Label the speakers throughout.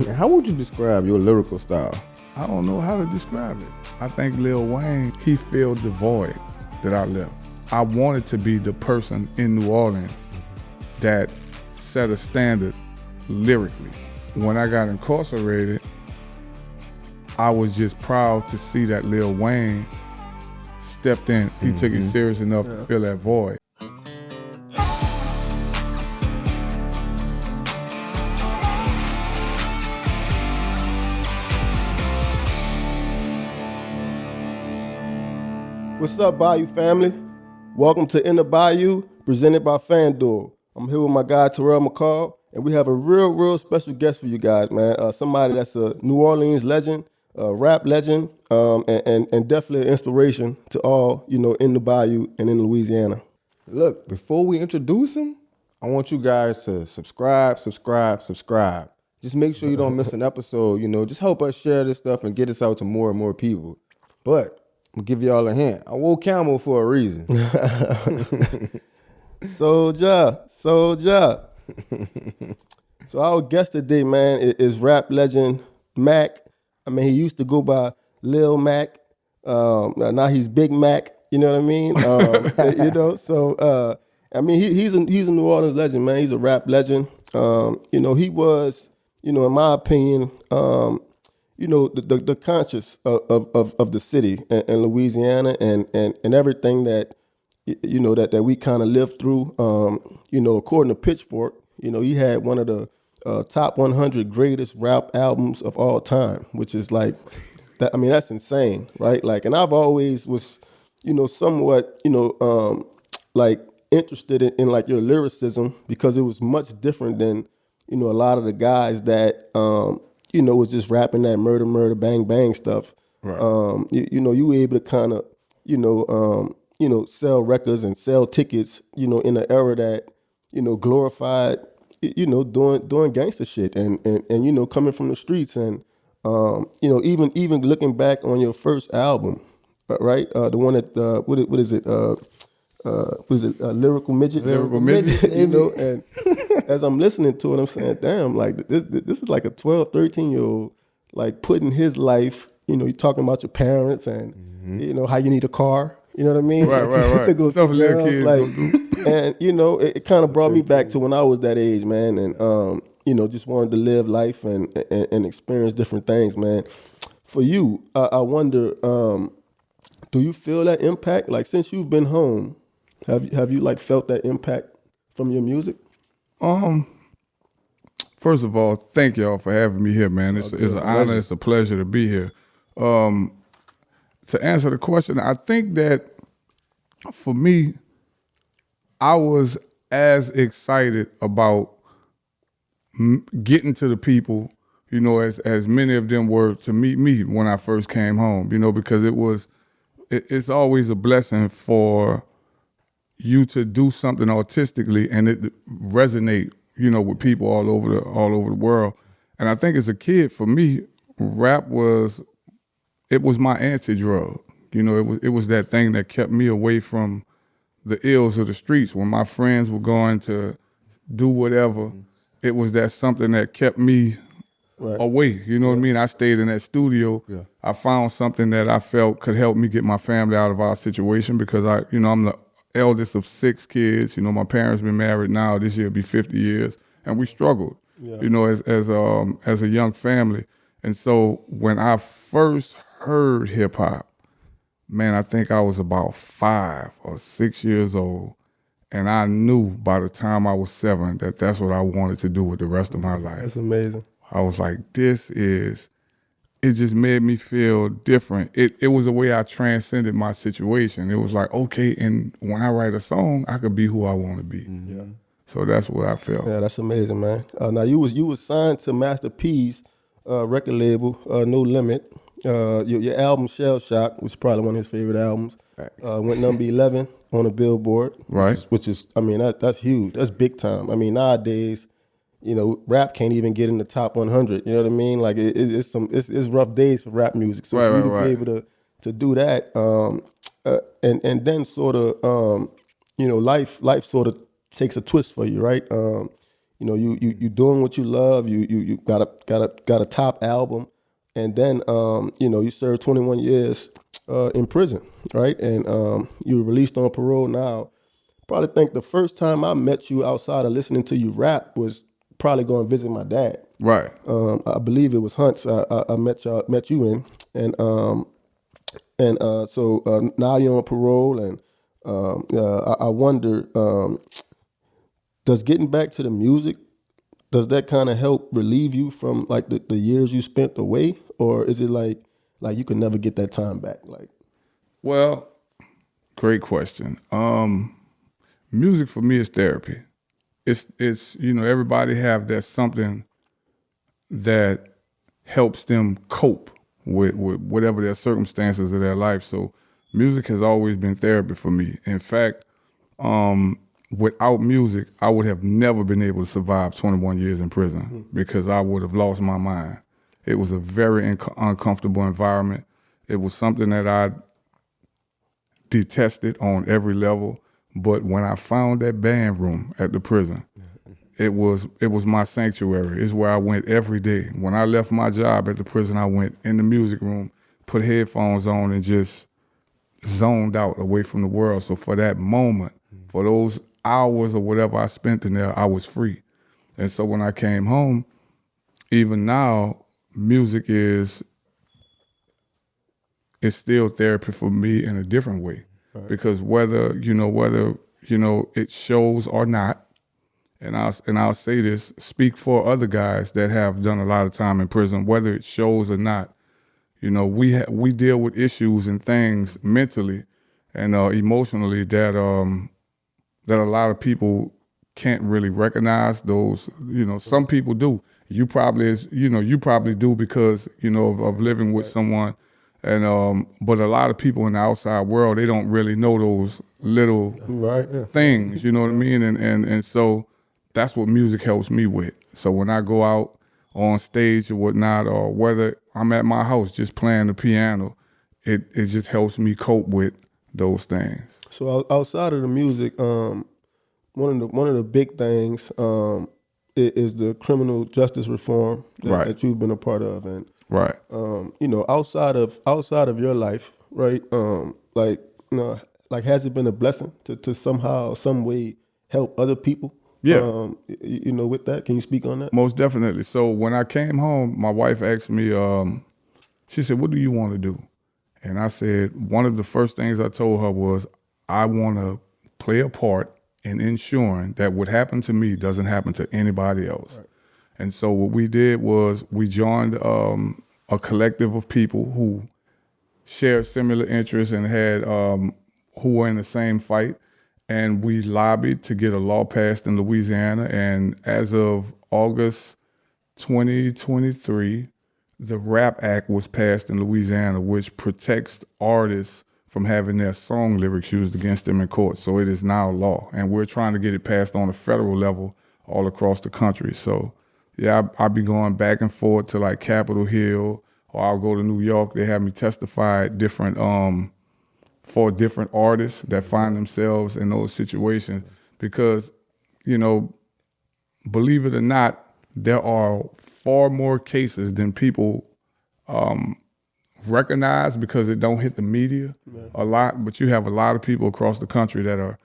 Speaker 1: How would you describe your lyrical style?
Speaker 2: I don't know how to describe it. I think Lil Wayne, he filled the void that I left. I wanted to be the person in New Orleans that set a standard lyrically. When I got incarcerated, I was just proud to see that Lil Wayne stepped in. He took it serious enough to fill that void.
Speaker 3: What's up, Bayou family? Welcome to In the Bayou, presented by FanDuel. I'm here with my guy, Tyrell McCall, and we have a real special guest for you guys, man. Somebody that's a New Orleans legend, a rap legend, and definitely an inspiration to all, in the Bayou and in Louisiana.
Speaker 1: Look, before we introduce him, I want you guys to subscribe. Just make sure you don't miss an episode, just help us share this stuff and get us out to more and more people. But I'm gonna give y'all a hint. I wore camel for a reason.
Speaker 3: Soulja. So our guest today, man, is rap legend Mac. I mean, he used to go by Lil Mac. Now he's Big Mac. You know what I mean? So I mean, he's a New Orleans legend, man. He's a rap legend. He was, in my opinion, the conscience of the city and Louisiana and everything that that we kind of lived through. According to Pitchfork, he had one of the top 100 greatest rap albums of all time, which is like that. I mean, that's insane, right? Like, and I've always was, somewhat, like interested in like your lyricism because it was much different than, a lot of the guys that, was just rapping that murder, bang, bang stuff. Right. You were able to kind of, sell records and sell tickets, in an era that, glorified, doing gangster shit and coming from the streets and, even looking back on your first album, right? The one that, what is it? Lyrical Midget?
Speaker 1: Lyrical Midget.
Speaker 3: And as I'm listening to it, I'm saying, damn, like this is like a 12, 13-year-old, like putting his life, you're talking about your parents and, how you need a car, you know what I mean?
Speaker 1: Right.
Speaker 3: To go
Speaker 1: Stuff little kids
Speaker 3: like, and, it kind of brought me back to when I was that age, man. And, just wanted to live life and experience different things, man. For you, I wonder, do you feel that impact? Like, since you've been home, have you like felt that impact from your music?
Speaker 2: First of all, thank y'all for having me here, man. It's an honor, it's a pleasure to be here. To answer the question, I think that for me, I was as excited about getting to the people, as many of them were to meet me when I first came home, because it's always a blessing for you to do something artistically and it resonate, with people all over the world. And I think as a kid, for me, rap was my anti-drug. It was that thing that kept me away from the ills of the streets. When my friends were going to do whatever, it was that something that kept me away. You know what I mean? I stayed in that studio. Yeah. I found something that I felt could help me get my family out of our situation because I'm the eldest of 6 kids. My parents been married now. This year will be 50 years, and we struggled. Yeah. As a young family. And so when I first heard hip hop, man, I think I was about 5 or 6 years old, and I knew by the time I was 7 that that's what I wanted to do with the rest of my life.
Speaker 3: That's amazing.
Speaker 2: I was like, it just made me feel different. It was a way I transcended my situation. It was like, okay, and when I write a song, I could be who I want to be. Mm-hmm. Yeah. So that's what I felt.
Speaker 3: Yeah, that's amazing, man. Now you was signed to Master P's record label, No Limit. Your album Shell Shock was probably one of his favorite albums. Went number 11 on the Billboard.
Speaker 2: Right.
Speaker 3: Which is I mean, that's huge. That's big time. I mean, nowadays, rap can't even get in the top 100. You know what I mean? Like it's rough days for rap music. So for you to be able to do that, and then sort of, life sort of takes a twist for you, right? you doing what you love. You got a top album, and then you served 21 years in prison, right? And you were released on parole now. Probably think the first time I met you outside of listening to you rap was probably going to visit my dad.
Speaker 2: Right.
Speaker 3: I believe it was Hunt's. I met you in, and so now you're on parole, and I wonder, does getting back to the music, does that kind of help relieve you from like the years you spent away, or is it like you can never get that time back? Like,
Speaker 2: well, great question. Music for me is therapy. It's everybody have that something that helps them cope with whatever their circumstances of their life. So music has always been therapy for me. In fact, without music, I would have never been able to survive 21 years in prison because I would have lost my mind. It was a very uncomfortable environment. It was something that I detested on every level. But when I found that band room at the prison, it was my sanctuary. It's where I went every day. When I left my job at the prison, I went in the music room, put headphones on, and just zoned out away from the world. So for that moment, for those hours or whatever I spent in there, I was free. And so when I came home, even now, music is still therapy for me in a different way. Right. Because whether it shows or not, and I'll say this, speak for other guys that have done a lot of time in prison, whether it shows or not, we deal with issues and things mentally and emotionally that a lot of people can't really recognize. Those, some people do. You probably do because of living with someone. And but a lot of people in the outside world, they don't really know those little things, you know what I mean? And so that's what music helps me with. So when I go out on stage or whatnot, or whether I'm at my house just playing the piano, it just helps me cope with those things.
Speaker 3: So outside of the music, one of the big things is the criminal justice reform that you've been a part of, and
Speaker 2: right.
Speaker 3: Outside of your life, right? Has it been a blessing to somehow, some way help other people?
Speaker 2: Yeah.
Speaker 3: With that, can you speak on that?
Speaker 2: Most definitely. So when I came home, my wife asked me, she said, "What do you want to do?" And I said, one of the first things I told her was, I want to play a part in ensuring that what happened to me doesn't happen to anybody else. Right. And so what we did was we joined a collective of people who shared similar interests and had who were in the same fight. And we lobbied to get a law passed in Louisiana. And as of August 2023, the Rap Act was passed in Louisiana, which protects artists from having their song lyrics used against them in court. So it is now law. And we're trying to get it passed on a federal level all across the country. So yeah, I'll be going back and forth to like Capitol Hill, or I'll go to New York. They have me testify at different for different artists that find themselves in those situations. Because, believe it or not, there are far more cases than people recognize because it don't hit the media a lot. But you have a lot of people across the country that are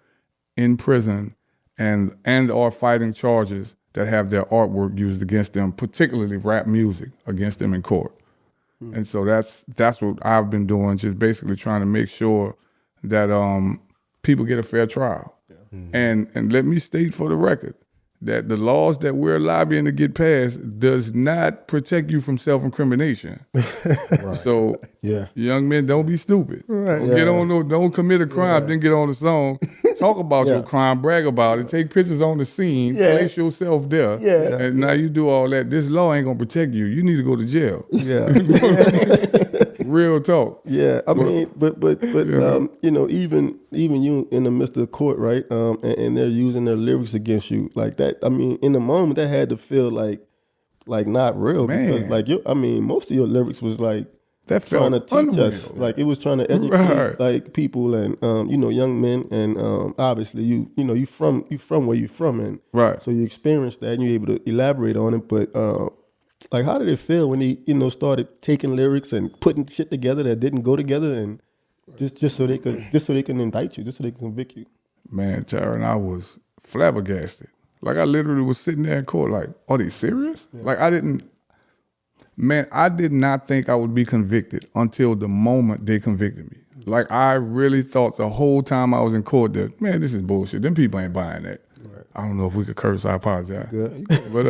Speaker 2: in prison and are fighting charges that have their artwork used against them, particularly rap music, against them in court. And so that's what I've been doing, just basically trying to make sure that people get a fair trial. And let me state for the record that the laws that we're lobbying to get passed does not protect you from self-incrimination. Right. So young men, don't be stupid. Right. Don't commit a crime, then get on the song. Talk about your crime, brag about it, take pictures on the scene, place yourself there. And now you do all that. This law ain't gonna protect you. You need to go to jail. Real talk.
Speaker 3: Yeah, I mean, but even you in the midst of the court, right? And they're using their lyrics against you like that. I mean, in the moment, that had to feel like not real.
Speaker 2: Man.
Speaker 3: Because most of your lyrics was like
Speaker 2: that
Speaker 3: trying to
Speaker 2: felt
Speaker 3: teach
Speaker 2: unreal.
Speaker 3: us. Like it was trying to educate
Speaker 2: Right.
Speaker 3: like people and young men, and obviously you from where you from, and
Speaker 2: Right.
Speaker 3: so you experienced that and you're able to elaborate on it. But like, how did it feel when he started taking lyrics and putting shit together that didn't go together, and just so they can indict you, just so they can convict you?
Speaker 2: Man, Tyrann, I was flabbergasted. Like I literally was sitting there in court like, are they serious? Yeah. Like I did not think I would be convicted until the moment they convicted me. Like I really thought the whole time I was in court that, man, this is bullshit. Them people ain't buying that. Right. I don't know if we could curse, I apologize. Good. But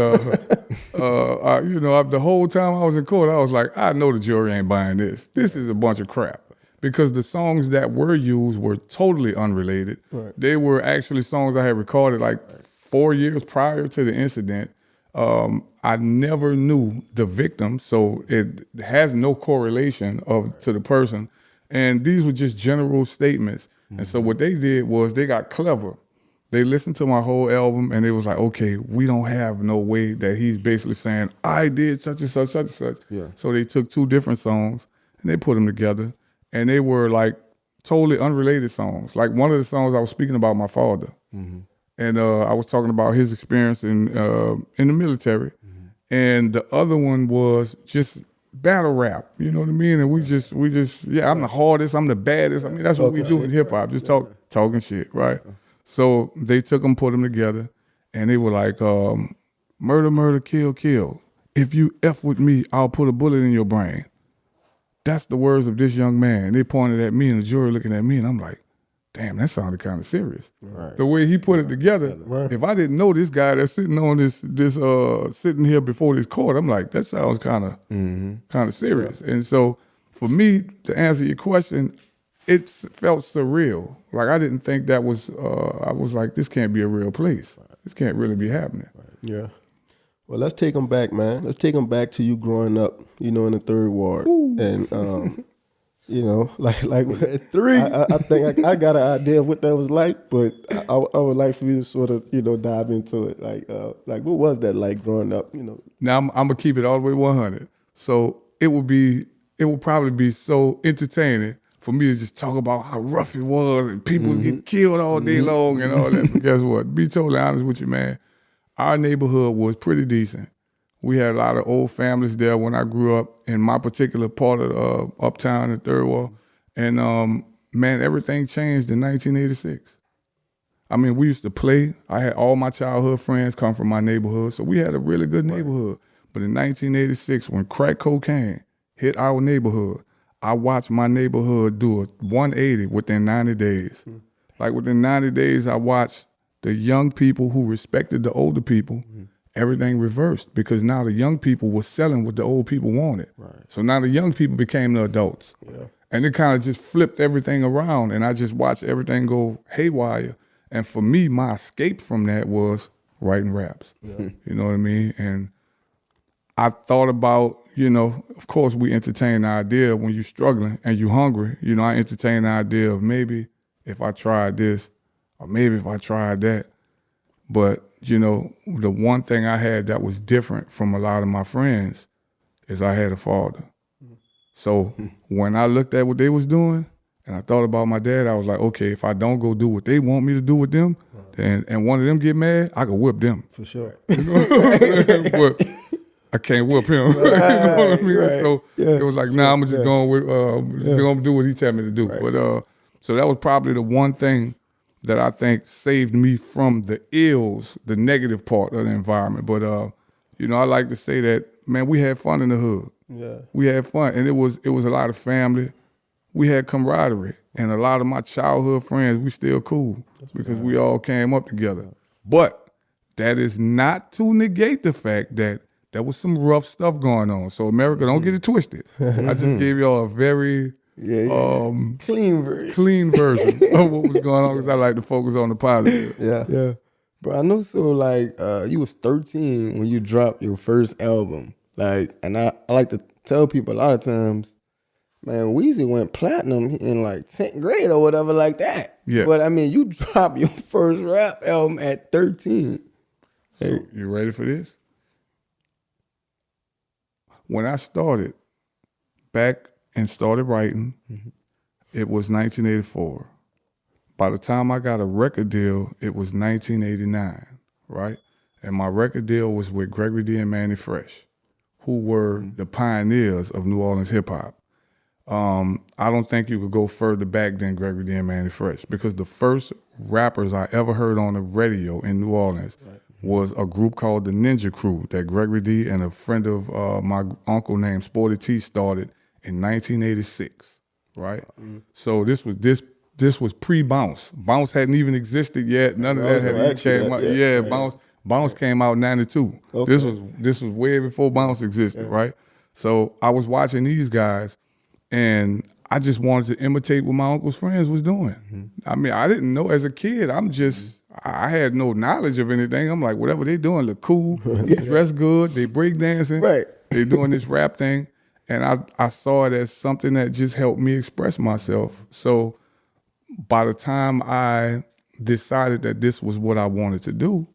Speaker 2: the whole time I was in court, I was like, I know the jury ain't buying this. This is a bunch of crap. Because the songs that were used were totally unrelated. Right. They were actually songs I had recorded like 4 years prior to the incident. I never knew the victim, so it has no correlation to the person. And these were just general statements. Mm-hmm. And so what they did was they got clever. They listened to my whole album and it was like, okay, we don't have no way that he's basically saying, I did such and such, such and such. Yeah. So they took 2 different songs and they put them together. And they were like totally unrelated songs. Like one of the songs I was speaking about my father. Mm-hmm. And I was talking about his experience in the military. Mm-hmm. And the other one was just battle rap, you know what I mean? And we just, I'm the hardest, I'm the baddest. I mean, that's what we do in hip hop, just talking shit, right? So they took them, put them together, and they were like, murder, murder, kill, kill. If you F with me, I'll put a bullet in your brain. That's the words of this young man. They pointed at me and the jury looking at me, and I'm like, damn, that sounded kind of serious. Right. The way he put it together, right. If I didn't know this guy that's sitting on this sitting here before this court, I'm like, that sounds kind of serious. Yeah. And so for me, to answer your question, it felt surreal. Like I didn't think that was, I was like, this can't be a real place. Right. This can't really be happening. Right.
Speaker 3: Yeah. Well, let's take them back, man. Let's take them back to you growing up, in the 3rd Ward. Ooh. And, like 3. I think I got an idea of what that was like, but I would like for you to sort of, dive into it. Like what was that like growing up,
Speaker 2: Now, I'm going to keep it all the way 100. So it would probably be so entertaining for me to just talk about how rough it was and people was getting killed all day long and all that. But guess what? Be totally honest with you, man. Our neighborhood was pretty decent. We had a lot of old families there when I grew up in my particular part of uptown in 3rd Ward. And man, everything changed in 1986. I mean, we used to play. I had all my childhood friends come from my neighborhood, so we had a really good neighborhood. But in 1986, when crack cocaine hit our neighborhood, I watched my neighborhood do a 180 within 90 days. Like within 90 days, I watched the young people who respected the older people, everything reversed because now the young people were selling what the old people wanted. Right. So now the young people became the adults. Yeah. And it kind of just flipped everything around and I just watched everything go haywire. And for me, my escape from that was writing raps. Yeah. You know what I mean? And I thought about, of course we entertain the idea when you're struggling and you're hungry, I entertain the idea of maybe if I tried this, or maybe if I tried that. But, the one thing I had that was different from a lot of my friends is I had a father. So when I looked at what they was doing and I thought about my dad, I was like, okay, if I don't go do what they want me to do with them, and one of them get mad, I could whip them.
Speaker 3: For sure.
Speaker 2: But I can't whip him. Right, you know what I mean? Right. So it was like, I'm just going to do what he tell me to do. Right. But so that was probably the one thing that I think saved me from the ills, the negative part of the environment. But, I like to say that, man, we had fun in the hood. Yeah. We had fun. And it was a lot of family. We had camaraderie. And a lot of my childhood friends, we still cool because we all came up together. But that is not to negate the fact that there was some rough stuff going on. So America, don't get it twisted. I just gave y'all a very...
Speaker 1: clean
Speaker 2: version of what was going on because I like to focus on the positive.
Speaker 1: Yeah. Bro, I know. So like, you was 13 when you dropped your first album. Like, and I like to tell people a lot of times, man, Weezy went platinum in like 10th grade or whatever like that. Yeah. But I mean, you dropped your first rap album at 13.
Speaker 2: So you ready for this? When I started back and started writing, it was 1984. By the time I got a record deal, it was 1989, right? And my record deal was with Gregory D and Manny Fresh, who were the pioneers of New Orleans hip hop. I don't think you could go further back than Gregory D and Manny Fresh, because the first rappers I ever heard on the radio in New Orleans was a group called the Ninja Crew that Gregory D and a friend of my uncle named Sporty T started in 1986, right? So this was pre-Bounce. Bounce hadn't even existed yet. None of that had even came out. Yeah, Bounce came out in 92. Okay. This was way before Bounce existed, right? So I was watching these guys, and I just wanted to imitate what my uncle's friends was doing. I mean, I didn't know as a kid. I had no knowledge of anything. I'm like, whatever they doing look cool. They dress good. They break dancing.
Speaker 3: Right.
Speaker 2: They doing this rap thing. And I saw it as something that just helped me express myself. So by the time I decided that this was what I wanted to do,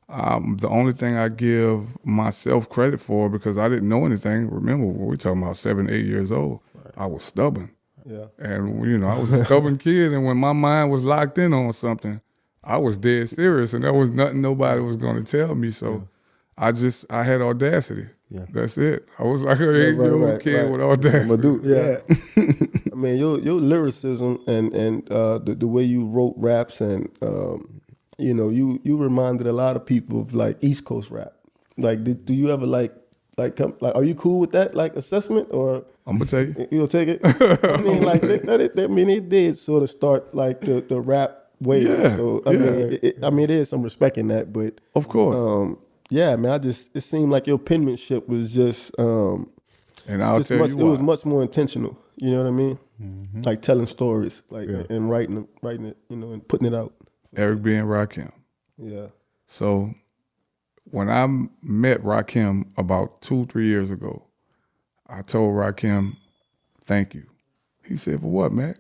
Speaker 2: the only thing I give myself credit for, because I didn't know anything, remember, we're talking about 7, 8 years old, I was stubborn. Yeah. And, I was a stubborn kid, and when my mind was locked in on something, I was dead serious, and there was nothing nobody was going to tell me. So I had audacity. Yeah. That's it. I was like an 8-year-old kid with audacity.
Speaker 3: I mean, your lyricism and the way you wrote raps, and you reminded a lot of people of like East Coast rap. Like, do you ever like are you cool with that assessment, or
Speaker 2: I'm gonna take it?
Speaker 3: You'll take it. I mean, like it did sort of start like the rap wave.
Speaker 2: Yeah.
Speaker 3: So I mean, there is some respect in that, but
Speaker 2: of course.
Speaker 3: Yeah, man. It seemed like your penmanship was just,
Speaker 2: and I'll tell you why.
Speaker 3: It was much more intentional. You know what I mean? Mm-hmm. Like telling stories, and writing it, and putting it out.
Speaker 2: Eric B. and Rakim.
Speaker 3: Yeah.
Speaker 2: So when I met Rakim about 2-3 years ago, I told Rakim, "Thank you." He said, "For what, Mac?"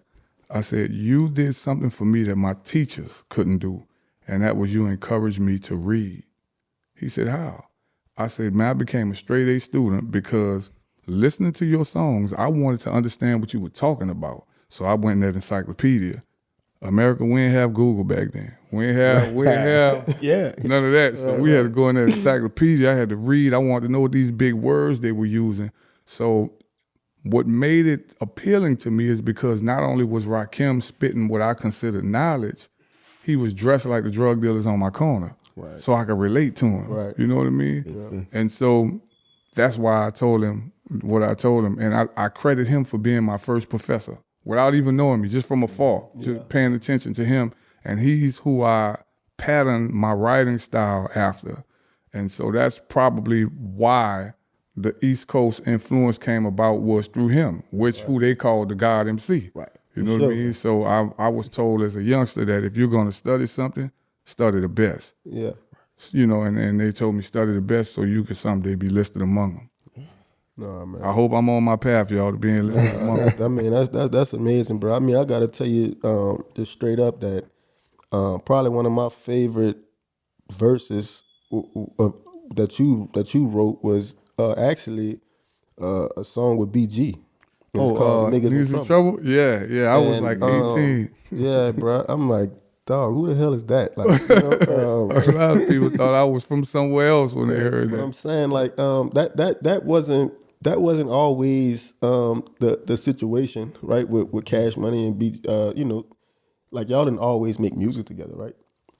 Speaker 2: I said, "You did something for me that my teachers couldn't do, and that was you encouraged me to read." He said, "How?" I said, "Man, I became a straight A student because listening to your songs, I wanted to understand what you were talking about. So I went in that encyclopedia. America, we didn't have Google back then. We didn't have none of that. So we had to go in that encyclopedia. I had to read. I wanted to know what these big words they were using. So what made it appealing to me is because not only was Rakim spitting what I considered knowledge, he was dressed like the drug dealers on my corner. Right. So I could relate to him. Right. You know what I mean? Yeah. And so that's why I told him what I told him. And I credit him for being my first professor without even knowing me, just from afar, just paying attention to him. And he's who I patterned my writing style after. And so that's probably why the East Coast influence came about, was through him, who they called the God MC. Right. You know what I mean? So I was told as a youngster that if you're going to study something, study the best. Yeah. And they told me study the best so you could someday be listed among them. No, man. I hope I'm on my path, y'all, to being listed among them.
Speaker 3: I mean, that's amazing, bro. I mean, I got to tell you just straight up that probably one of my favorite verses that you wrote was actually a song with BG. It's called Niggas in Trouble.
Speaker 2: Yeah. I was like 18.
Speaker 3: Yeah, bro. I'm like, dog, who the hell is that? Like,
Speaker 2: a lot of people thought I was from somewhere else when they heard that.
Speaker 3: I'm saying, like, that wasn't always the situation, right? With Cash Money and like y'all didn't always make music together, right?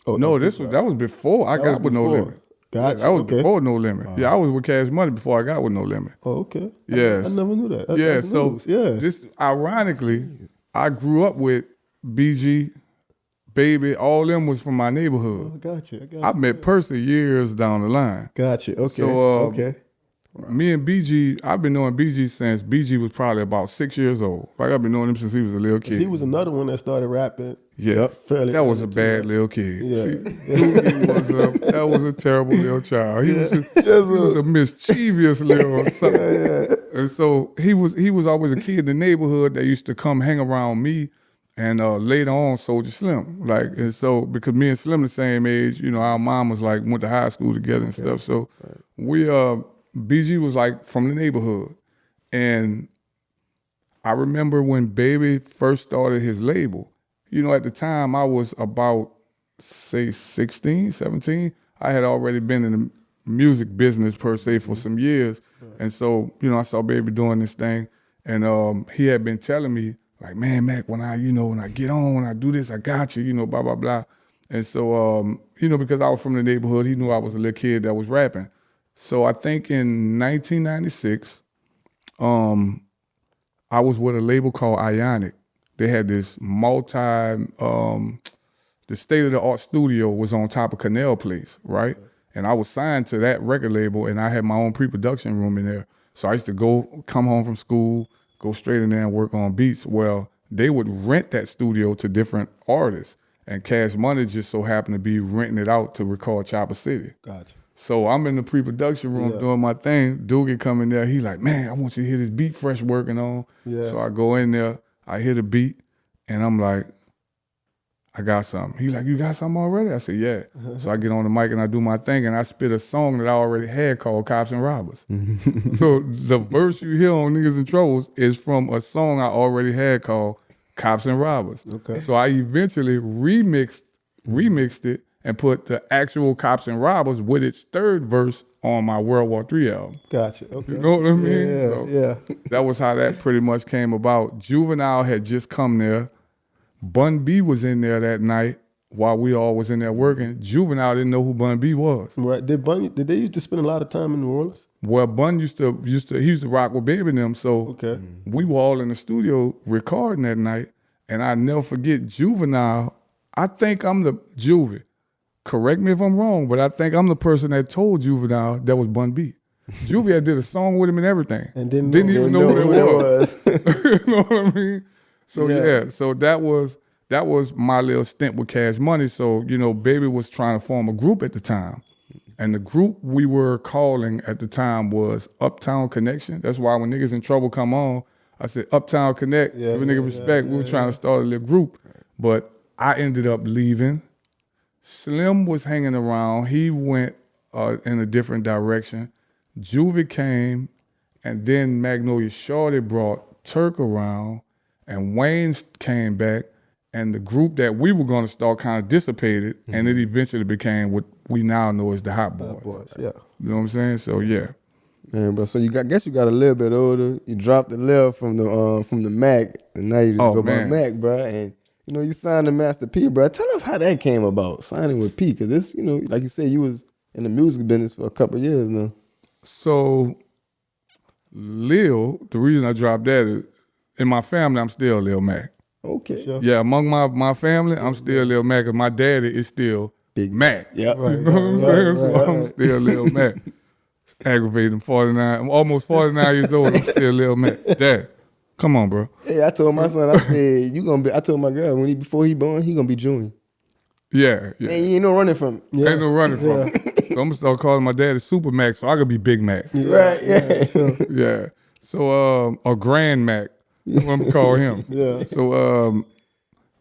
Speaker 2: Oh no, that was before I got with No Limit.
Speaker 3: Gotcha.
Speaker 2: That was before No Limit. Yeah, I was with Cash Money before I got with No Limit.
Speaker 3: Oh, okay.
Speaker 2: Yes.
Speaker 3: I never knew that.
Speaker 2: Just ironically, I grew up with BG, Baby, all them was from my neighborhood.
Speaker 3: Oh, gotcha.
Speaker 2: I met Percy years down the line.
Speaker 3: Gotcha. Okay.
Speaker 2: So, me and BG, I've been knowing BG since BG was probably about 6 years old. Like, I've been knowing him since he was a little kid.
Speaker 3: He was another one that started rapping.
Speaker 2: Yeah, that was a bad little kid. Yeah. That was a terrible little child. He was a mischievous little something. Yeah. And so he was always a kid in the neighborhood that used to come hang around me. And later on, Soulja Slim, and so because me and Slim the same age, our mom was went to high school together and stuff. So we, BG was from the neighborhood, and I remember when Baby first started his label. You know, at the time I was about, say, 16, 17. I had already been in the music business per se for some years. And so, you know, I saw Baby doing this thing. And he had been telling me, like, man, Mac, when I get on, when I do this, I got you, you know, blah, blah, blah. And so, you know, because I was from the neighborhood, he knew I was a little kid that was rapping. So I think in 1996, I was with a label called Ionic. They had this the state-of-the-art studio was on top of Canal Place, right? And I was signed to that record label, and I had my own pre-production room in there. So I used to come home from school, go straight in there and work on beats. Well, they would rent that studio to different artists, and Cash Money just so happened to be renting it out to record Chopper City.
Speaker 3: Gotcha.
Speaker 2: So I'm in the pre-production room doing my thing. Doogie come in there. He like, man, I want you to hear this beat Fresh working on. Yeah. So I go in there, I hear the beat, and I'm like, I got something. He's like, you got something already? I said, yeah. So I get on the mic and I do my thing, and I spit a song that I already had called Cops and Robbers. So the verse you hear on Niggas in Troubles is from a song I already had called Cops and Robbers. Okay. So I eventually remixed it and put the actual Cops and Robbers with its third verse on my World War III album.
Speaker 3: Gotcha. Okay.
Speaker 2: You know what I mean?
Speaker 3: Yeah,
Speaker 2: so that was how that pretty much came about. Juvenile had just come there. Bun B was in there that night while we all was in there working. Juvenile didn't know who Bun B was.
Speaker 3: Right. Did they used to spend a lot of time in New Orleans?
Speaker 2: Well, Bun used to rock with Baby and them. So we were all in the studio recording that night, and I never forget Juvenile. I think I'm the Juvie. Correct me if I'm wrong, but I think I'm the person that told Juvenile that was Bun B. Juvie had did a song with him and everything. And didn't even know who that was. You know what I mean? So so that was my little stint with Cash Money. So, you know, Baby was trying to form a group at the time. And the group we were calling at the time was Uptown Connection. That's why when Niggas in Trouble come on, I said, Uptown Connect, give a nigga respect. We were trying to start a little group. But I ended up leaving. Slim was hanging around. He went in a different direction. Juvie came, and then Magnolia Shorty brought Turk around, and Wayne came back, and the group that we were going to start kind of dissipated, and it eventually became what we now know as the Hot Boys.
Speaker 3: Yeah.
Speaker 2: You know what I'm saying? So yeah.
Speaker 1: Man, bro. So I guess you got a little bit older. You dropped the Lil from the Mac, and now you just go by Mac, bro. And you know you signed to Master P, bro. Tell us how that came about, signing with P, because this, you know, like you said, you was in the music business for a couple of years now.
Speaker 2: So Lil, the reason I dropped that is, in my family, I'm still Lil Mac.
Speaker 1: Okay. Sure.
Speaker 2: Yeah, among my family, I'm still Lil Mac, because my daddy is still Big Mac.
Speaker 1: Yeah.
Speaker 2: Right, you know what I'm saying? So I'm still Lil Mac. Aggravating 49. I'm almost 49 years old. I'm still Lil Mac. Dad, come on, bro.
Speaker 1: Hey, I told my son, I said, I told my girl, before he born, he gonna be Junior.
Speaker 2: Yeah.
Speaker 1: And you ain't no running from him.
Speaker 2: Yeah. Ain't no running from him. So I'm gonna start calling my daddy Super Mac, so I could be Big Mac.
Speaker 1: Right, yeah.
Speaker 2: Yeah. So or Grand Mac. I'm gonna call him.
Speaker 3: Yeah.
Speaker 2: So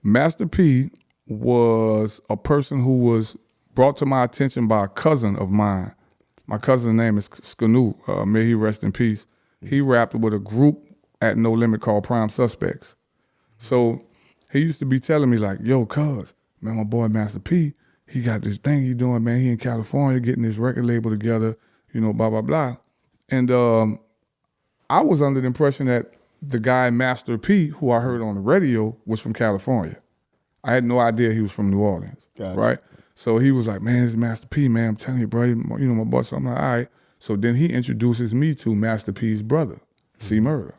Speaker 2: Master P was a person who was brought to my attention by a cousin of mine. My cousin's name is Skanu. May he rest in peace. He rapped with a group at No Limit called Prime Suspects. So he used to be telling me like, yo, cuz, man, my boy Master P, he got this thing he doing, man. He in California getting this record label together, you know, blah, blah, blah. And I was under the impression that the guy Master P, who I heard on the radio, was from California. I had no idea he was from New Orleans, right? So he was like, man, this is Master P, man. I'm telling you, bro, you know my boss. So I'm like, all right. So then he introduces me to Master P's brother, C Murder,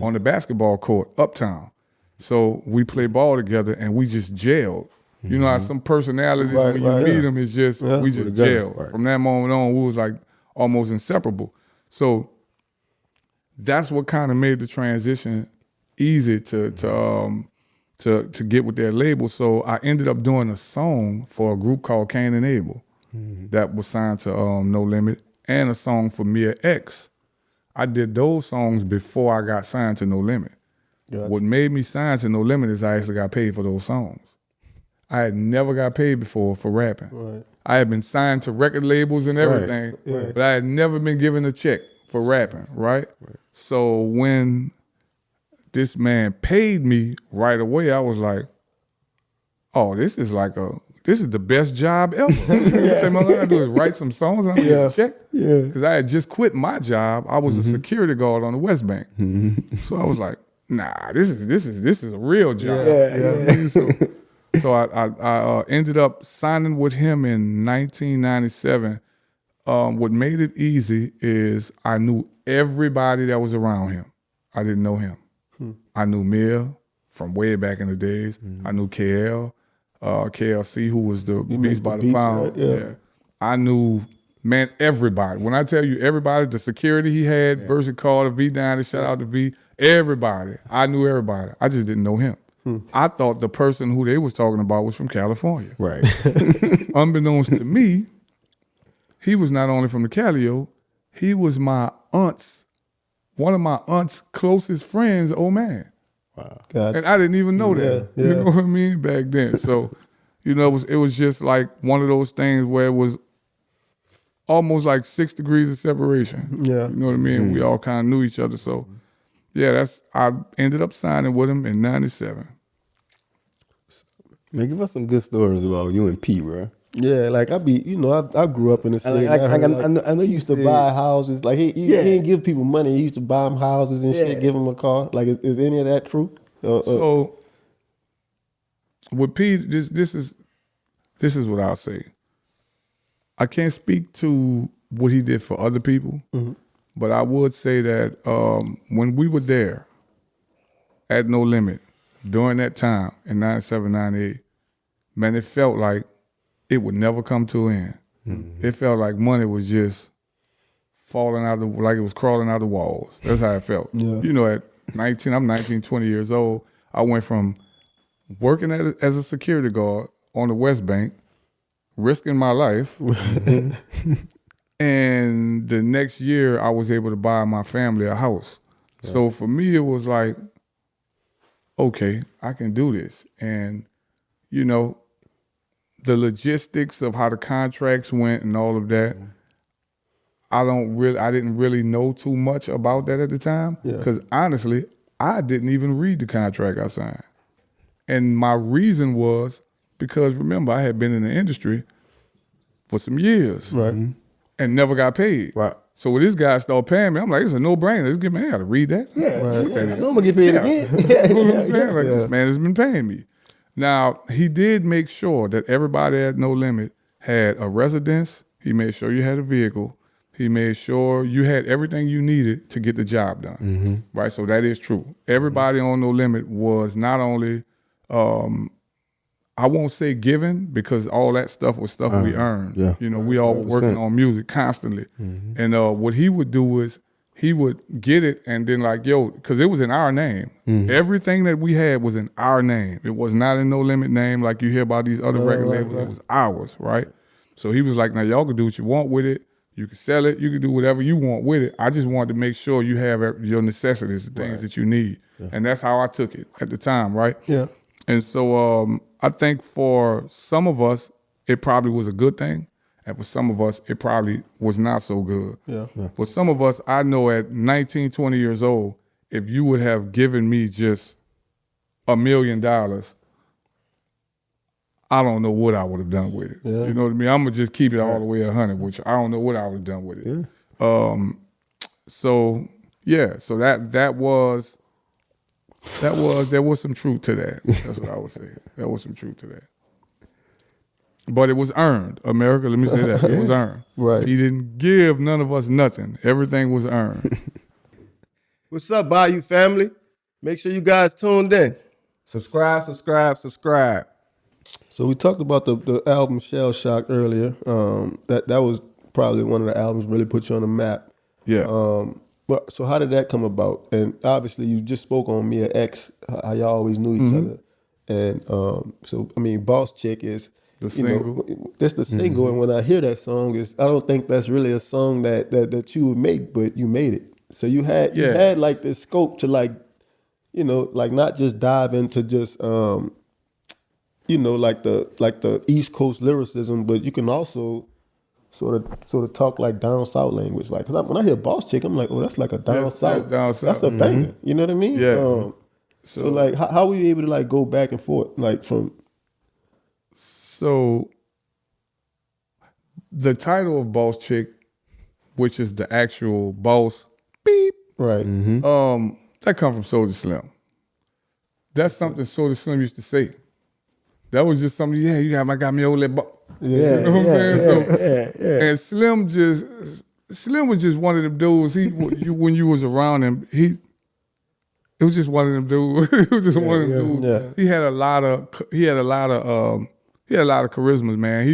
Speaker 2: on the basketball court, Uptown. So we play ball together and we just gelled. You know how some personalities, when you meet them, it's just, we just gelled. Right. From that moment on, we was like almost inseparable. So that's what kind of made the transition easy to get with their label. So I ended up doing a song for a group called Cain and Abel that was signed to No Limit, and a song for Mia X. I did those songs before I got signed to No Limit. Gotcha. What made me sign to No Limit is I actually got paid for those songs. I had never got paid before for rapping. Right. I had been signed to record labels and everything, but I had never been given a check for rapping, right? So when this man paid me right away, I was like, oh, this is the best job ever. All I gotta do is write some songs and I'm gonna get a check.
Speaker 3: Yeah.
Speaker 2: Because I had just quit my job. I was a security guard on the West Bank. So I was like, nah, this is a real job.
Speaker 3: Yeah.
Speaker 2: You know what I mean? So I ended up signing with him in 1997. What made it easy is I knew everybody that was around him. I didn't know him. I knew Mia from way back in the days. I knew KLC, who was the Beast by the Pound.
Speaker 3: Right? Yeah.
Speaker 2: I knew, man, everybody. When I tell you everybody, the security he had, VERZUZ Carter, V Down, shout out to V, everybody. I knew everybody. I just didn't know him. I thought the person who they was talking about was from California.
Speaker 1: Right.
Speaker 2: Unbeknownst to me, he was not only from the Calio, he was one of my aunt's closest friends, old man.
Speaker 1: Wow.
Speaker 3: Gotcha.
Speaker 2: And I didn't even know that.
Speaker 3: Yeah.
Speaker 2: You know what I mean? Back then. So, it was just like one of those things where it was almost like 6 degrees of separation.
Speaker 3: Yeah.
Speaker 2: You know what I mean? We all kind of knew each other. So, yeah, I ended up signing with him in 97.
Speaker 1: Man, give us some good stories about you and P, bro.
Speaker 3: Yeah, like I grew up in the city.
Speaker 1: I know you
Speaker 3: used to buy houses. Like he didn't give people money. He used to buy them houses and shit, give them a car. Like, is any of that true?
Speaker 2: So with P, this is what I'll say. I can't speak to what he did for other people, but I would say that when we were there at No Limit during that time in 97, 98, man, it felt like it would never come to an end. It felt like money was just falling out like it was crawling out the walls. That's how it felt.
Speaker 3: Yeah.
Speaker 2: At 19, I'm 19, 20 years old. I went from working as a security guard on the West Bank, risking my life, and the next year I was able to buy my family a house. Yeah. So for me, it was like, okay, I can do this. And, the logistics of how the contracts went and all of that, I didn't really know too much about that at the time. Because honestly, I didn't even read the contract I signed. And my reason was because, remember, I had been in the industry for some years.
Speaker 3: Right.
Speaker 2: And never got paid.
Speaker 1: Right.
Speaker 2: So when this guy started paying me, I'm like, it's a no-brainer. I gotta read that.
Speaker 1: Yeah.
Speaker 3: Right.
Speaker 1: I'm gonna get paid again.
Speaker 2: You know what I'm saying? Like, this man has been paying me. Now, he did make sure that everybody at No Limit had a residence. He made sure you had a vehicle. He made sure you had everything you needed to get the job done. Right? So that is true. Everybody on No Limit was not only, I won't say given, because all that stuff was stuff we earned.
Speaker 1: Yeah.
Speaker 2: We all were working on music constantly. And what he would do is he would get it and then because it was in our name. Everything that we had was in our name. It was not in No Limit name like you hear about these other record labels. It was ours, right? So he was like, now y'all can do what you want with it. You can sell it. You can do whatever you want with it. I just wanted to make sure you have your necessities, the things that you need. Yeah. And that's how I took it at the time, right?
Speaker 3: Yeah.
Speaker 2: And so I think for some of us, it probably was a good thing. And for some of us, it probably was not so good.
Speaker 3: Yeah.
Speaker 2: For some of us, I know at 19, 20 years old, if you would have given me just $1 million, I don't know what I would have done with it.
Speaker 3: Yeah.
Speaker 2: You know what I mean? I'm going to just keep it all the way 100, which I don't know what I would have done with it.
Speaker 1: Yeah.
Speaker 2: So there was some truth to that. That's what I would say. There was some truth to that. But it was earned. America, let me say that. It was earned.
Speaker 3: Right.
Speaker 2: He didn't give none of us nothing. Everything was earned.
Speaker 3: What's up, Bayou family? Make sure you guys tuned in.
Speaker 1: Subscribe.
Speaker 3: So we talked about the album Shell Shock earlier. That was probably one of the albums really put you on the map.
Speaker 2: Yeah.
Speaker 3: But so how did that come about? And obviously you just spoke on Mia X, how y'all always knew each other. And so I mean, Boss Chick is
Speaker 2: the single.
Speaker 3: That's the single. And when I hear that song, I don't think that's really a song that you would make, but you made it. So you had like this scope to like not just dive into just like the East Coast lyricism, but you can also sort of talk like down south language. Like, cause when I hear Boss Chick, I'm like, oh, that's like a down south.
Speaker 2: Down south.
Speaker 3: That's a banger. You know what I mean?
Speaker 2: Yeah.
Speaker 3: So like, how were you able to like go back and forth, like from?
Speaker 2: So the title of Boss Chick, which is the actual boss, beep,
Speaker 3: Right.
Speaker 2: that come from Soulja Slim. That's something Soulja Slim used to say. That was just something, you got me old little boss.
Speaker 3: Yeah.
Speaker 2: You know what I'm saying?
Speaker 3: Yeah.
Speaker 2: And Slim was just one of them dudes. When you was around him, it was just one of them dudes. It was just one of them dudes.
Speaker 3: Yeah.
Speaker 2: He had a lot of charisma, man.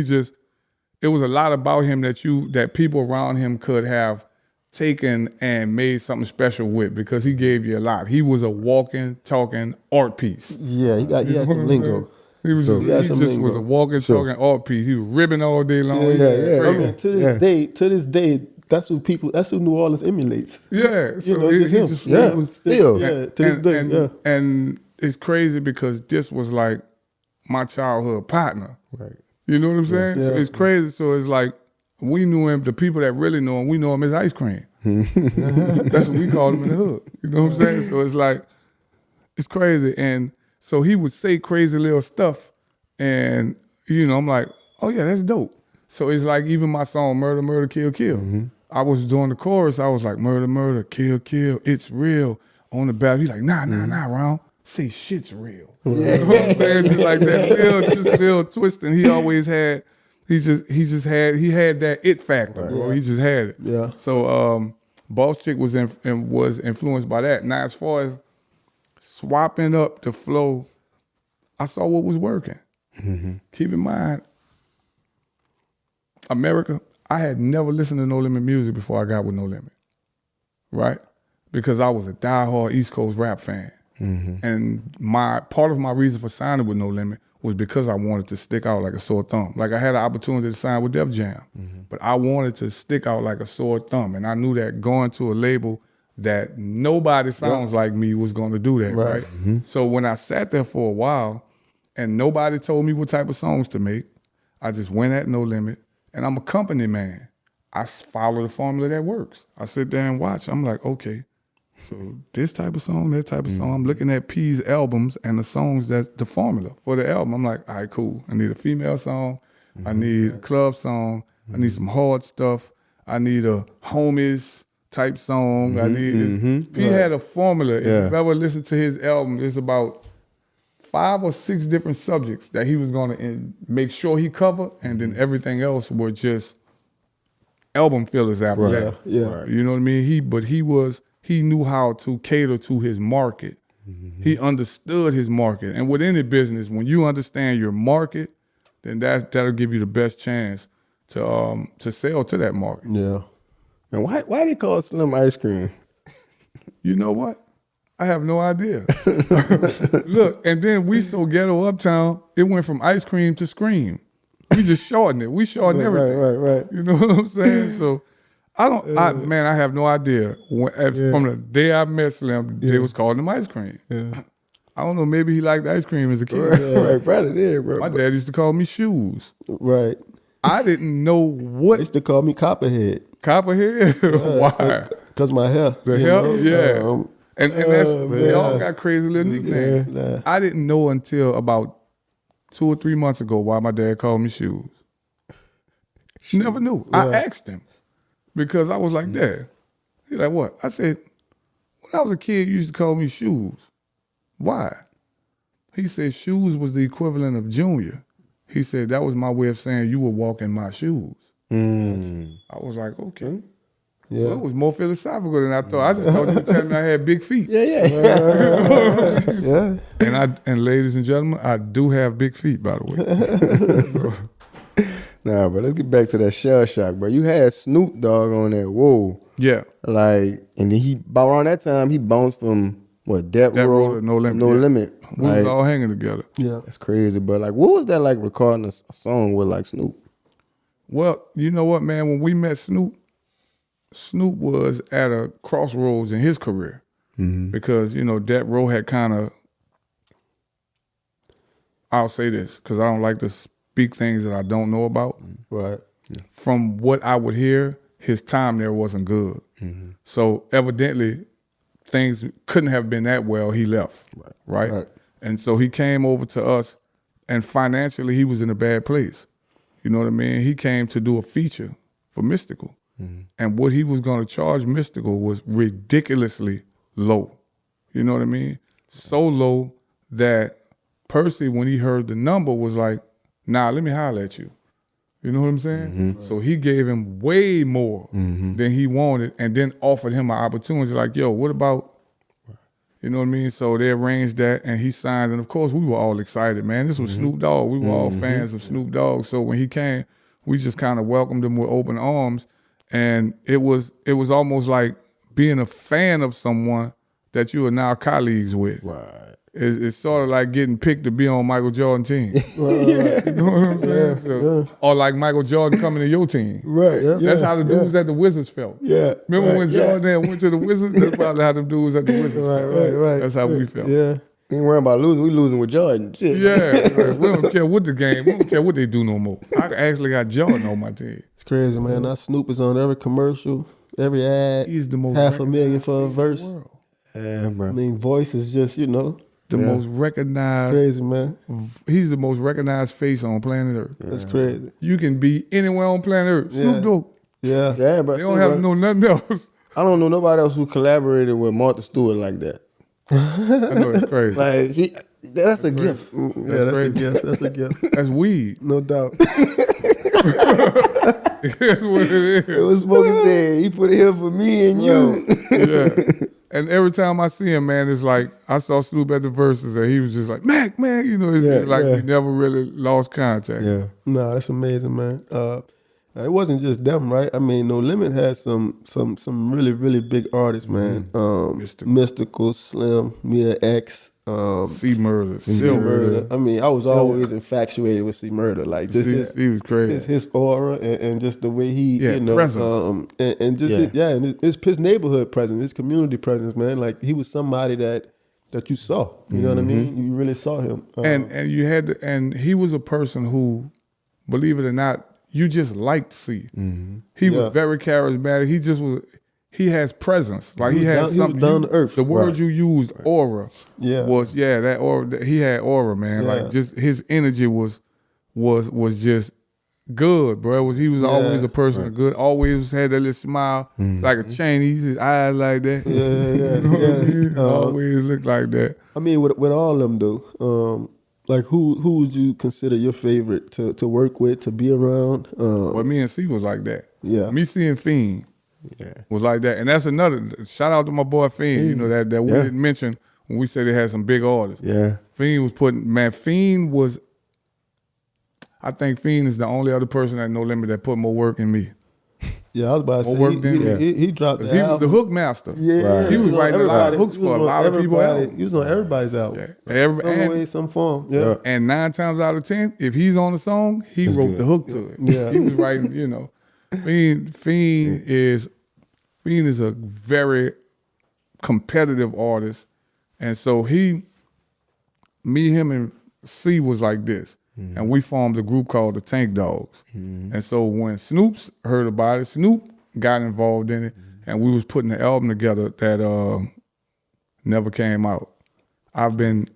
Speaker 2: It was a lot about him that people around him could have taken and made something special with, because he gave you a lot. He was a walking, talking art piece.
Speaker 3: Yeah, he had some lingo.
Speaker 2: He was was a walking, talking art piece. He was ribbing all day long.
Speaker 3: Yeah. I mean, to this day, that's who New Orleans emulates.
Speaker 2: Yeah, so
Speaker 3: it was still. Yeah, to this day. Yeah.
Speaker 2: And it's crazy because this was like my childhood partner.
Speaker 3: Right.
Speaker 2: You know what I'm saying?
Speaker 3: Yeah.
Speaker 2: So it's crazy. So it's like, we knew him, the people that really know him, we know him as Ice Cream. That's what we called him in the hood. You know what I'm saying? So it's like, it's crazy. And so he would say crazy little stuff. And, I'm like, oh yeah, that's dope. So it's like, even my song, Murder, Murder, Kill, Kill. I was doing the chorus, I was like, murder, murder, kill, kill, it's real. On the back, he's like, nah, Ron. Say shit's real. You know what I'm saying? Just like that little twist. And he always had, he had that it factor, bro. He just had it.
Speaker 3: Yeah.
Speaker 2: So Boss Chick was influenced by that. Now, as far as swapping up the flow, I saw what was working. Keep in mind, America, I had never listened to No Limit music before I got with No Limit, right? Because I was a diehard East Coast rap fan. And part of my reason for signing with No Limit was because I wanted to stick out like a sore thumb. Like, I had an opportunity to sign with Def Jam, but I wanted to stick out like a sore thumb. And I knew that going to a label that nobody sounds like me was going to do that, right? So when I sat there for a while and nobody told me what type of songs to make, I just went at No Limit. And I'm a company man. I follow the formula that works. I sit there and watch. I'm like, okay, so this type of song, that type of song. I'm looking at P's albums and the songs that's the formula for the album. I'm like, all right, cool. I need a female song. I need a club song. I need some hard stuff. I need a homies type song. I need P had a formula. If you've ever listened to his album, it's about 5 or 6 different subjects that he was gonna make sure he covered, and then everything else were just album fillers after that.
Speaker 3: Yeah.
Speaker 2: You know what I mean? He knew how to cater to his market. He understood his market. And with any business, when you understand your market, then that'll give you the best chance to sell to that market.
Speaker 3: Yeah.
Speaker 1: And why they call Slim Ice Cream?
Speaker 2: You know what? I have no idea. Look, and then we so ghetto uptown, it went from ice cream to scream. We just shortened it. We shortened everything.
Speaker 3: Right.
Speaker 2: You know what I'm saying? So I have no idea. From the day I met Slim, they was calling him Ice Cream.
Speaker 3: Yeah.
Speaker 2: I don't know, maybe he liked ice cream as a kid.
Speaker 1: Right, probably did, bro.
Speaker 2: My dad used to call me Shoes.
Speaker 3: Right.
Speaker 2: I didn't know what.
Speaker 3: They used to call me Copperhead.
Speaker 2: Copperhead? Why?
Speaker 3: Because my hair.
Speaker 2: The hair? Yeah. And that's, they all
Speaker 3: man.
Speaker 2: got crazy little nicknames.
Speaker 3: Yeah.
Speaker 2: I didn't know until about 2 or 3 months ago why my dad called me Shoes. Never knew. I asked him because I was like, Dad. He's like, what? I said, when I was a kid, you used to call me Shoes. Why? He said Shoes was the equivalent of Junior. He said that was my way of saying you were walking my shoes. I was like, okay.
Speaker 3: Yeah.
Speaker 2: So it was more philosophical than I thought. I just thought you were telling me I had big feet.
Speaker 3: Yeah.
Speaker 2: And ladies and gentlemen, I do have big feet, by the way.
Speaker 1: Nah, bro, let's get back to that shell shock, bro. You had Snoop Dogg on that. Whoa.
Speaker 2: Yeah.
Speaker 1: Like, and then about around that time, he bounced from what, Death Row
Speaker 2: to No Limit.
Speaker 1: No Limit.
Speaker 2: We was all hanging together.
Speaker 3: Yeah.
Speaker 1: That's crazy, but like, what was that like recording a song with like Snoop?
Speaker 2: Well, you know what, man? When we met Snoop was at a crossroads in his career because, Death Row had kind of, I'll say this because I don't like to speak things that I don't know about.
Speaker 3: Right.
Speaker 1: Yeah.
Speaker 2: From what I would hear, his time there wasn't good. So evidently, things couldn't have been that well, he left, right? And so he came over to us, and financially he was in a bad place. You know what I mean? He came to do a feature for Mystical. And what he was going to charge Mystical was ridiculously low. You know what I mean? So low that Percy, when he heard the number, was like, nah, let me holler at you. You know what I'm saying? So he gave him way more than he wanted, and then offered him an opportunity like, yo, what about, you know what I mean? So they arranged that, and he signed, and of course we were all excited, man. This was Snoop Dogg. We were all fans of Snoop Dogg. So when he came, we just kind of welcomed him with open arms, and it was almost like being a fan of someone that you are now colleagues with.
Speaker 1: Right.
Speaker 2: It's sort of like getting picked to be on Michael Jordan's team. You know what I'm saying? Or like Michael Jordan coming to your team.
Speaker 3: Right. Yeah.
Speaker 2: That's how the dudes at the Wizards felt.
Speaker 3: Yeah.
Speaker 2: Remember when Jordan went to the Wizards? That's probably how them dudes at the Wizards felt.
Speaker 3: Right.
Speaker 2: That's how we felt.
Speaker 3: Yeah.
Speaker 1: We ain't worrying about losing. We losing with Jordan. Shit.
Speaker 2: Yeah. We don't care what the game. We don't care what they do no more. I actually got Jordan on my team.
Speaker 3: It's crazy, man. Now Snoop is on every commercial, every ad.
Speaker 2: He's the most
Speaker 3: $500,000 for a verse.
Speaker 1: Yeah, bro.
Speaker 3: I mean, voice is just,
Speaker 2: The most recognized.
Speaker 3: crazy, man.
Speaker 2: He's the most recognized face on planet Earth.
Speaker 3: That's crazy.
Speaker 2: You can be anywhere on planet Earth. Snoop Dogg.
Speaker 3: Yeah.
Speaker 1: Yeah, bro.
Speaker 2: They don't have to know nothing else.
Speaker 1: I don't know nobody else who collaborated with Martha Stewart like that.
Speaker 2: I know it's crazy.
Speaker 1: Like that's a gift.
Speaker 3: Yeah, that's a gift. That's a gift.
Speaker 2: That's weed.
Speaker 3: No doubt.
Speaker 2: That's what it is.
Speaker 1: It was Smokey said he put it here for me and you.
Speaker 2: Yeah. And every time I see him, man, it's like I saw Snoop at the Verses and he was just like, Mac, you know, it's like we never really lost contact.
Speaker 1: Yeah.
Speaker 3: No, that's amazing, man. It wasn't just them, right? I mean, No Limit had some really, really big artists, man. Mystical, Slim, Mia X,
Speaker 2: C Murder.
Speaker 3: C Murder. I mean, I was always infatuated with C Murder. Like just
Speaker 2: he was crazy.
Speaker 3: his aura and just the way he,
Speaker 2: presence.
Speaker 3: and just his neighborhood presence, his community presence, man. Like he was somebody that you saw. You know what I mean? You really saw him.
Speaker 2: And you had to, and he was a person who, believe it or not, you just liked C. He was very charismatic. He just was. He has presence. Like he had something.
Speaker 3: He was down to earth.
Speaker 2: The word you used, aura, was that aura. He had aura, man.
Speaker 3: Yeah.
Speaker 2: Like just his energy was just good, bro. He was always a person of good. Always had that little smile, like a Chinese. His eyes like that.
Speaker 3: Yeah.
Speaker 2: Always looked like that.
Speaker 3: I mean, with all of them though. Like who would you consider your favorite to work with, to be around?
Speaker 2: Well, me and C was like that.
Speaker 3: Yeah.
Speaker 2: Me, C, and Fiend was like that. And that's another, shout out to my boy Fiend, you know, that we didn't mention when we said they had some big artists.
Speaker 1: Yeah.
Speaker 2: Fiend was, I think Fiend is the only other person at No Limit that put more work in me.
Speaker 3: Yeah, I was about to say, he dropped the
Speaker 2: He was
Speaker 3: album.
Speaker 2: the hook master.
Speaker 3: Yeah,
Speaker 1: Right.
Speaker 2: He was writing a lot of hooks for a lot of people.
Speaker 3: He was on everybody's album.
Speaker 2: Yeah.
Speaker 3: Some way, some form. Yeah.
Speaker 2: And 9 times out of 10, if he's on the song, he wrote the hook to it.
Speaker 3: Yeah.
Speaker 2: He was writing, you know. Fiend is a very competitive artist. And so me, him, and C was like this. And we formed a group called the Tank Dogs. And so when Snoop's heard about it, Snoop got involved in it, and we was putting an album together that never came out. I've been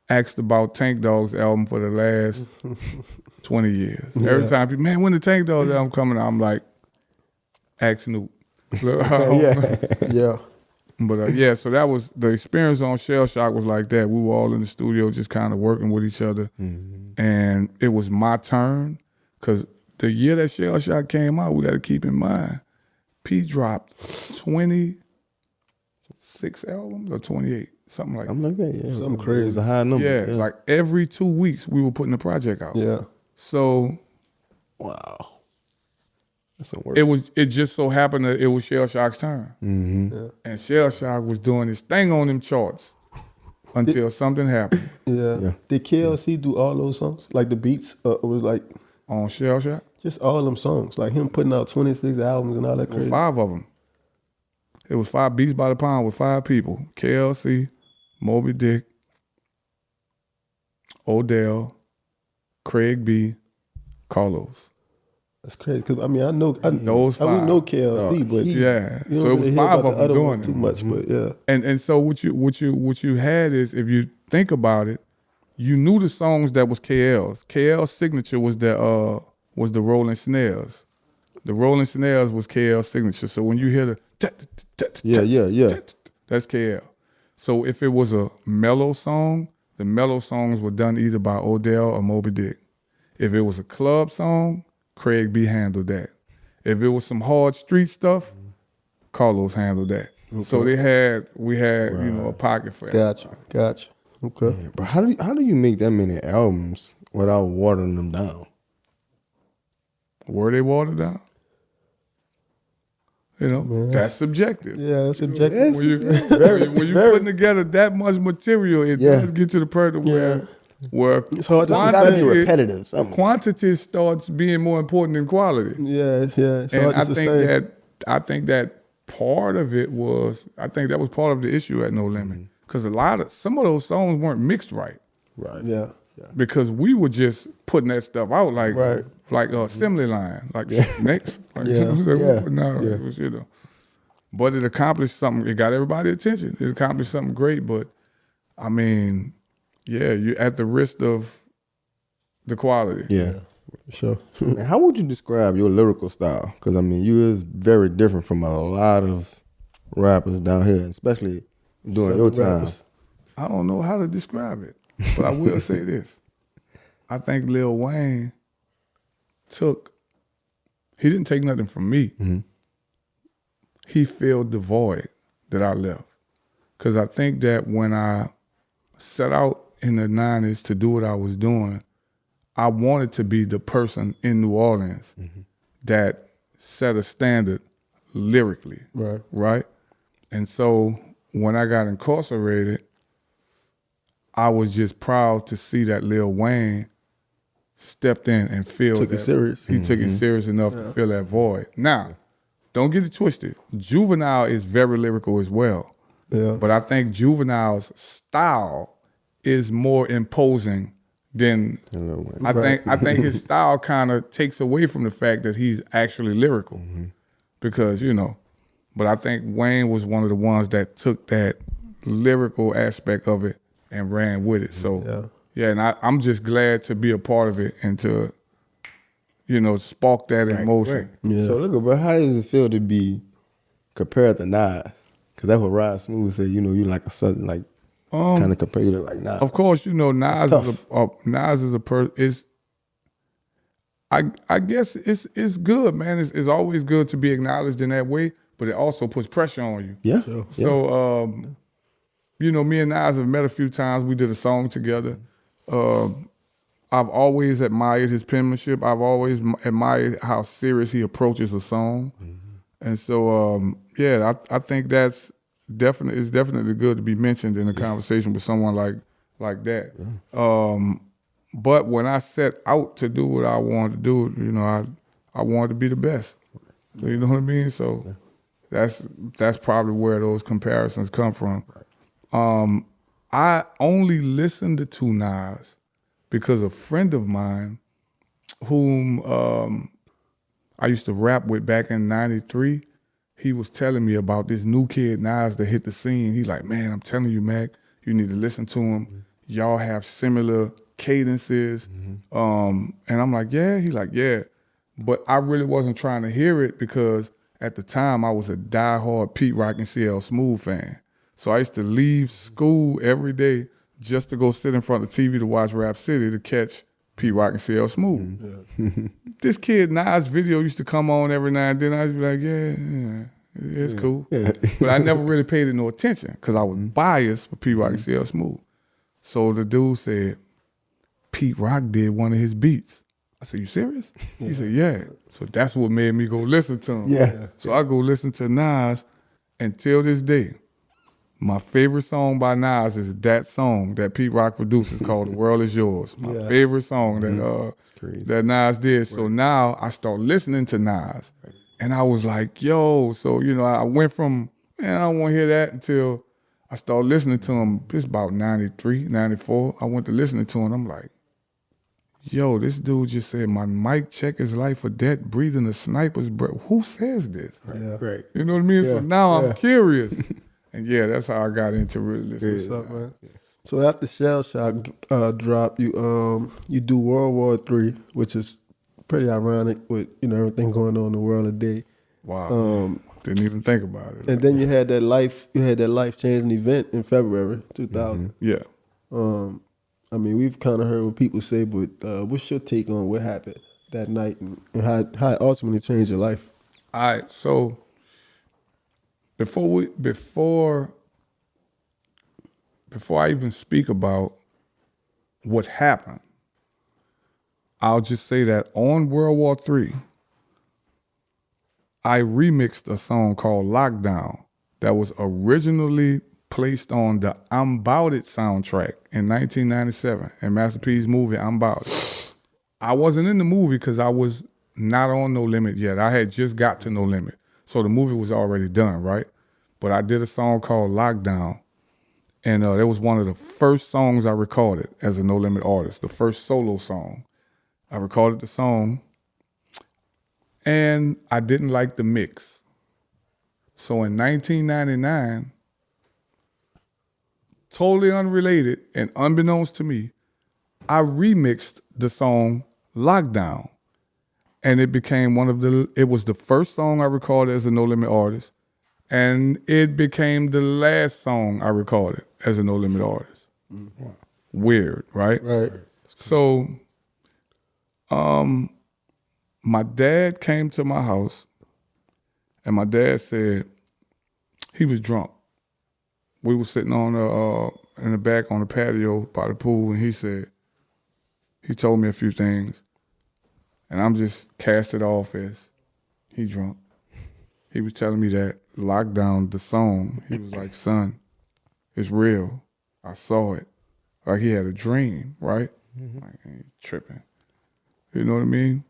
Speaker 2: asked about Tank Dogs album for the last 20 years. Every time people, man, when the Tank Dogs album coming out, I'm like, ask Snoop.
Speaker 3: Yeah.
Speaker 2: But so that was the experience on Shell Shock was like that. We were all in the studio just kind of working with each other. And it was my turn because the year that Shell Shock came out, we got to keep in mind, P dropped 26 albums or 28, something like that.
Speaker 1: I'm like that, yeah.
Speaker 3: Something crazy.
Speaker 1: It was a high number.
Speaker 2: Yeah, like every 2 weeks we were putting a project out.
Speaker 3: Yeah.
Speaker 2: So
Speaker 1: Wow. That's some work.
Speaker 2: it just so happened that it was Shell Shock's turn. And Shell Shock was doing his thing on them charts until something happened.
Speaker 3: Yeah. Did KLC do all those songs? Like the beats? Was like
Speaker 2: On Shell Shock?
Speaker 3: just all them songs. Like him putting out 26 albums and all that crazy.
Speaker 2: 5 of them. It was 5 Beats by the Pound with 5 people. KLC, Moby Dick, Odell, Craig B, Carlos.
Speaker 3: That's crazy. Cause I mean, we know KLC, but
Speaker 2: yeah.
Speaker 3: you
Speaker 2: So
Speaker 3: don't
Speaker 2: it was
Speaker 3: really hear
Speaker 2: 5
Speaker 3: about
Speaker 2: of
Speaker 3: the
Speaker 2: them
Speaker 3: other
Speaker 2: doing
Speaker 3: ones
Speaker 2: it.
Speaker 3: too much. But yeah,
Speaker 2: And so what you had is, if you think about it, you knew the songs that was KL's. KL's signature was the rolling snares. The rolling snares was KL's signature. So when you hear the
Speaker 1: Yeah.
Speaker 2: that's KL. So if it was a mellow song, the mellow songs were done either by Odell or Moby Dick. If it was a club song, Craig B handled that. If it was some hard street stuff, Carlos handled that. Okay. So we had a pocket for that.
Speaker 3: Gotcha. Okay.
Speaker 1: Yeah, but how do you make that many albums without watering them down?
Speaker 2: Were they watered down? That's subjective.
Speaker 3: Yeah, that's subjective.
Speaker 2: When you're putting together that much material, it does get to the point where
Speaker 3: it's hard to
Speaker 1: gotta be repetitive.
Speaker 2: Quantity starts being more important than quality.
Speaker 3: Yeah. It's
Speaker 2: And
Speaker 3: hard to sustain.
Speaker 2: I think that part of it was, I think that was part of the issue at No Limit, because some of those songs weren't mixed right.
Speaker 3: Right. Yeah.
Speaker 2: Because we were just putting that stuff out like assembly line, like next. Like, But it accomplished something. It got everybody's attention. It accomplished something great. But I mean, you're at the risk of the quality.
Speaker 1: Yeah.
Speaker 3: Sure.
Speaker 1: And how would you describe your lyrical style? Because I mean, you is very different from a lot of rappers down here, especially during your time.
Speaker 2: I don't know how to describe it, but I will say this. I think Lil Wayne he didn't take nothing from me. Mm-hmm. He filled the void that I left. Because I think that when I set out in the 90s to do what I was doing, I wanted to be the person in New Orleans that set a standard lyrically. Right? And so when I got incarcerated, I was just proud to see that Lil Wayne stepped in and filled
Speaker 3: it serious.
Speaker 2: He took it serious enough to fill that void. Now, don't get it twisted. Juvenile is very lyrical as well.
Speaker 3: Yeah.
Speaker 2: But I think Juvenile's style is more imposing than I think his style kind of takes away from the fact that he's actually lyrical. Because, but I think Wayne was one of the ones that took that lyrical aspect of it and ran with it. So and I'm just glad to be a part of it and to, spark that emotion.
Speaker 1: Yeah. So look, bro, how does it feel to be compared to Nas? Because that's what Rod Smooth said. You like a southern, like kind of compare you to like Nas.
Speaker 2: Of course, Nas is a person. I guess it's good, man. It's always good to be acknowledged in that way, but it also puts pressure on you.
Speaker 1: Yeah.
Speaker 3: Sure.
Speaker 2: So me and Nas have met a few times. We did a song together. I've always admired his penmanship. I've always admired how serious he approaches a song. And so, I think it's definitely good to be mentioned in a conversation with someone like that. But when I set out to do what I wanted to do, I wanted to be the best. You know what I mean? So that's probably where those comparisons come from. I only listened to Nas because a friend of mine whom I used to rap with back in 93, he was telling me about this new kid, Nas, that hit the scene. He's like, man, I'm telling you, Mac, you need to listen to him. Y'all have similar cadences. And I'm like, yeah? He's like, yeah. But I really wasn't trying to hear it because at the time I was a diehard Pete Rock and CL Smooth fan. So I used to leave school every day just to go sit in front of the TV to watch Rap City to catch Pete Rock and CL Smooth. This kid, Nas video used to come on every now and then. I'd be like, yeah, it's cool. But I never really paid it no attention because I was biased for Pete Rock and CL Smooth. So the dude said, Pete Rock did one of his beats. I said, you serious? He said, yeah. So that's what made me go listen to him.
Speaker 1: Yeah.
Speaker 2: So I go listen to Nas, and till this day, my favorite song by Nas is that song that Pete Rock produces called The World Is Yours. My favorite song that Nas did. So now I start listening to Nas. And I was like, yo, so, I went from, man, I don't want to hear that until I started listening to him. It's about 93, 94. I went to listening to him. I'm like, yo, this dude just said, my mic check is life or death, breathing a sniper's breath. Who says this?
Speaker 3: Yeah.
Speaker 1: Right.
Speaker 2: You know what I mean? So
Speaker 3: Yeah,
Speaker 2: now
Speaker 3: yeah.
Speaker 2: I'm curious. And yeah, that's how I got into really listening.
Speaker 3: What's up, man? So after Shell Shock dropped, you do World War III, which is pretty ironic with everything going on in the world today.
Speaker 2: Wow. Didn't even think about it.
Speaker 3: And then you had that life changing event in February 2000.
Speaker 2: Yeah.
Speaker 3: I mean, we've kind of heard what people say, but what's your take on what happened that night and how it ultimately changed your life?
Speaker 2: All right, so before I even speak about what happened, I'll just say that on World War III, I remixed a song called Lockdown that was originally placed on the I'm Bout It soundtrack in 1997 in Master P's movie I'm Bout It. I wasn't in the movie because I was not on No Limit yet. I had just got to No Limit. So the movie was already done, right? But I did a song called Lockdown. And that was one of the first songs I recorded as a No Limit artist, the first solo song. I recorded the song and I didn't like the mix. So in 1999, totally unrelated and unbeknownst to me, I remixed the song Lockdown. And it became it was the first song I recorded as a No Limit artist. And it became the last song I recorded as a No Limit artist. Mm-hmm. Weird, right?
Speaker 3: Right.
Speaker 2: So, my dad came to my house and my dad said he was drunk. We were sitting on in the back on the patio by the pool, and he told me a few things, and I'm just cast it off as he drunk. He was telling me that Lockdown, the song, he was like, son, it's real. I saw it. Like he had a dream, right? Mm-hmm. Like, ain't tripping. You know what I mean?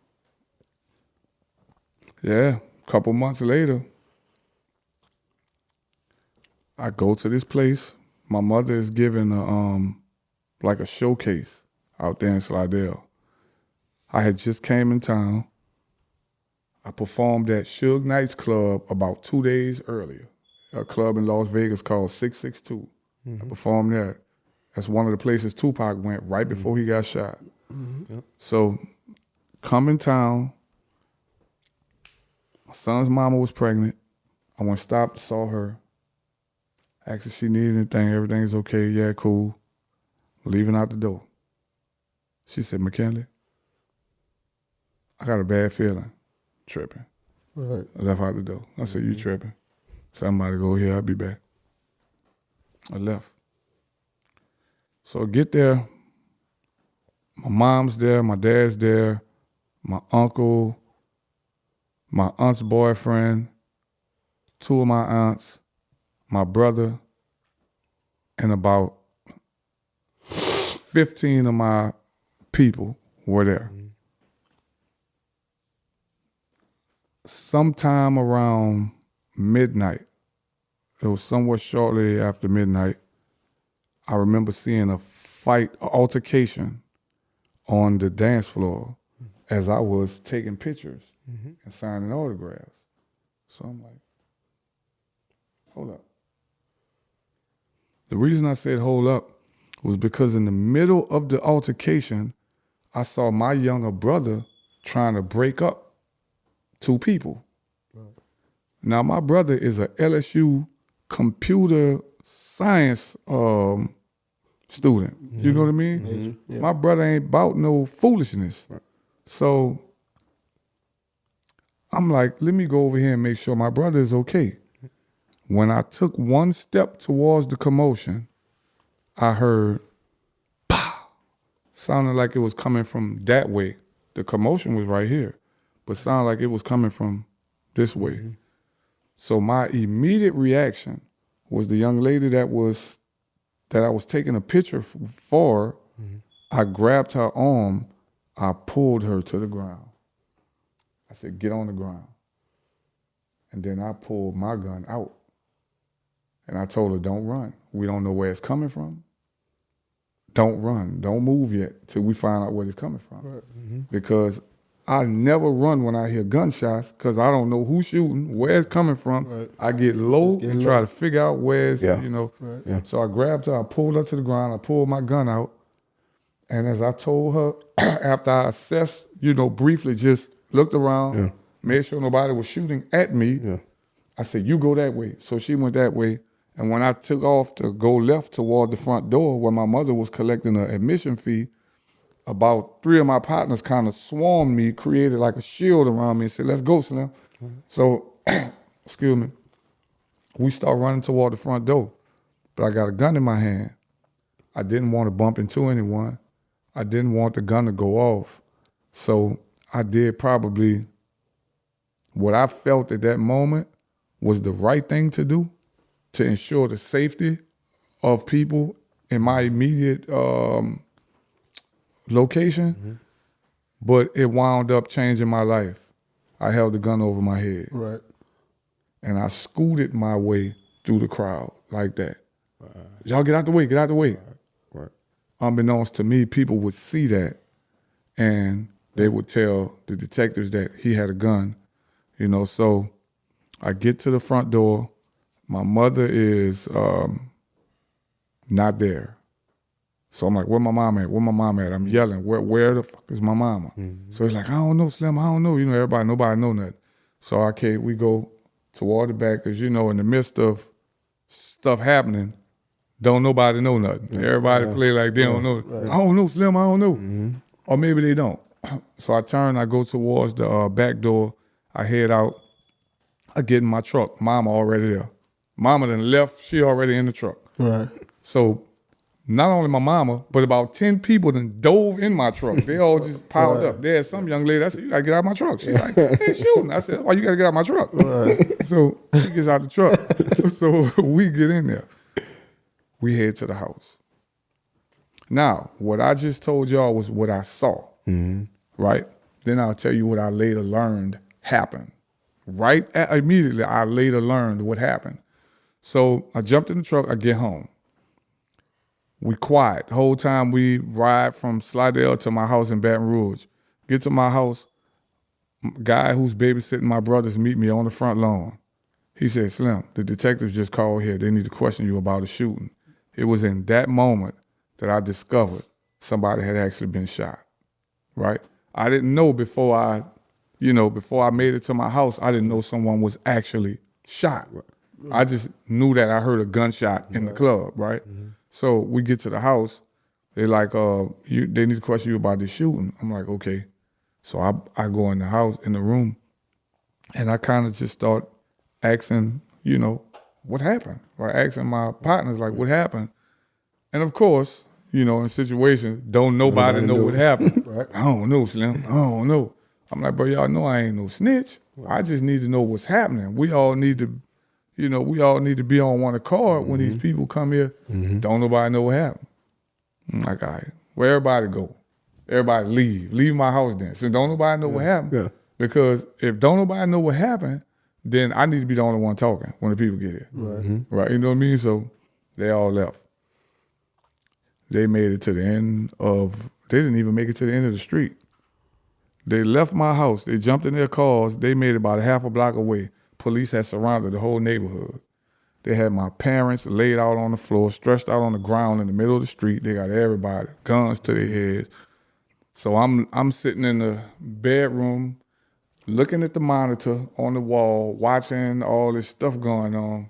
Speaker 2: Yeah, a couple months later, I go to this place. My mother is giving a showcase out there in Slidell. I had just came in town. I performed at Suge Knight's club about 2 days earlier, a club in Las Vegas called 662. Mm-hmm. I performed there. That's one of the places Tupac went right before he got shot. Mm-hmm. Yep. So, come in town. My son's mama was pregnant. I went stopped, saw her. Asked if she needed anything. Everything's okay. Yeah, cool. Leaving out the door. She said, McKinley, I got a bad feeling. Tripping.
Speaker 3: Right.
Speaker 2: I left out the door. I said, you tripping. Somebody go here, I'll be back. I left. So I get there. My mom's there, my dad's there, my uncle, my aunt's boyfriend, 2 of my aunts, my brother, and about 15 of my people were there. Mm-hmm. Sometime around midnight, it was somewhat shortly after midnight, I remember seeing a fight, an altercation on the dance floor as I was taking pictures and signing autographs. So I'm like, hold up. The reason I said hold up was because in the middle of the altercation, I saw my younger brother trying to break up 2 people. Right. Now, my brother is a LSU computer science student. Mm-hmm. You know what I mean? Mm-hmm. Yeah. My brother ain't about no foolishness. Right. So I'm like, let me go over here and make sure my brother is okay. When I took one step towards the commotion, I heard, pow, sounded like it was coming from that way. The commotion was right here, but sounded like it was coming from this way. Mm-hmm. So my immediate reaction was the young lady that I was taking a picture for, mm-hmm. I grabbed her arm, I pulled her to the ground. I said, get on the ground. And then I pulled my gun out. And I told her, don't run. We don't know where it's coming from. don't run, don't move yet till we find out where it's coming from. Right. Because I never run when I hear gunshots because I don't know who's shooting, where it's coming from. Right. I get low and try to figure out where it's, you know. Right. Yeah. So I grabbed her, I pulled her to the ground, I pulled my gun out. And as I told her, after I assessed, you know, briefly just looked around, made sure nobody was shooting at me, I said, you go that way. So she went that way. And when I took off to go left toward the front door where my mother was collecting an admission fee, about 3 of my partners kind of swarmed me, created like a shield around me and said, let's go, Slim. Mm-hmm. So, excuse me, we start running toward the front door, but I got a gun in my hand. I didn't want to bump into anyone. I didn't want the gun to go off. So I did probably what I felt at that moment was the right thing to do to ensure the safety of people in my immediate location, but it wound up changing my life. I held the gun over my head. Right. And I scooted my way through the crowd like that. Y'all get out the way, get out the way. Right. Unbeknownst to me, people would see that and they would tell the detectives that he had a gun, you know, so I get to the front door. My mother is not there. So I'm like, where my mom at? Where my mom at? I'm yelling, where the fuck is my mama? Mm-hmm. So he's like, I don't know, Slim, I don't know. You know, nobody know nothing. So we go toward the back, because, you know, in the midst of stuff happening, don't nobody know nothing. Yeah. Everybody play like they don't know. Right. I don't know, Slim, I don't know. Mm-hmm. Or maybe they don't. So I turn, I go towards the back door, I head out, I get in my truck. Mama already there. Mama done left, she already in the truck. Right. So not only my mama, but about 10 people done dove in my truck. They all just piled up. There's some young lady, I said, you gotta get out of my truck. She's like, I ain't shooting. I said, why you gotta get out of my truck? Right. So she gets out the truck. So we get in there. We head to the house. Now, what I just told y'all was what I saw, right? Then I'll tell you what I later learned happened. Immediately, I later learned what happened. So I jumped in the truck, I get home. We quiet. The whole time we ride from Slidell to my house in Baton Rouge. Get to my house, guy who's babysitting my brothers meet me on the front lawn. He said, Slim, the detectives just called here. They need to question you about a shooting. It was in that moment that I discovered somebody had actually been shot, right? I didn't know before I made it to my house, I didn't know someone was actually shot. Right. I just knew that I heard a gunshot in the club, right? Mm-hmm. So we get to the house, they're like, they need to question you about this shooting. I'm like, okay. So I go in the house, in the room, and I kind of just start asking, you know, what happened? Like asking my partners, like, what happened? And of course, you know, in situations, don't nobody know what happened. Right. I don't know, Slim, I don't know. I'm like, bro, y'all know I ain't no snitch. I just need to know what's happening. We all need to be on one accord when these people come here. Mm-hmm. Don't nobody know what happened. I'm like, all right, where everybody go? Everybody leave. Leave my house then. So don't nobody know what happened. Yeah. Because if don't nobody know what happened, then I need to be the only one talking when the people get here. Right. Mm-hmm. Right, you know what I mean? So they all left. They made it to the end of, they didn't even make it to the end of the street. They left my house. They jumped in their cars. They made it about a half a block away. Police had surrounded the whole neighborhood. They had my parents laid out on the floor, stretched out on the ground in the middle of the street. They got everybody, guns to their heads. So I'm sitting in the bedroom, looking at the monitor on the wall, watching all this stuff going on.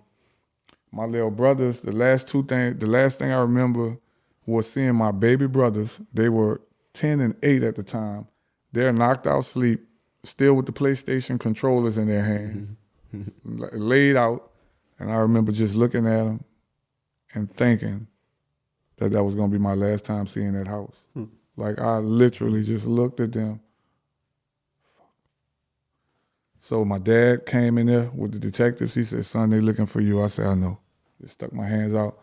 Speaker 2: My little brothers, the last thing I remember was seeing my baby brothers. They were 10 and 8 at the time. They're knocked out sleep, still with the PlayStation controllers in their hands, laid out. And I remember just looking at them and thinking that was going to be my last time seeing that house. Like, I literally just looked at them. So my dad came in there with the detectives. He said, son, they looking for you. I said, I know. Just stuck my hands out.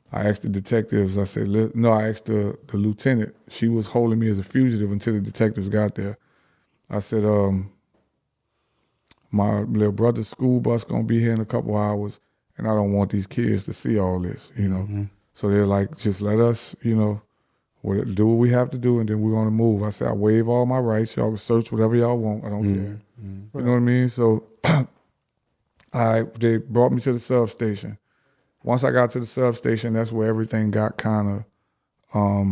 Speaker 2: I asked the detectives, I asked the lieutenant. She was holding me as a fugitive until the detectives got there. I said, my little brother's school bus gonna be here in a couple hours, and I don't want these kids to see all this, you know? Mm-hmm. So they're like, just let us, do what we have to do, and then we're gonna move. I said, I waive all my rights. Y'all can search whatever y'all want. I don't care. You know what I mean? So they brought me to the substation. Once I got to the substation, that's where everything got kind of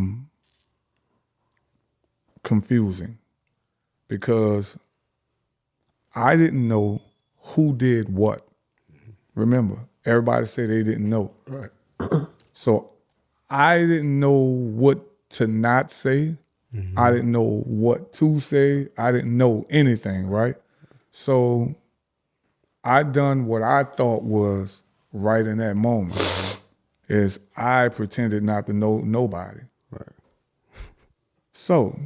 Speaker 2: confusing, because I didn't know who did what. Remember, everybody said they didn't know.
Speaker 3: Right.
Speaker 2: So I didn't know what to not say. I didn't know what to say. I didn't know anything, right? So I done what I thought was right in that moment. Is I pretended not to know nobody.
Speaker 1: Right.
Speaker 2: So,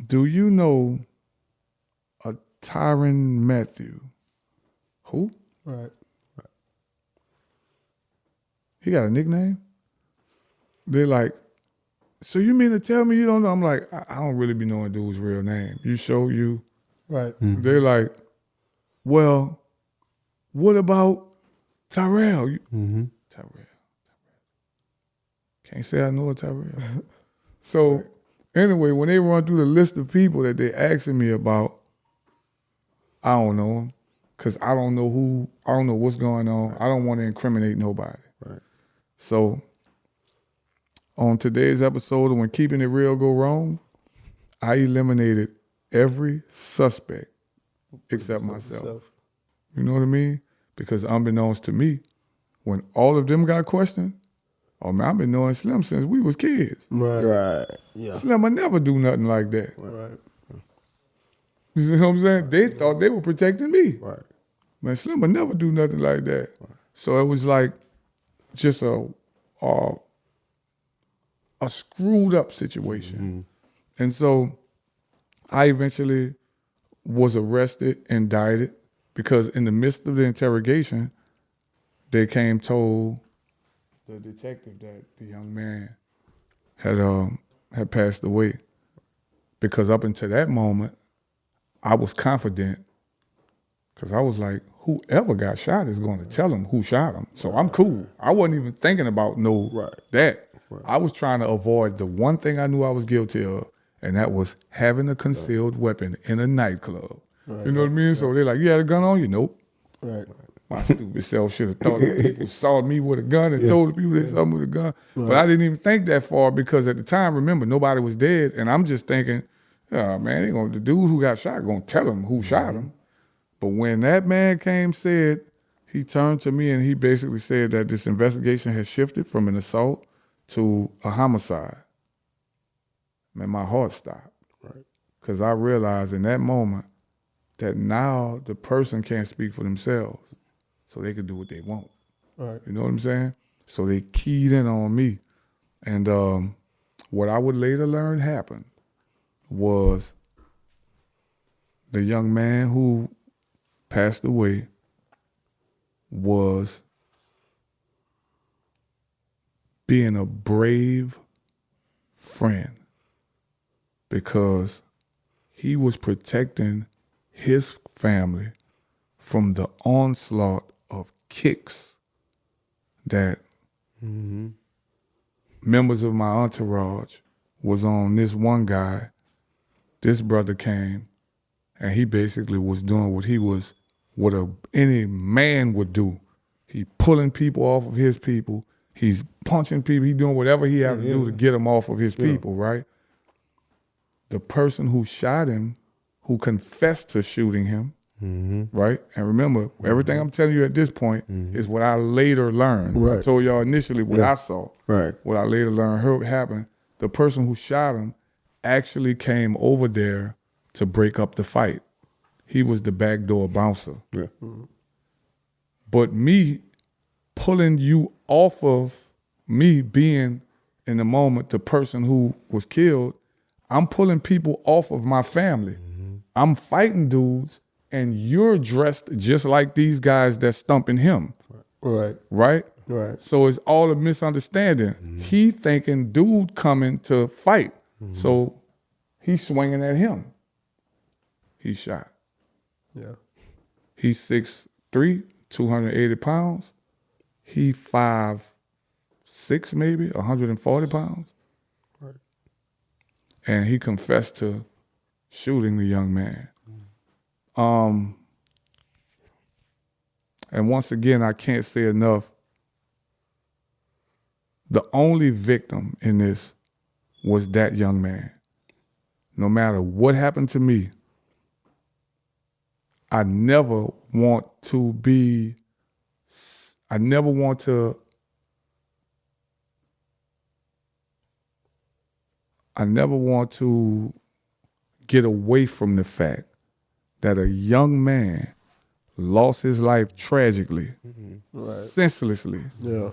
Speaker 2: do you know a Tyrann Mathieu? Who?
Speaker 3: Right.
Speaker 2: He got a nickname? They're like, so you mean to tell me you don't know? I'm like, I don't really be knowing dude's real name. You show you.
Speaker 3: Right.
Speaker 2: They're like, well, what about Tyrell? Tyrell. Can't say I know a Tyrell. So anyway, when they run through the list of people that they asking me about, I don't know them, because I don't know what's going on. I don't want to incriminate nobody.
Speaker 1: Right.
Speaker 2: So on today's episode of When Keeping It Real Go Wrong, I eliminated every suspect except myself. You know what I mean? Because unbeknownst to me, when all of them got questioned, oh man, I've been knowing Slim since we was kids.
Speaker 3: Right.
Speaker 1: Yeah.
Speaker 2: Slim would never do nothing like that.
Speaker 3: Right.
Speaker 2: You see what I'm saying? They thought they were protecting me.
Speaker 1: Right.
Speaker 2: Man, Slim would never do nothing like that. Right. So it was like just a screwed up situation. And so I eventually was arrested, indicted, because in the midst of the interrogation, they told the detective that the young man had passed away. Because up until that moment, I was confident, because I was like, whoever got shot is going to tell him who shot him. So I'm cool. I wasn't even thinking about that. Right. I was trying to avoid the one thing I knew I was guilty of, and that was having a concealed weapon in a nightclub. Right. You know what I mean? So they're like, you had a gun on you? Nope. Right. My stupid self should have thought that people saw me with a gun and told the people they saw me with a gun. Right. But I didn't even think that far, because at the time, remember, nobody was dead. And I'm just thinking, oh, man, the dude who got shot going to tell him who shot him. But when that man said, he turned to me and he basically said that this investigation has shifted from an assault to a homicide. Man, my heart stopped. Right. Because I realized in that moment that now the person can't speak for themselves, so they can do what they want. Right. You know what I'm saying? So they keyed in on me. And what I would later learn happened was the young man who passed away was being a brave friend, because he was protecting his family from the onslaught of kicks that members of my entourage was on this one guy. This brother came and he basically was doing what any man would do. He pulling people off of his people. He's punching people. He's doing whatever he had to do to get them off of his people, right? The person who shot him, who confessed to shooting him, right? And remember, everything I'm telling you at this point is what I later learned. Right. I told y'all initially what I saw. Right. What I later learned happened. The person who shot him actually came over there to break up the fight. He was the backdoor bouncer. Yeah. But me pulling you off of me being in the moment the person who was killed, I'm pulling people off of my family. I'm fighting dudes, and you're dressed just like these guys that's stumping him. Right. Right? Right. So it's all a misunderstanding. He thinking dude coming to fight. So he's swinging at him. He's shot. Yeah. He's 6'3", 280 pounds. He 5'7", 106 maybe, 140 pounds.
Speaker 1: Right.
Speaker 2: And he confessed to shooting the young man. And once again, I can't say enough, the only victim in this was that young man. No matter what happened to me, I never want to get away from the fact that a young man lost his life tragically, senselessly,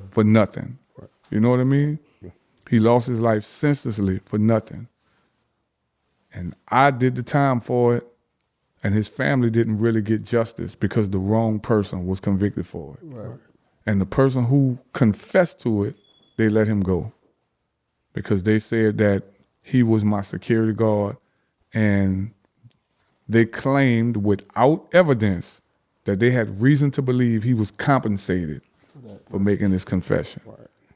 Speaker 2: for nothing.
Speaker 1: Right.
Speaker 2: You know what I mean?
Speaker 1: Yeah.
Speaker 2: He lost his life senselessly for nothing. And I did the time for it, and his family didn't really get justice because the wrong person was convicted for it.
Speaker 3: Right.
Speaker 2: And the person who confessed to it, they let him go because they said that he was my security guard, and they claimed without evidence that they had reason to believe he was compensated for making this confession,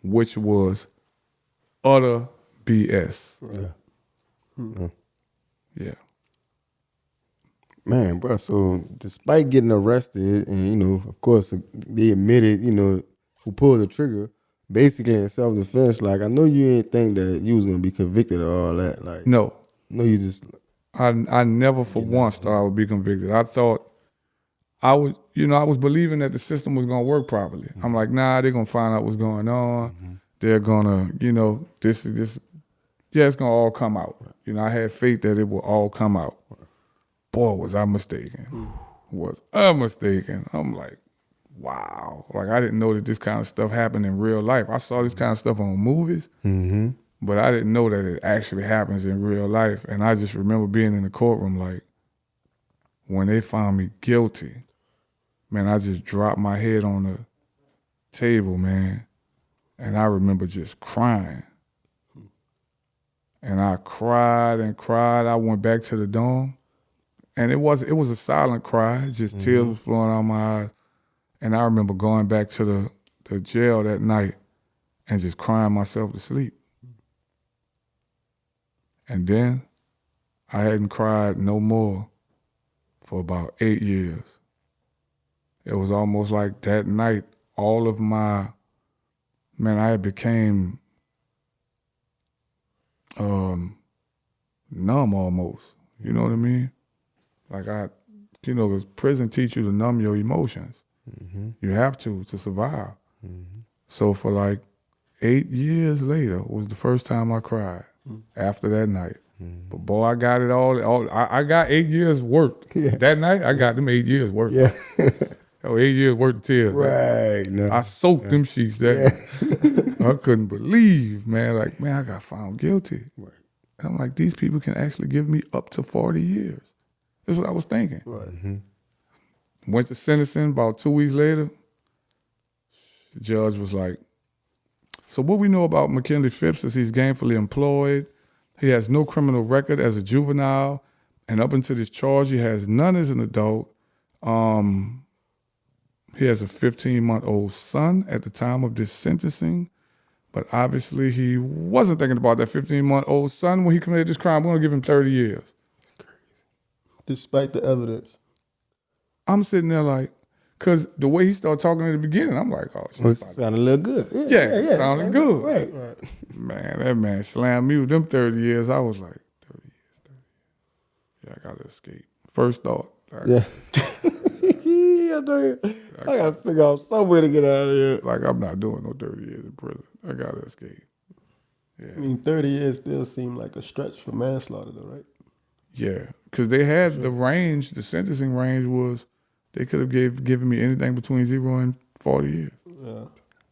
Speaker 2: which was utter BS. Yeah.
Speaker 1: Man, bro, so despite getting arrested and, you know, of course, they admitted, you know, who pulled the trigger, basically in self-defense, like, I know you didn't think that you was going to be convicted of all that. Like,
Speaker 2: No,
Speaker 1: you just...
Speaker 2: I never for once thought I would be convicted. I thought I was believing that the system was going to work properly. I'm like, nah, they're going to find out what's going on. They're going to, you know, it's going to all come out. You know, I had faith that it will all come out. Boy, was I mistaken. I'm like, wow. Like, I didn't know that this kind of stuff happened in real life. I saw this kind of stuff on movies, but I didn't know that it actually happens in real life. And I just remember being in the courtroom, like, when they found me guilty, man, I just dropped my head on the table, man. And I remember just crying. And I cried and cried. I went back to the dorm. And it was a silent cry, just tears were flowing out my eyes. And I remember going back to the jail that night and just crying myself to sleep. And then I hadn't cried no more for about 8 years. It was almost like that night, all of I had became numb almost. You know what I mean? Like because prison teach you to numb your emotions. You have to survive. So for like 8 years later was the first time I cried after that night. But boy, I got it all. I got 8 years worth. That night, I got them 8 years worth. 8 years worth of tears.
Speaker 1: Right. No.
Speaker 2: I soaked them sheets that night. I couldn't believe, man. Like, man, I got found guilty.
Speaker 1: Right.
Speaker 2: And I'm like, these people can actually give me up to 40 years. That's what I was thinking.
Speaker 3: Right.
Speaker 2: Went to sentencing about 2 weeks later. The judge was like, so what we know about McKinley Phipps is he's gainfully employed. He has no criminal record as a juvenile. And up until this charge, he has none as an adult. He has a 15-month-old son at the time of this sentencing. But obviously, he wasn't thinking about that 15-month-old son when he committed this crime. We're going to give him 30 years.
Speaker 3: Despite the evidence.
Speaker 2: I'm sitting there like, because the way he started talking at the beginning, I'm like, oh, shit.
Speaker 1: It sounded a little good.
Speaker 2: Yeah, sounded good.
Speaker 1: Right.
Speaker 2: Man, that man slammed me with them 30 years. I was like, 30 years. Yeah, I got to escape. First thought.
Speaker 1: Yeah. I got to figure out some way to get out of here.
Speaker 2: Like, I'm not doing no 30 years in prison. I got to escape. Yeah.
Speaker 3: I mean, 30 years still seemed like a stretch for manslaughter, though, right?
Speaker 2: Yeah, because they had the range, the sentencing range was, they could have given me anything between 0 and 40 years.
Speaker 3: Yeah.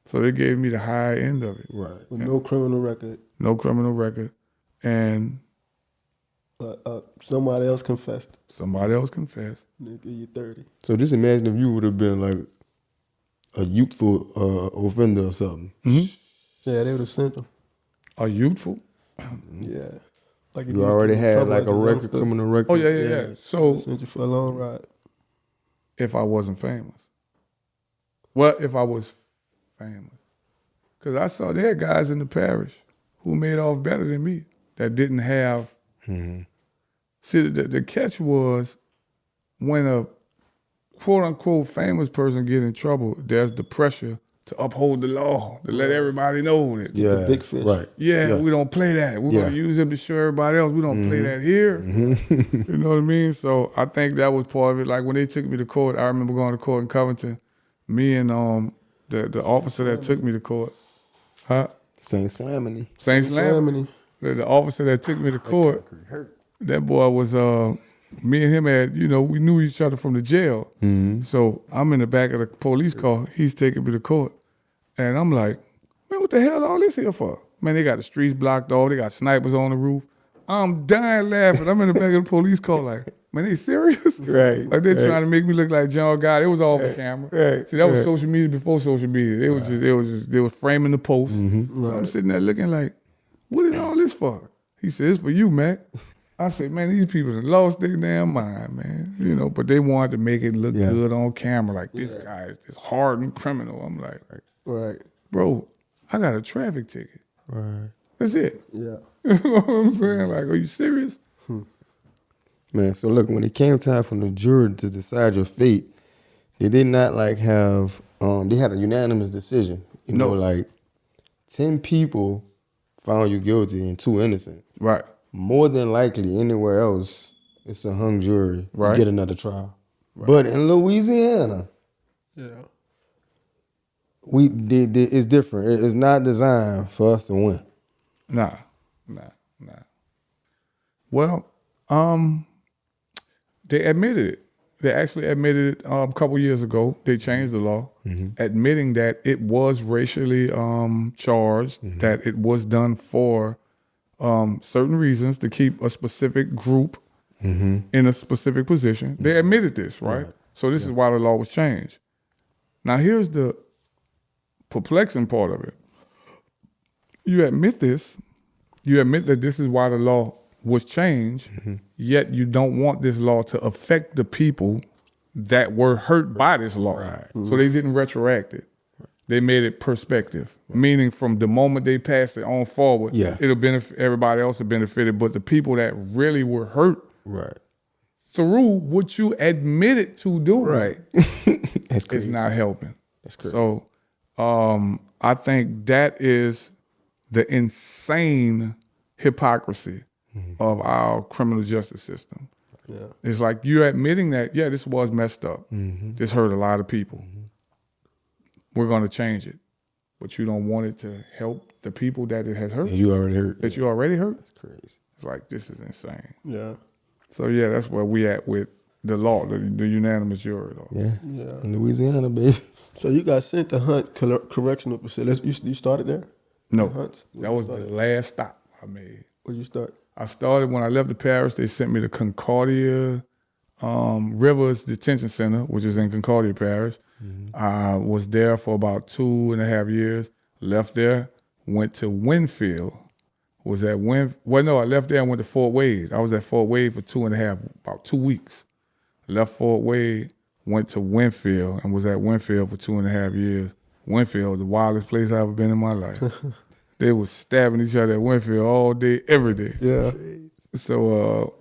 Speaker 2: So they gave me the high end of it.
Speaker 1: Right.
Speaker 3: With no criminal record.
Speaker 2: No criminal record. And
Speaker 3: Somebody else confessed.
Speaker 2: somebody else confessed.
Speaker 3: They give you 30.
Speaker 1: So just imagine if you would have been like a youthful offender or something.
Speaker 3: Yeah, they would have sent them.
Speaker 2: A youthful?
Speaker 3: Yeah. Like if
Speaker 1: You already
Speaker 3: was in
Speaker 1: had
Speaker 3: trouble
Speaker 1: like
Speaker 3: as
Speaker 1: a record,
Speaker 3: youngster,
Speaker 1: criminal record.
Speaker 2: Oh, yeah. So
Speaker 3: sent you for a long ride.
Speaker 2: if I wasn't famous. Well, if I was famous. Because I saw there guys in the parish who made off better than me that didn't have. See, the catch was when a quote-unquote famous person get in trouble, there's the pressure to uphold the law, to let everybody know that.
Speaker 1: Yeah,
Speaker 3: big fish.
Speaker 1: Right.
Speaker 2: Yeah, we don't play that. We're going to use them to show everybody else. We don't play that here. You know what I mean? So I think that was part of it. Like when they took me to court, I remember going to court in Covington, me and the officer that took me to court.
Speaker 1: Saint Slaminy.
Speaker 2: Saint Slaminy. The officer that took me to court, that boy was, me and him had, we knew each other from the jail. So I'm in the back of the police car. He's taking me to court. And I'm like, man, what the hell all this here for? Man, they got the streets blocked off. They got snipers on the roof. I'm dying laughing. I'm in the back of the police car like, man, they serious?
Speaker 1: Right.
Speaker 2: Like they're trying to make me look like John God. It was all for camera.
Speaker 1: Right.
Speaker 2: See, that was social media before social media. They was framing the post. So I'm sitting there looking like, what is all this for? He said, it's for you, Mac. I said, man, these people have lost their damn mind, man. But they wanted to make it look good on camera. Like, this guy is this hardened criminal. I'm like,
Speaker 3: Right.
Speaker 2: bro, I got a traffic ticket.
Speaker 1: Right.
Speaker 2: That's it.
Speaker 3: Yeah.
Speaker 2: You know what I'm saying? Like, are you serious?
Speaker 1: Man, so look, when it came time for the jury to decide your fate, they did not have, they had a unanimous decision. You know, like 10 people found you guilty and 2 innocent.
Speaker 2: Right.
Speaker 1: More than likely, anywhere else, it's a hung jury.
Speaker 2: Right.
Speaker 1: You get another trial. Right. But in Louisiana, it's different. It's not designed for us to win.
Speaker 2: Nah. Well, they admitted it. They actually admitted it a couple years ago. They changed the law, admitting that it was racially charged, that it was done for certain reasons to keep a specific group in a specific position. They admitted this, right? So this is why the law was changed. Now here's the perplexing part of it. You admit this. You admit that this is why the law was changed, yet you don't want this law to affect the people that were hurt by this law. Right. So they didn't retroact it. They made it prospective, meaning from the moment they passed it on forward, it'll benefit everybody else will benefited, but the people that really were hurt through what you admitted to doing is not helping.
Speaker 1: That's crazy.
Speaker 2: So I think that is the insane hypocrisy of our criminal justice system. Yeah. It's like you're admitting that, this was messed up. This hurt a lot of people. We're going to change it. But you don't want it to help the people that it has hurt.
Speaker 1: That you already hurt.
Speaker 2: That you already hurt?
Speaker 1: That's crazy.
Speaker 2: It's like, this is insane.
Speaker 3: Yeah.
Speaker 2: So, that's where we at with the law, the unanimous jury law.
Speaker 1: Yeah. In Louisiana, baby.
Speaker 3: So you got sent to Hunt Correctional Facility. You started there?
Speaker 2: No. That was the last stop I made.
Speaker 3: Where'd you start?
Speaker 2: I started when I left the parish. They sent me to Concordia Rivers Detention Center, which is in Concordia Parish. I was there for about 2.5 years. Left there, went to Winfield. I left there and went to Fort Wade. I was at Fort Wade for about 2 weeks. Left Fort Wade, went to Winfield, and was at Winfield for 2.5 years. Winfield, the wildest place I've ever been in my life. They was stabbing each other at Winfield all day, every day.
Speaker 3: Yeah.
Speaker 2: So,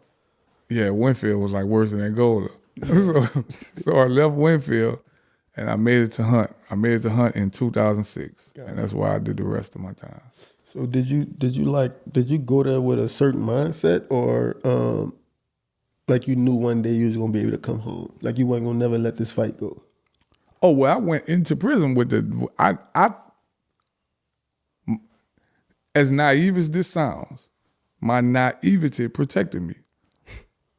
Speaker 2: Winfield was like worse than Angola. So I left Winfield and I made it to Hunt. I made it to Hunt in 2006, and that's why I did the rest of my time.
Speaker 3: So did you go there with a certain mindset, or like you knew one day you was gonna be able to come home, like you wasn't gonna never let this fight go?
Speaker 2: Oh well, I went into prison with I as naive as this sounds, my naivety protected me.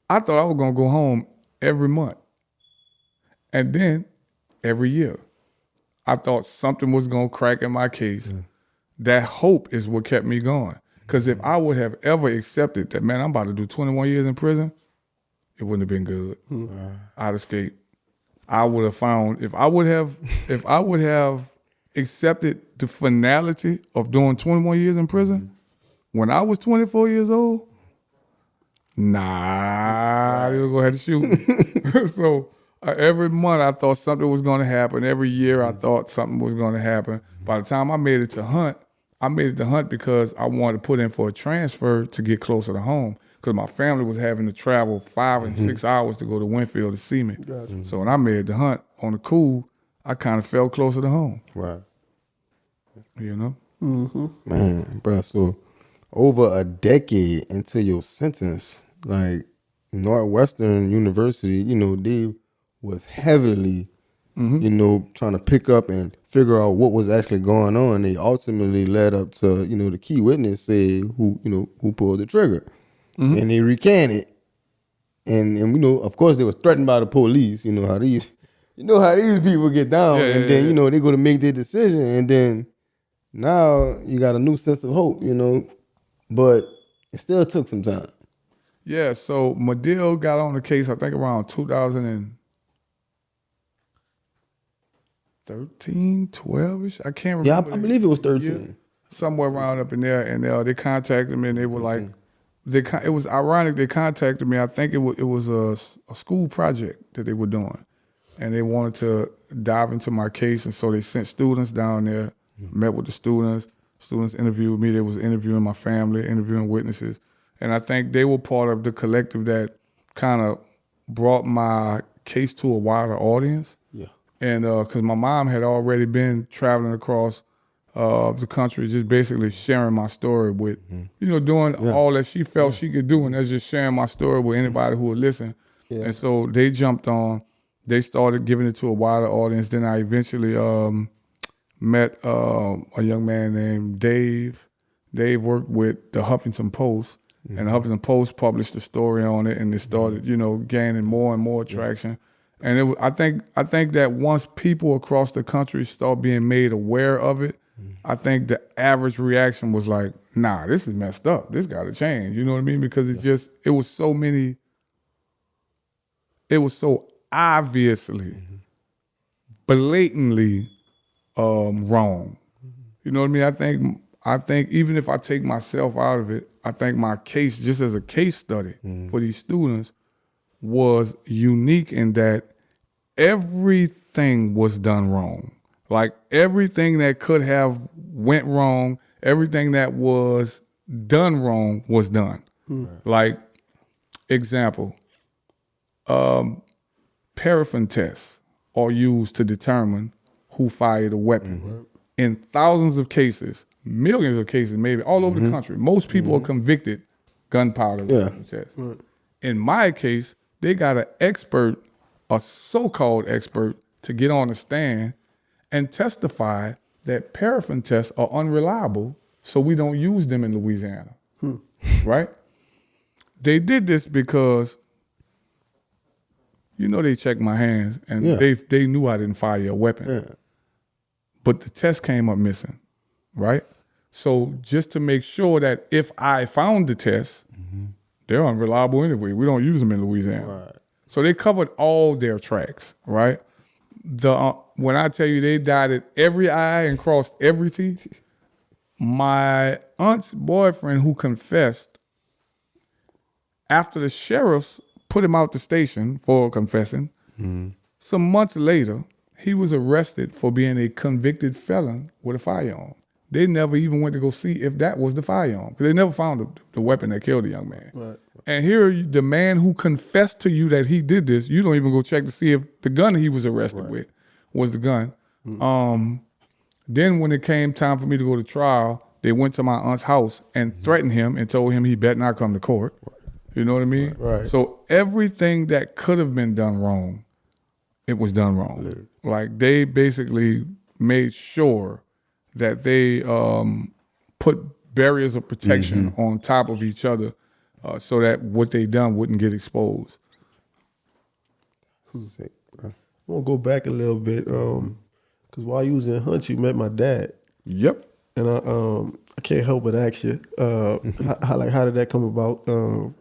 Speaker 2: I thought I was gonna go home every month, and then every year. I thought something was gonna crack in my case. That hope is what kept me going. Because if I would have ever accepted that, man, I'm about to do 21 years in prison, it wouldn't have been good. I'd escape. I would have found, if I would have accepted the finality of doing 21 years in prison, when I was 24 years old, they were gonna have to shoot me. So Every month I thought something was going to happen. Every year I thought something was going to happen. By the time I made it to Hunt, because I wanted to put in for a transfer to get closer to home, because my family was having to travel 5 and 6 hours to go to Winfield to see me.
Speaker 3: Gotcha.
Speaker 2: So when I made it to Hunt on the cool, I kind of felt closer to home.
Speaker 1: Right.
Speaker 2: You know?
Speaker 1: Man, bro, so over a decade into your sentence, like Northwestern University, you know, they was heavily, you know, trying to pick up and figure out what was actually going on. They ultimately led up to, you know, the key witness say who pulled the trigger. And they recanted. And you know, of course they was threatened by the police. You know how these people get down. You know, they go to make their decision, and then now you got a new sense of hope, you know. But it still took some time.
Speaker 2: Yeah, so Medill got on the case, I think around 2013, 12-ish. I can't remember.
Speaker 1: Yeah, I believe it was 13.
Speaker 2: Year. Somewhere around up in there, and they contacted me, and they were like, it was ironic. They contacted me. I think it was a school project that they were doing, and they wanted to dive into my case, and so they sent students down there, met with the students. Students interviewed me. They was interviewing my family, interviewing witnesses, and I think they were part of the collective that kind of brought my case to a wider audience. Yeah, and because my mom had already been traveling across the country, just basically sharing my story with, you know, doing all that she felt she could do, and that's just sharing my story with anybody who would listen. Yeah. And so they jumped on, they started giving it to a wider audience. Then I eventually met a young man named Dave. Dave worked with the Huffington Post, and the Huffington Post published a story on it, and it started, you know, gaining more and more traction. And I think that once people across the country start being made aware of it, I think the average reaction was like, nah, this is messed up. This got to change. You know what I mean? Because it was so obviously, blatantly wrong. You know what I mean? I think even if I take myself out of it, I think my case, just as a case study for these students, was unique in that everything was done wrong. Like everything that could have went wrong, everything that was done wrong was done. Like, example, paraffin tests are used to determine who fired a weapon. In thousands of cases, millions of cases, maybe all over the country, most people are convicted gunpowder tests. In my case, they got an expert, a so-called expert, to get on the stand and testify that paraffin tests are unreliable, so we don't use them in Louisiana, right? They did this because, you know, they checked my hands, and they knew I didn't fire a weapon. But the test came up missing, right? So just to make sure that if I found the test, they're unreliable anyway. We don't use them in Louisiana. Right. So they covered all their tracks, right? When I tell you they dotted every I and crossed every T, my aunt's boyfriend who confessed, after the sheriffs put him out the station for confessing, some months later, he was arrested for being a convicted felon with a firearm. They never even went to go see if that was the firearm, because they never found the weapon that killed the young man. Right. And here, the man who confessed to you that he did this, you don't even go check to see if the gun he was arrested with was the gun. Then when it came time for me to go to trial, they went to my aunt's house and threatened him and told him he better not come to court. You know what I mean? Right. So everything that could have been done wrong, it was done wrong. Literally. Like, they basically made sure that they put barriers of protection on top of each other so that what they done wouldn't get exposed.
Speaker 3: Sick, bro. I want to go back a little bit, because while you was in Hunt, you met my dad.
Speaker 2: Yep.
Speaker 3: And I can't help but ask you, how did that come about? And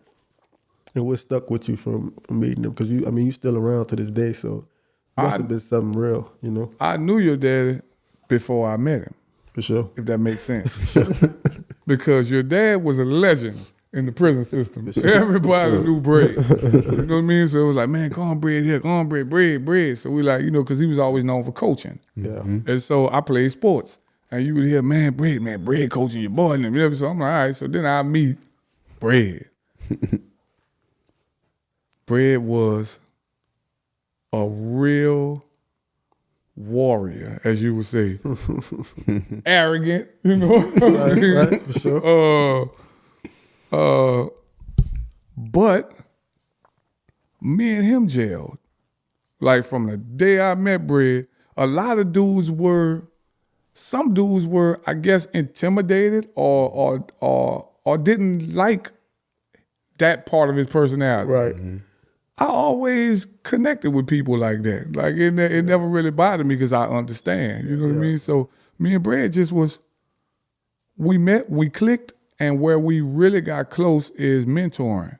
Speaker 3: what stuck with you from meeting him? Because you still around to this day, so it must have been something real, you know?
Speaker 2: I knew your daddy before I met him.
Speaker 3: For sure.
Speaker 2: If that makes sense. Because your dad was a legend in the prison system. Everybody knew Bread. You know what I mean? So it was like, man, Cornbread here, Cornbread, bread. So we like, you know, because he was always known for coaching.
Speaker 3: Yeah.
Speaker 2: And so I played sports. And you would hear, man, Bread coaching your boy. And so I'm like, all right. So then I meet Bread. Bread was a real warrior, as you would say. Arrogant, you know.
Speaker 3: Right, for sure.
Speaker 2: But me and him jailed. Like from the day I met Bread, a lot of dudes were, some dudes were, I guess, intimidated or didn't like that part of his personality.
Speaker 3: Right.
Speaker 2: I always connected with people like that. Like it never really bothered me because I understand. You know what I mean? So me and Brad just was, we met, we clicked, and where we really got close is mentoring.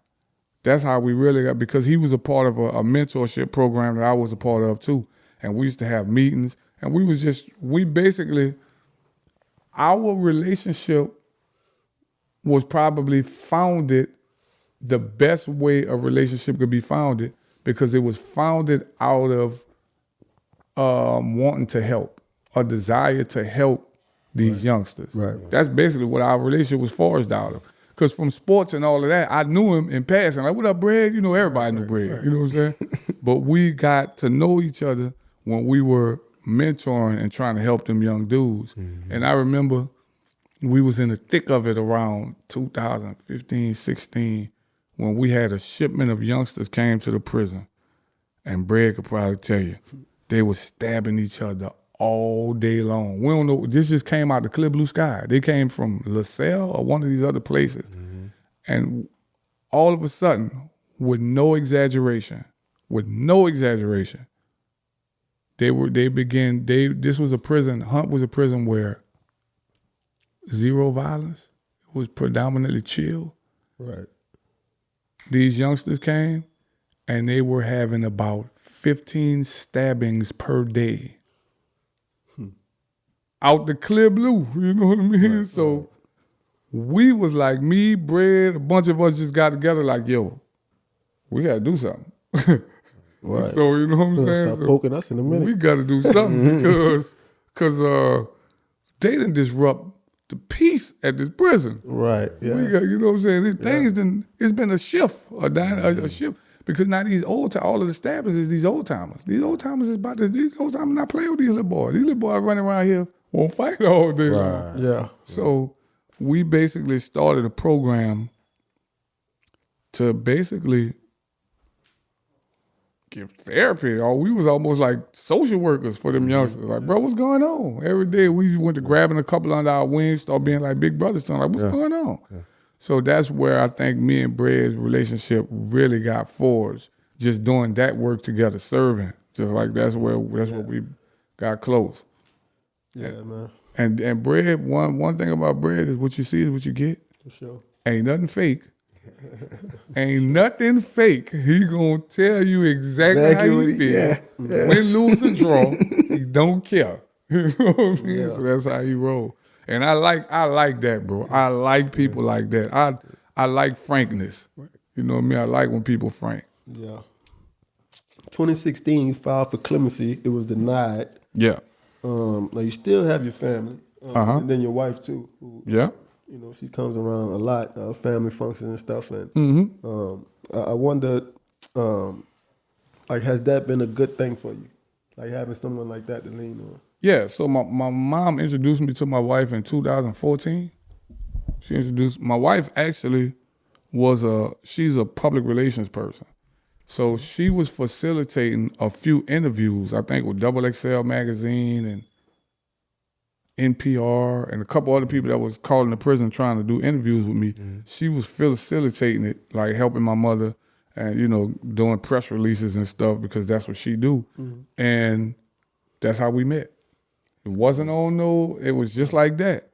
Speaker 2: That's how we really got, because he was a part of a mentorship program that I was a part of too. And we used to have meetings, and we basically, our relationship was probably founded the best way a relationship could be founded, because it was founded out of wanting to help, a desire to help these youngsters.
Speaker 3: Right.
Speaker 2: That's basically what our relationship was forged out of. Because from sports and all of that, I knew him in passing. Like, what up, Brad? You know, everybody knew Brad. You know what I'm saying? But we got to know each other when we were mentoring and trying to help them young dudes. And I remember we was in the thick of it around 2015, 16, when we had a shipment of youngsters came to the prison. And Brad could probably tell you, they were stabbing each other all day long. We don't know, this just came out the clear blue sky. They came from LaSalle or one of these other places. And all of a sudden, with no exaggeration, this was a prison, Hunt was a prison where zero violence, it was predominantly chill.
Speaker 3: Right.
Speaker 2: These youngsters came and they were having about 15 stabbings per day. Out the clear blue, you know what I mean? Right, so we was like, me, Brad, a bunch of us just got together like, yo, we gotta do something.
Speaker 3: Right.
Speaker 2: So you know what I'm saying?
Speaker 3: Stop
Speaker 2: so
Speaker 3: poking us in a minute.
Speaker 2: we gotta do something because they didn't disrupt the peace at this prison.
Speaker 3: Right. Yeah.
Speaker 2: We got, you know what I'm saying? It's been a shift, a shift. Because now all of the stabbings is these old timers. These old timers not playing with these little boys. These little boys running around here won't fight all day long.
Speaker 3: Yeah.
Speaker 2: So we basically started a program to basically give therapy. We was almost like social workers for them youngsters. Like, bro, what's going on? Every day we went to grabbing a couple under our wings, start being like big brothers. Like, what's going on? Yeah. So that's where I think me and Brad's relationship really got forged. Just doing that work together, serving. Just like that's where we got close.
Speaker 3: Yeah, man.
Speaker 2: And Brad, one thing about Brad is what you see is what you get.
Speaker 3: For sure.
Speaker 2: Ain't nothing fake. Ain't nothing fake. He gonna tell you exactly how you feel.
Speaker 3: Yeah.
Speaker 2: Win, lose, or draw, he don't care. You know what I mean? So that's how he roll. And I like that, bro. I like people like that. I like frankness. You know what I mean? I like when people frank.
Speaker 3: Yeah. 2016, you filed for clemency. It was denied.
Speaker 2: Yeah.
Speaker 3: Now you still have your family, and then your wife too. Who,
Speaker 2: yeah.
Speaker 3: You know, she comes around a lot, family functions and stuff. And I wonder, like, has that been a good thing for you? Like having someone like that to lean on?
Speaker 2: Yeah, so my mom introduced me to my wife in 2014. My wife actually she's a public relations person. So she was facilitating a few interviews, I think with XXL Magazine and NPR and a couple other people that was called in the prison trying to do interviews with me. She was facilitating it, like helping my mother and, you know, doing press releases and stuff because that's what she do. And that's how we met. It wasn't it was just like that.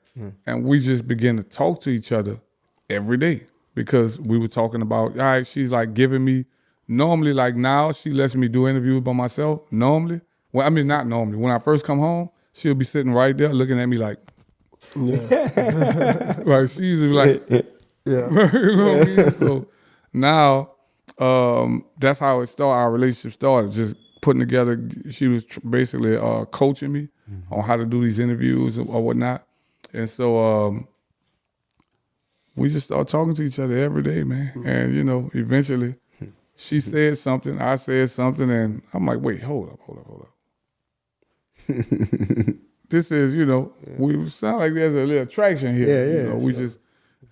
Speaker 2: And we just began to talk to each other every day because we were talking about, all right, she's like giving me, normally like now she lets me do interviews by myself, normally. Well, I mean, not normally. When I first come home, she'll be sitting right there looking at me like, like she's like,
Speaker 3: Yeah.
Speaker 2: You know what I mean? So now that's how it started. Our relationship started, just putting together. She was basically coaching me on how to do these interviews or whatnot. And so we just started talking to each other every day, man. And, you know, eventually she said something, I said something, and I'm like, wait, hold up. This is, you know, we sound like there's a little attraction here.
Speaker 1: Yeah,
Speaker 2: You know, we just,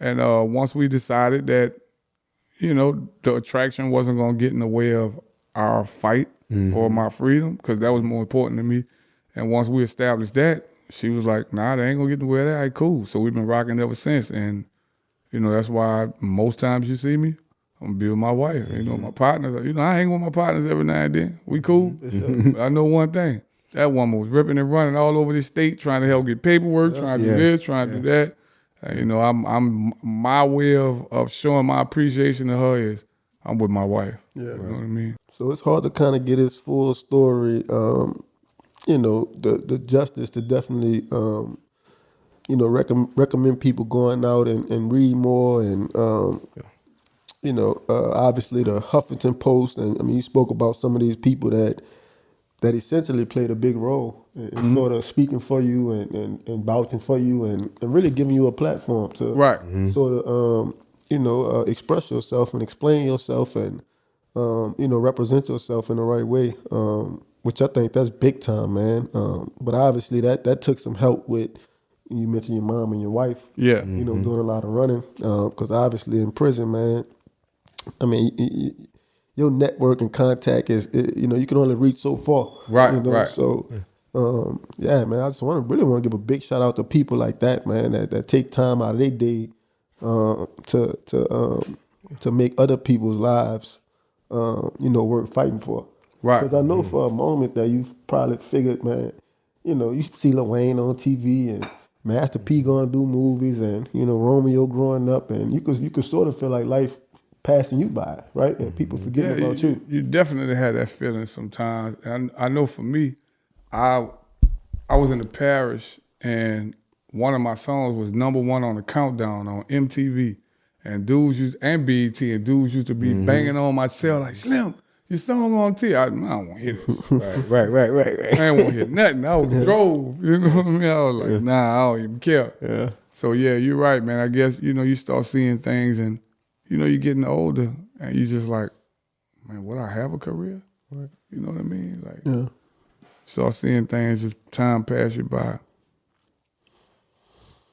Speaker 2: and once we decided that, you know, the attraction wasn't going to get in the way of our fight for my freedom, because that was more important to me. And once we established that, she was like, nah, they ain't going to get in the way of that. All right, cool. So we've been rocking ever since. And, you know, that's why most times you see me, I'm gonna be with my wife. You know, my partners, you know, I hang with my partners every now and then. We cool. But I know one thing. That woman was ripping and running all over the state, trying to help get paperwork, trying to do this, trying to do that. You know, I'm my way of showing my appreciation to her is I'm with my wife. Yeah, you know what I mean?
Speaker 3: So it's hard to kind of get his full story. You know, the justice to definitely, you know, recommend people going out and read more and, you know, obviously the Huffington Post. And I mean, you spoke about some of these people that essentially played a big role in sort of speaking for you and vouching for you and really giving you a platform to sort of, you know, express yourself and explain yourself and, you know, represent yourself in the right way, which I think that's big time, man. But obviously that took some help with, you mentioned your mom and your wife, you know, doing a lot of running, because obviously in prison, man, I mean, your network and contact is, you know, you can only reach so far.
Speaker 2: Right,
Speaker 3: you know?
Speaker 2: right.
Speaker 3: So, yeah, man, I just really want to give a big shout out to people like that, man, that take time out of their day to make other people's lives, you know, worth fighting for.
Speaker 2: Right.
Speaker 3: Because I know for a moment that you probably figured, man, you know, you see Lil Wayne on TV and Master P going to do movies and, you know, Romeo growing up, and you could sort of feel like life passing you by, right? And people forgetting about you.
Speaker 2: You definitely had that feeling sometimes. And I know for me, I was in the parish and one of my songs was #1 on the countdown on MTV. And dudes used, and BET, and dudes used to be banging on my cell like, Slim, your song on T. I don't want to hit it.
Speaker 1: Right.
Speaker 2: I ain't want to hit nothing. I was drove, you know what I mean? I was like, nah, I don't even care.
Speaker 3: Yeah.
Speaker 2: So yeah, you're right, man. I guess, you know, you start seeing things and, you know, you're getting older and you just like, man, will I have a career? Right. You know what I mean? Like, start seeing things, just time pass you by.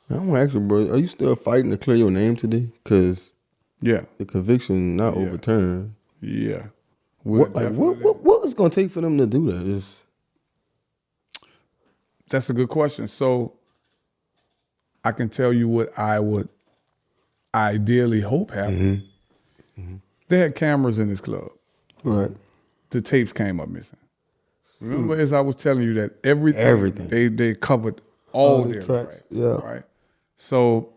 Speaker 1: I want to ask you, bro, are you still fighting to clear your name today? Because
Speaker 2: the
Speaker 1: conviction not overturned.
Speaker 2: Yeah.
Speaker 1: What is going to take for them to do that?
Speaker 2: That's a good question. So I can tell you what I would ideally hope happened. They had cameras in this club.
Speaker 3: Right.
Speaker 2: The tapes came up missing. Remember, as I was telling you that everything. They covered all their tracks.
Speaker 3: Yeah.
Speaker 2: Right. So,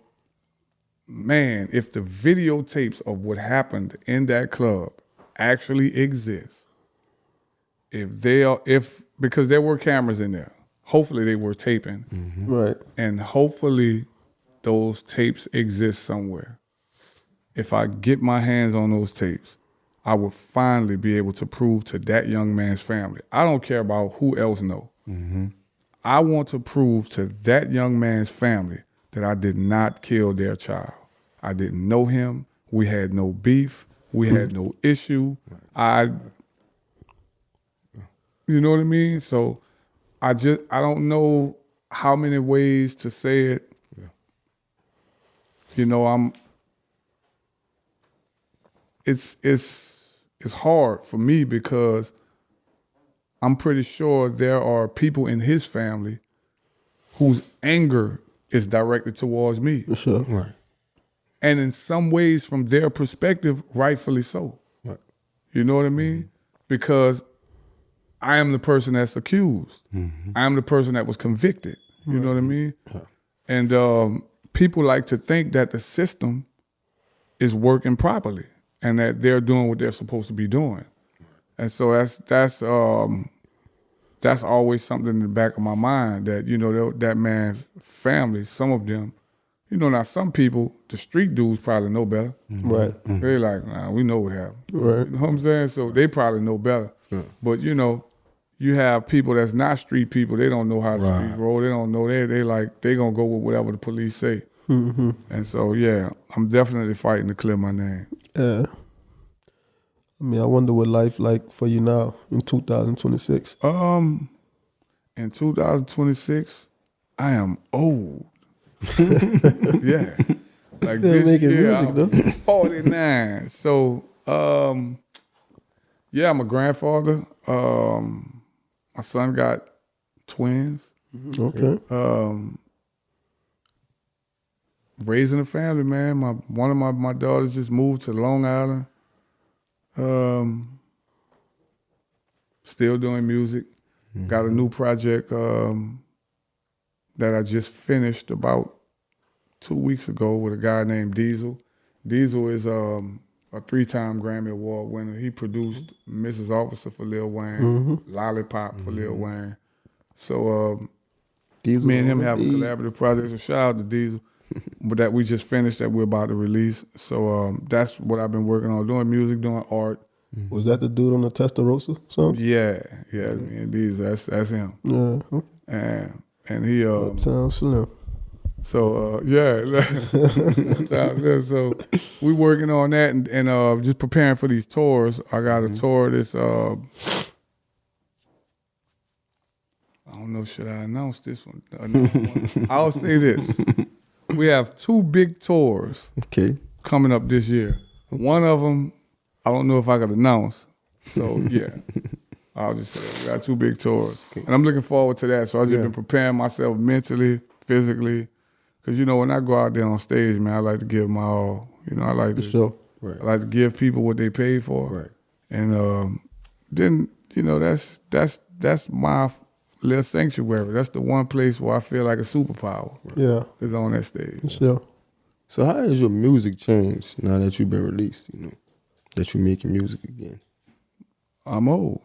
Speaker 2: man, if the videotapes of what happened in that club actually exist, because there were cameras in there, hopefully they were taping.
Speaker 3: Right.
Speaker 2: And hopefully those tapes exist somewhere. If I get my hands on those tapes, I will finally be able to prove to that young man's family. I don't care about who else know. I want to prove to that young man's family that I did not kill their child. I didn't know him. We had no beef. We had no issue. You know what I mean? So I don't know how many ways to say it. You know, it's hard for me because I'm pretty sure there are people in his family whose anger is directed towards me.
Speaker 3: For sure.
Speaker 1: Right.
Speaker 2: And in some ways, from their perspective, rightfully so.
Speaker 1: Right.
Speaker 2: You know what I mean? Because I am the person that's accused. I am the person that was convicted. You know what I mean? And people like to think that the system is working properly and that they're doing what they're supposed to be doing. And so that's always something in the back of my mind that, you know, that man's family, some of them, now some people, the street dudes probably know better.
Speaker 3: Right.
Speaker 2: They like, nah, we know what happened.
Speaker 3: Right.
Speaker 2: You know what I'm saying? So they probably know better. But you have people that's not street people. They don't know how the streets roll. They don't know. They gonna go with whatever the police say. And so I'm definitely fighting to clear my name.
Speaker 3: Yeah. I mean, I wonder what life like for you now in 2026.
Speaker 2: In 2026, I am old. Yeah. Like
Speaker 3: Still
Speaker 2: this
Speaker 3: making
Speaker 2: year,
Speaker 3: music,
Speaker 2: I'm
Speaker 3: though.
Speaker 2: 49. So, I'm a grandfather. My son got twins.
Speaker 3: Okay.
Speaker 2: Raising a family, man. One of my daughters just moved to Long Island. Still doing music. Got a new project that I just finished about 2 weeks ago with a guy named Diesel. Diesel is a 3-time Grammy Award winner. He produced Mrs. Officer for Lil Wayne, Lollipop for Lil Wayne. So
Speaker 3: Diesel
Speaker 2: me and him
Speaker 3: on
Speaker 2: have a
Speaker 3: the beat.
Speaker 2: collaborative project. So shout out to Diesel. But that we just finished that we're about to release. So that's what I've been working on, doing music, doing art.
Speaker 3: Was that the dude on the Testarossa song?
Speaker 2: Yeah, and Diesel, that's him.
Speaker 3: Yeah.
Speaker 2: And he
Speaker 3: Sounds Slim.
Speaker 2: so so we working on that and just preparing for these tours. I got a tour this I don't know, should I announce this one? I'll say this. We have 2 big tours coming up this year. One of them, I don't know if I could announce. So, I'll just say we got 2 big tours. And I'm looking forward to that. So I've just been preparing myself mentally, physically. Because, when I go out there on stage, man, I like to give my all. I like to I like to give people what they paid for.
Speaker 1: Right.
Speaker 2: And then, that's my little sanctuary. That's the one place where I feel like a superpower.
Speaker 3: Yeah.
Speaker 2: Is on that stage.
Speaker 3: Sure.
Speaker 1: So how has your music changed now that you've been released, that you're making music again?
Speaker 2: I'm old.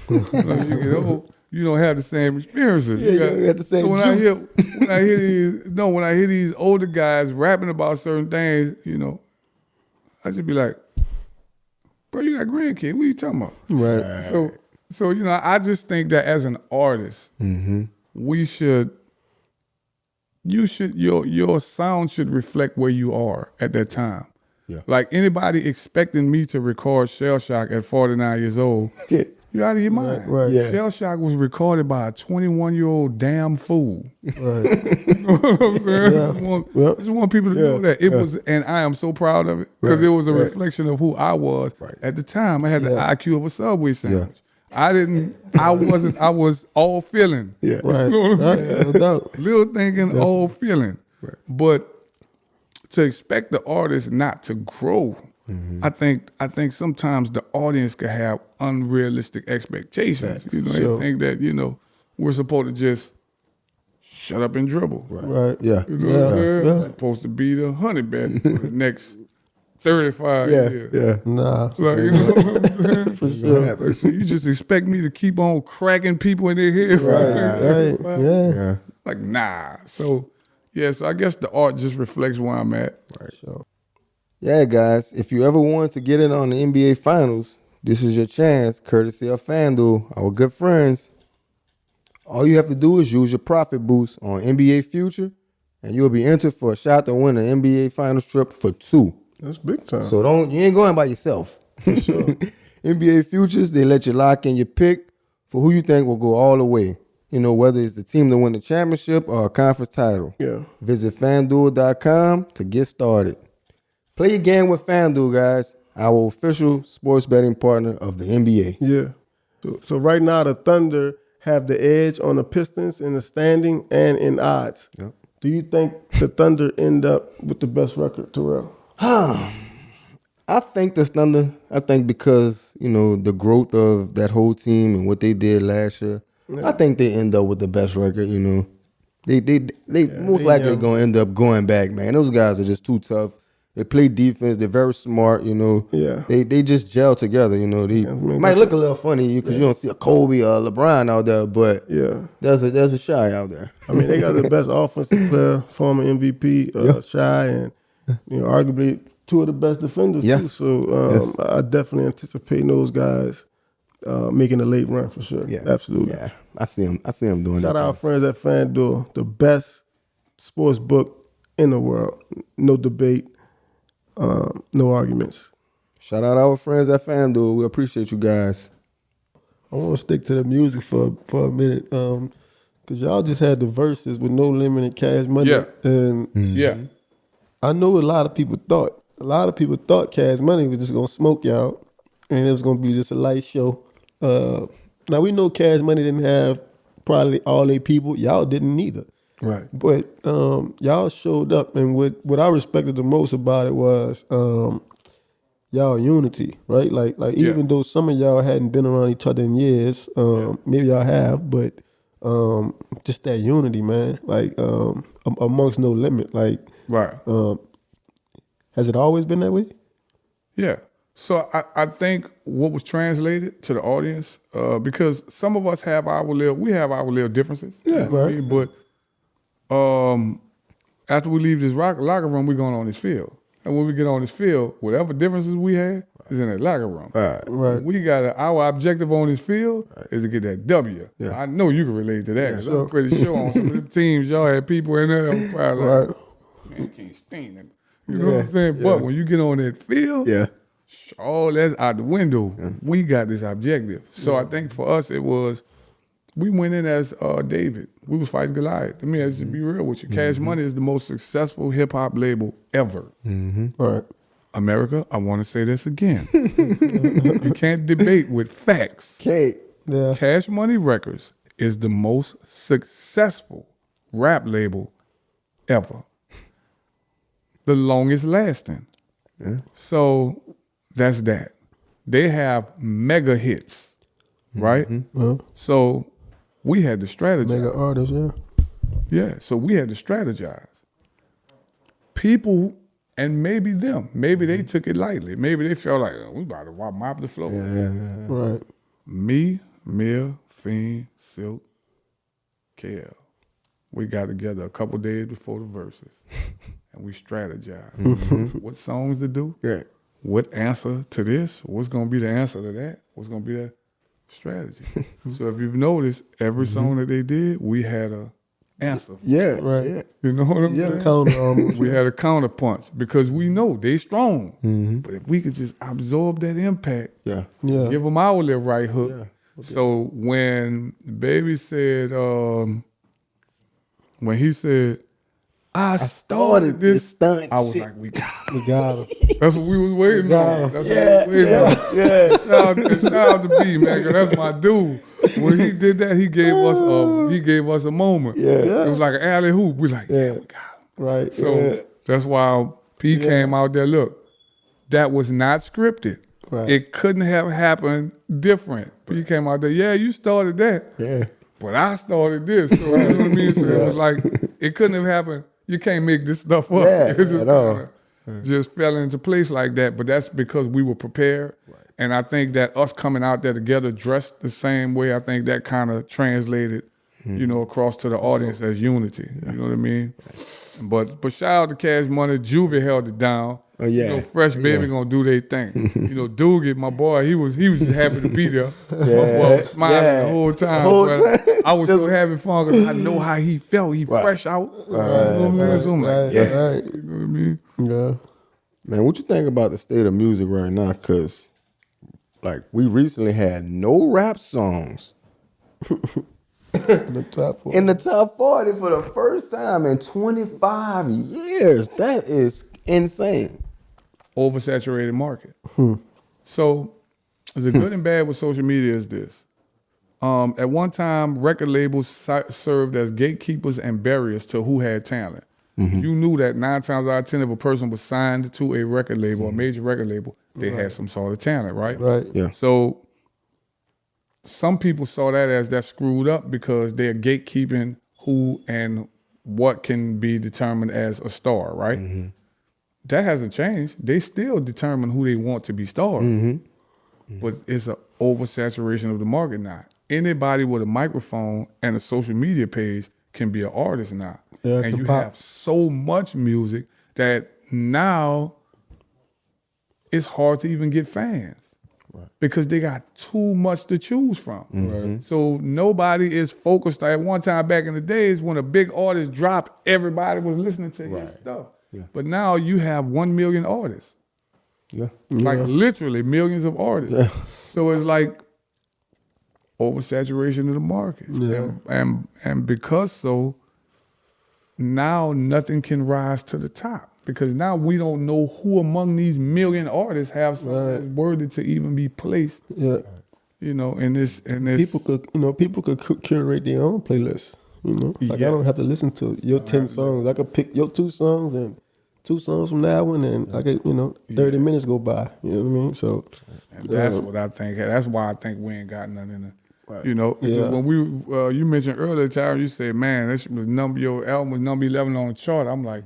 Speaker 2: You get old, you don't have the same experiences.
Speaker 3: Yeah, you got the same
Speaker 2: so when
Speaker 3: juice.
Speaker 2: when I hear these older guys rapping about certain things, I just be like, bro, you got grandkids. What are you talking about?
Speaker 3: Right.
Speaker 2: So I just think that as an artist, your sound should reflect where you are at that time.
Speaker 1: Yeah.
Speaker 2: Like anybody expecting me to record Shell Shock at 49 years old, you're out of your mind.
Speaker 3: Right. Yeah.
Speaker 2: Shell Shock was recorded by a 21-year-old damn fool.
Speaker 3: Right.
Speaker 2: You know what I'm saying?
Speaker 3: Yeah.
Speaker 2: I just want people to know that. It was, and I am so proud of it because it was a reflection of who I was at the time. I had the IQ of a Subway sandwich. I was all feeling.
Speaker 3: Yeah. Right. No doubt.
Speaker 2: Little thinking, all feeling.
Speaker 1: Right.
Speaker 2: But to expect the artist not to grow, I think sometimes the audience can have unrealistic expectations. They think that, we're supposed to just shut up and dribble.
Speaker 3: Right.
Speaker 1: Yeah.
Speaker 2: You know what I'm saying? We're supposed to be the honey badger for the next 35 years.
Speaker 3: Yeah. Nah.
Speaker 2: Like, you know what I'm saying?
Speaker 3: For sure.
Speaker 2: So you just expect me to keep on cracking people in their head?
Speaker 3: Right. Yeah.
Speaker 2: Like, nah. So I guess the art just reflects where I'm at.
Speaker 1: Right. So, yeah, guys, if you ever want to get in on the NBA Finals, this is your chance, courtesy of FanDuel, our good friends. All you have to do is use your profit boost on NBA Future, and you'll be entered for a shot to win an NBA Finals trip for 2.
Speaker 3: That's big time.
Speaker 1: So you ain't going by yourself.
Speaker 3: For sure.
Speaker 1: NBA Futures, they let you lock in your pick for who you think will go all the way. Whether it's the team to win the championship or a conference title.
Speaker 3: Yeah.
Speaker 1: Visit FanDuel.com to get started. Play your game with FanDuel, guys, our official sports betting partner of the NBA.
Speaker 3: Yeah. So right now the Thunder have the edge on the Pistons in the standing and in odds.
Speaker 1: Yep.
Speaker 3: Do you think the Thunder end up with the best record, Tyrell?
Speaker 1: I think the Thunder, because, the growth of that whole team and what they did last year, I think they end up with the best record, They most likely going to end up going back, man. Those guys are just too tough. They play defense. They're very smart. You know.
Speaker 3: Yeah.
Speaker 1: They just gel together. You know. They might look a little funny because you don't see a Kobe or a LeBron out there, but there's a Shy out there.
Speaker 3: I mean, they got the best offensive player, former MVP, Shy, and arguably two of the best defenders too. So I definitely anticipate those guys making a late run for sure. Yeah, absolutely.
Speaker 1: Yeah, I see him doing that.
Speaker 3: Shout out our friends at FanDuel, the best sports book in the world. No debate, no arguments.
Speaker 1: Shout out our friends at FanDuel. We appreciate you guys.
Speaker 3: I want to stick to the music for a minute, because y'all just had the verses with No Limit and Cash Money.
Speaker 2: Yeah.
Speaker 3: And I know a lot of people thought Cash Money was just gonna smoke y'all, and it was gonna be just a light show. Now we know Cash Money didn't have probably all their people. Y'all didn't either.
Speaker 1: Right.
Speaker 3: But y'all showed up, and what I respected the most about it was y'all unity, right? Like even though some of y'all hadn't been around each other in years, maybe y'all have, but just that unity, man. Like amongst No Limit, like
Speaker 2: Right.
Speaker 3: Has it always been that way?
Speaker 2: Yeah. So I think what was translated to the audience, because some of us have our little differences.
Speaker 3: Yeah,
Speaker 2: you know what I
Speaker 3: right.
Speaker 2: mean? But after we leave this locker room, we're going on this field. And when we get on this field, whatever differences we had is in that locker room.
Speaker 3: Right.
Speaker 2: We got our objective on this field is to get that W.
Speaker 1: Yeah.
Speaker 2: I know you can relate to that. 'Cause I'm pretty sure on some of the teams, y'all had people in there that was probably like, man, I can't stand them. You know what I'm saying? But when you get on that field, all that's out the window. We got this objective. So I think for us, it was, we went in as David. We was fighting Goliath. I mean, let's just be real with you. Cash Money is the most successful hip hop label ever.
Speaker 3: Right.
Speaker 2: America, I want to say this again. You can't debate with facts.
Speaker 3: Yeah.
Speaker 2: Cash Money Records is the most successful rap label ever. The longest lasting. So that's that. They have mega hits, right? So we had to strategize.
Speaker 3: Mega artists,
Speaker 2: Yeah, so we had to strategize. People, and maybe they took it lightly. Maybe they felt like, we about to mop the floor.
Speaker 3: Right.
Speaker 2: Me, Mia, Fiend, Silk, KL. We got together a couple days before the verses, and we strategized. What songs to do? What answer to this? What's going to be the answer to that? What's going to be the strategy? So if you've noticed, every song that they did, we had a answer.
Speaker 3: Right.
Speaker 2: You know what I'm saying?
Speaker 3: Counter almost.
Speaker 2: We had a counter punch because we know they strong. But if we could just absorb that impact, give them our little right hook. So when Baby said, when he said, I started this stunt, I was like, we got him.
Speaker 3: We got him.
Speaker 2: That's what we was waiting on. That's what we was waiting on. Shout out to B, man, 'cause that's my dude. When he did that, he gave us a moment. It was like an alley hoop. We like, we got him.
Speaker 3: Right.
Speaker 2: So that's why P came out there. Look, that was not scripted.
Speaker 3: Right.
Speaker 2: It couldn't have happened different. P came out there. You started that. But I started this. So you know what I mean? So it was like, it couldn't have happened. You can't make this stuff up. It just just fell into place like that. But that's because we were prepared. Right. And I think that us coming out there together, dressed the same way, I think that kind of translated, across to the audience as unity. You know what I mean? But shout out to Cash Money. Juvie held it down. Fresh Baby gonna do their thing. Doogie, my boy, he was just happy to be there. My boy was smiling the whole time. I was so happy for him because I know how he felt. He fresh out. You know what I mean? So I'm like, you know what I mean?
Speaker 3: Yeah.
Speaker 1: Man, what you think about the state of music right now? Because, like, we recently had no rap songs
Speaker 3: in the
Speaker 1: top 40 for the first time in 25 years. That is insane.
Speaker 2: Oversaturated market. So the good and bad with social media is this. At one time, record labels served as gatekeepers and barriers to who had talent. You knew that 9 times out of 10 if a person was signed to a record label, a major record label, they had some sort of talent, right?
Speaker 3: Right.
Speaker 1: Yeah.
Speaker 2: So some people saw that as that screwed up because they're gatekeeping who and what can be determined as a star, right? that hasn't changed. They still determine who they want to be stars. But it's an oversaturation of the market now. Anybody with a microphone and a social media page can be an artist now.
Speaker 3: Yeah,
Speaker 2: and you have so much music that now it's hard to even get fans. Because they got too much to choose from. Right. So nobody is focused. At one time back in the days when a big artist dropped, everybody was listening to his stuff.
Speaker 1: Yeah.
Speaker 2: But now you have 1 million artists.
Speaker 1: Yeah.
Speaker 2: Like literally millions of artists.
Speaker 3: Yeah.
Speaker 2: So it's like oversaturation of the market.
Speaker 3: Yeah.
Speaker 2: And because so, now nothing can rise to the top. Because now we don't know who among these million artists have something worthy to even be placed.
Speaker 3: Yeah.
Speaker 2: You know, and this
Speaker 3: People could curate their own playlist. You know, like I don't have to listen to your 10 songs. I could pick your 2 songs and 2 songs from that one, and I could 30 minutes go by. You know what I mean? So
Speaker 2: and that's what I think. That's why I think we ain't got nothing in it. You know, when we you mentioned earlier, Tyrann, you said, man, this was your album was number 11 on the chart. I'm like,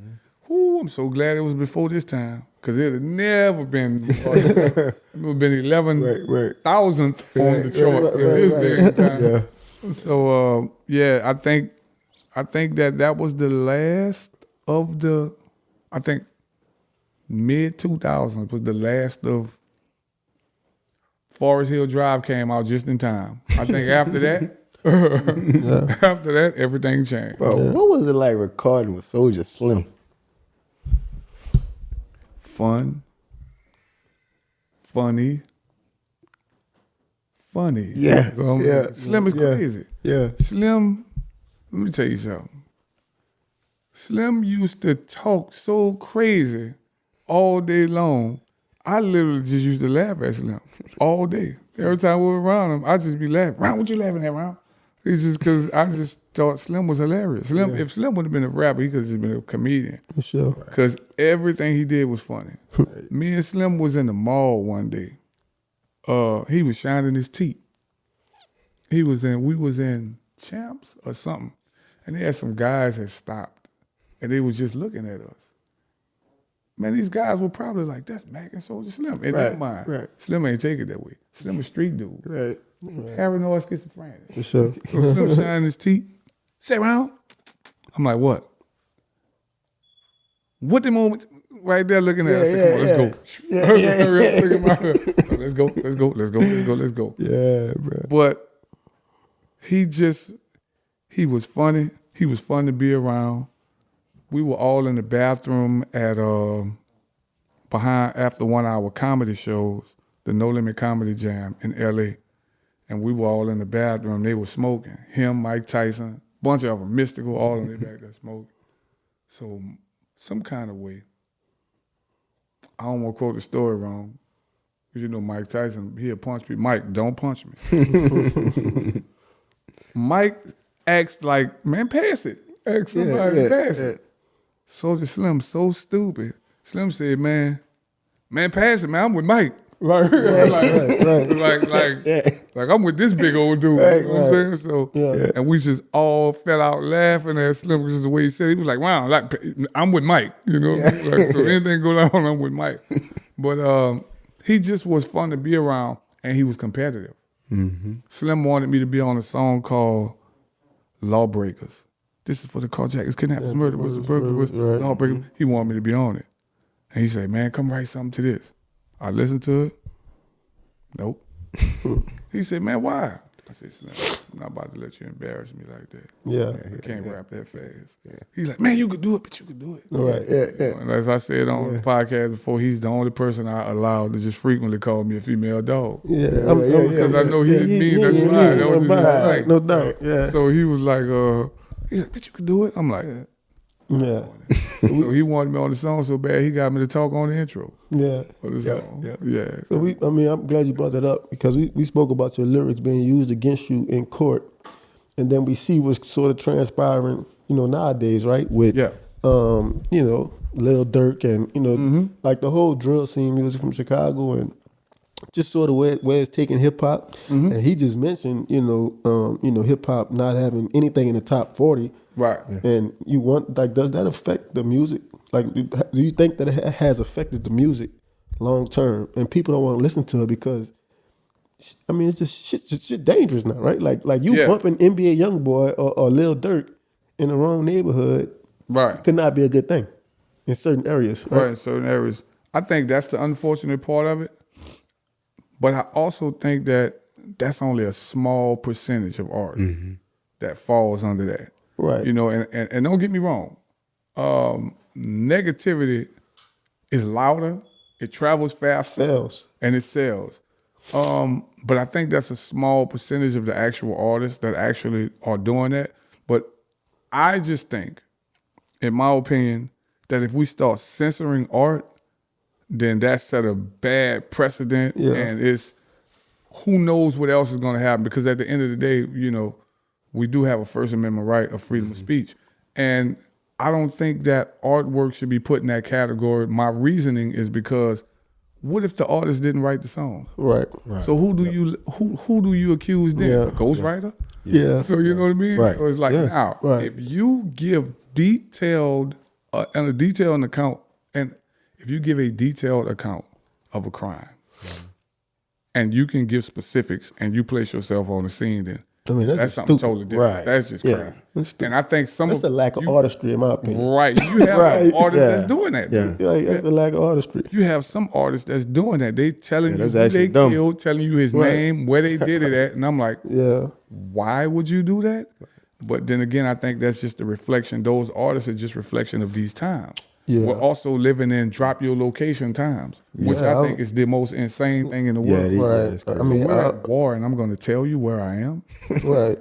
Speaker 2: ooh, I'm so glad it was before this time. Because it had never been, it would have been 11,000th on the chart in this day and time. Yeah. So, I think that was the last of the, I think mid-2000s was the last of Forest Hill Drive came out just in time. I think after that, after that, everything changed.
Speaker 1: Bro, what was it like recording with Soulja Slim?
Speaker 2: Fun, funny.
Speaker 1: Yeah,
Speaker 2: Slim is crazy.
Speaker 3: Yeah.
Speaker 2: Slim, let me tell you something. Slim used to talk so crazy all day long. I literally just used to laugh at Slim all day. Every time we were around him, I'd just be laughing. Ron, what you laughing at, Ron? It's just because I just thought Slim was hilarious. Slim, if Slim would have been a rapper, he could have just been a comedian.
Speaker 3: For sure.
Speaker 2: Because everything he did was funny. Me and Slim was in the mall one day. He was shining his teeth. We was in Champs or something. And they had some guys that stopped. And they was just looking at us. Man, these guys were probably like, that's Mac and Soulja Slim. In their mind.
Speaker 3: Right.
Speaker 2: Slim ain't take it that way. Slim a street dude.
Speaker 3: Right.
Speaker 2: Paranoid schizophrenic.
Speaker 3: For sure.
Speaker 2: So Slim shining his teeth. Sit around. I'm like, what? What the moment right there looking at us? I said, come on, let's go. Let's go.
Speaker 3: Yeah, bro.
Speaker 2: But he was funny. He was fun to be around. We were all in the bathroom at after 1 hour comedy shows, the No Limit Comedy Jam in LA. And we were all in the bathroom. They were smoking. Him, Mike Tyson, bunch of them, Mystical, all of them back there smoking. So some kind of way, I don't want to quote the story wrong, because you know Mike Tyson, he'll punch me. Mike, don't punch me. Mike acts like, man, pass it. Ask somebody to pass it. Soulja Slim, so stupid. Slim said, man, pass it, man. I'm with Mike. Like I'm with this big old dude. You know what I'm saying? So, and we just all fell out laughing at Slim, because the way he said it. He was like, wow, like, I'm with Mike. You know, like, so anything go down, I'm with Mike. But he just was fun to be around, and he was competitive. Mm-hmm. Slim wanted me to be on a song called Lawbreakers. This is for the carjackers, kidnappers, murderers, burglars, lawbreakers. He wanted me to be on it. And he said, man, come write something to this. I listened to it. Nope. He said, man, why? I said, Slim, I'm not about to let you embarrass me like that.
Speaker 3: Yeah.
Speaker 2: I can't rap that fast. Yeah. He's like, man, you could do it, but you could do it.
Speaker 3: Right, yeah.
Speaker 2: And as I said on the podcast before, he's the only person I allowed to just frequently call me a female dog.
Speaker 3: Yeah.
Speaker 2: Because I know he didn't mean nothing by it. That was just his slang.
Speaker 3: No doubt, yeah.
Speaker 2: So he was like, he's like, but you could do it. I'm like,
Speaker 3: yeah.
Speaker 2: So he wanted me on the song so bad, he got me to talk on the intro.
Speaker 3: Yeah.
Speaker 2: For the song. Yeah.
Speaker 3: So I'm glad you brought that up, because we spoke about your lyrics being used against you in court, and then we see what's sort of transpiring, nowadays, right? With, Lil Durk and, like the whole drill scene music from Chicago, and just sort of where it's taking hip hop. And he just mentioned, hip hop not having anything in the top 40.
Speaker 2: Right.
Speaker 3: And you want, like, does that affect the music Like, do you think that it has affected the music long term, and people don't want to listen to it because, I mean, it's just shit dangerous now, right? Like you bumping NBA YoungBoy or Lil Durk in the wrong neighborhood,
Speaker 2: right,
Speaker 3: could not be a good thing in certain areas, right?
Speaker 2: Right, in certain areas. I think that's the unfortunate part of it. But I also think that that's only a small percentage of art that falls under that.
Speaker 3: Right.
Speaker 2: You know, and don't get me wrong. Negativity is louder, it travels faster,
Speaker 3: Sells.
Speaker 2: and it sells. But I think that's a small percentage of the actual artists that actually are doing that. But I just think, in my opinion, that if we start censoring art, then that set a bad precedent, and it's who knows what else is going to happen, because at the end of the day, you know, we do have a First Amendment right of freedom of speech. And I don't think that artwork should be put in that category. My reasoning is because what if the artist didn't write the song?
Speaker 3: Right.
Speaker 2: So who do you accuse then?
Speaker 3: Yeah.
Speaker 2: A ghostwriter?
Speaker 3: Yeah.
Speaker 2: So you know what I mean?
Speaker 1: Right.
Speaker 2: So it's like now, if you give detailed account, and if you give a detailed account of a crime, and you can give specifics, and you place yourself on the scene, then
Speaker 3: I mean,
Speaker 2: that's something
Speaker 3: stupid.
Speaker 2: totally different.
Speaker 1: Right.
Speaker 2: That's just crazy. And I think
Speaker 3: That's a lack of artistry, in my opinion.
Speaker 2: Right. You have some artists that's doing that.
Speaker 1: Yeah.
Speaker 3: Like, that's a lack of artistry.
Speaker 2: You have some artists that's doing that. They telling you
Speaker 1: that's
Speaker 2: who
Speaker 1: actually
Speaker 2: they
Speaker 1: dumb.
Speaker 2: killed, telling you his name, where they did it at. And I'm like, why would you do that? But then again, I think that's just a reflection. Those artists are just reflection of these times.
Speaker 3: Yeah.
Speaker 2: We're also living in drop your location times, which I think is the most insane thing in the world.
Speaker 3: Right. I mean,
Speaker 2: We're at war, and I'm going to tell you where I am.
Speaker 3: Right.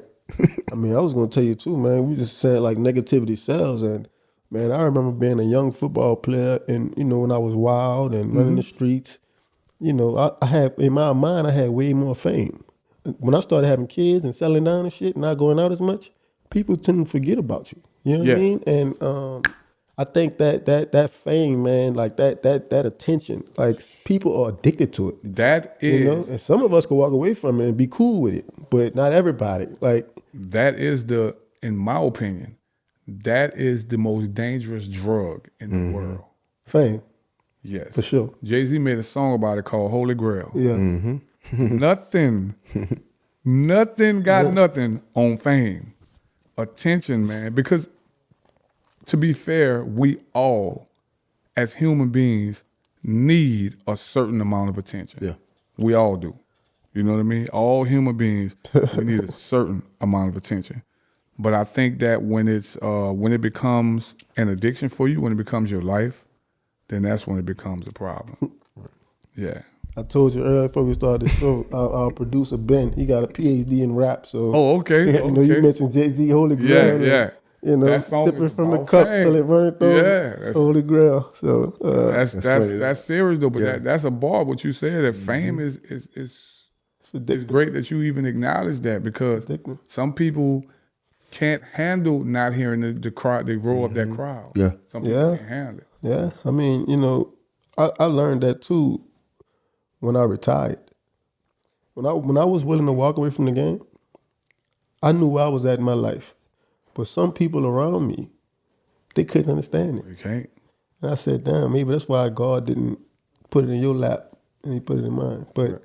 Speaker 3: I mean, I was going to tell you too, man. We just said like negativity sells, and man, I remember being a young football player, and you know, when I was wild and running the streets, you know, I had in my mind I had way more fame. When I started having kids and settling down and shit, not going out as much, people tend to forget about you. You know what I mean? And I think that fame, man, like that attention, like people are addicted to it.
Speaker 2: That is,
Speaker 3: you know, and some of us can walk away from it and be cool with it, but not everybody. Like
Speaker 2: that is in my opinion, that is the most dangerous drug in the world.
Speaker 3: fame,
Speaker 2: Yes,
Speaker 3: for sure.
Speaker 2: Jay-Z made a song about it called Holy Grail.
Speaker 3: Yeah,
Speaker 2: Nothing got nothing on fame. Attention, man, because to be fair, we all, as human beings, need a certain amount of attention.
Speaker 1: Yeah.
Speaker 2: We all do. You know what I mean? All human beings, we need a certain amount of attention. But I think that when it becomes an addiction for you, when it becomes your life, then that's when it becomes a problem. Yeah.
Speaker 3: I told you earlier before we started the show, our producer Ben, he got a PhD in rap. So
Speaker 2: Okay.
Speaker 3: you know, you mentioned Jay-Z, Holy Grail.
Speaker 2: Yeah.
Speaker 3: You know,
Speaker 2: That song
Speaker 3: sipping
Speaker 2: is
Speaker 3: from the
Speaker 2: about
Speaker 3: cup
Speaker 2: fame.
Speaker 3: till it runs through.
Speaker 2: Yeah,
Speaker 3: Holy Grail. So
Speaker 2: That's serious though, but that's a bar. What you said, that fame is it's great that you even acknowledge that, because some people can't handle not hearing the crowd, the roar of that crowd.
Speaker 1: Yeah.
Speaker 2: Some people can't handle it.
Speaker 3: yeah, I mean, you know, I learned that too when I retired. When I was willing to walk away from the game, I knew where I was at in my life. But some people around me, they couldn't understand it.
Speaker 2: You can't.
Speaker 3: And I said, damn, maybe that's why God didn't put it in your lap and he put it in mine. But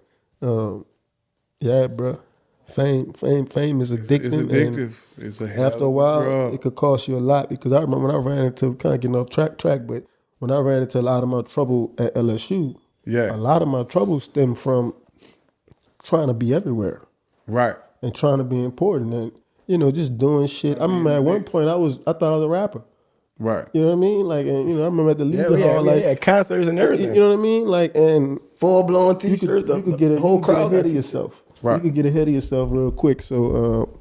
Speaker 3: yeah, bro, fame is addicting.
Speaker 2: It's addictive. It's a hell
Speaker 3: After a
Speaker 2: of
Speaker 3: while,
Speaker 2: drug.
Speaker 3: it could cost you a lot, because I remember when I ran into, kind of getting off track, but when I ran into a lot of my trouble at LSU, a lot of my trouble stemmed from trying to be everywhere.
Speaker 2: Right.
Speaker 3: And trying to be important and, you know, just doing shit. I remember at one point I thought I was a rapper.
Speaker 2: Right.
Speaker 3: You know what I mean? Like, and you know, I remember at the Leisure Hall, like
Speaker 1: concerts and everything.
Speaker 3: you know what I mean? Like, and
Speaker 1: Full blown
Speaker 3: you
Speaker 1: T-shirts.
Speaker 3: could get a
Speaker 1: whole
Speaker 3: you could get
Speaker 1: crowd
Speaker 3: ahead of yourself.
Speaker 2: Right.
Speaker 3: You could get ahead of yourself real quick. So,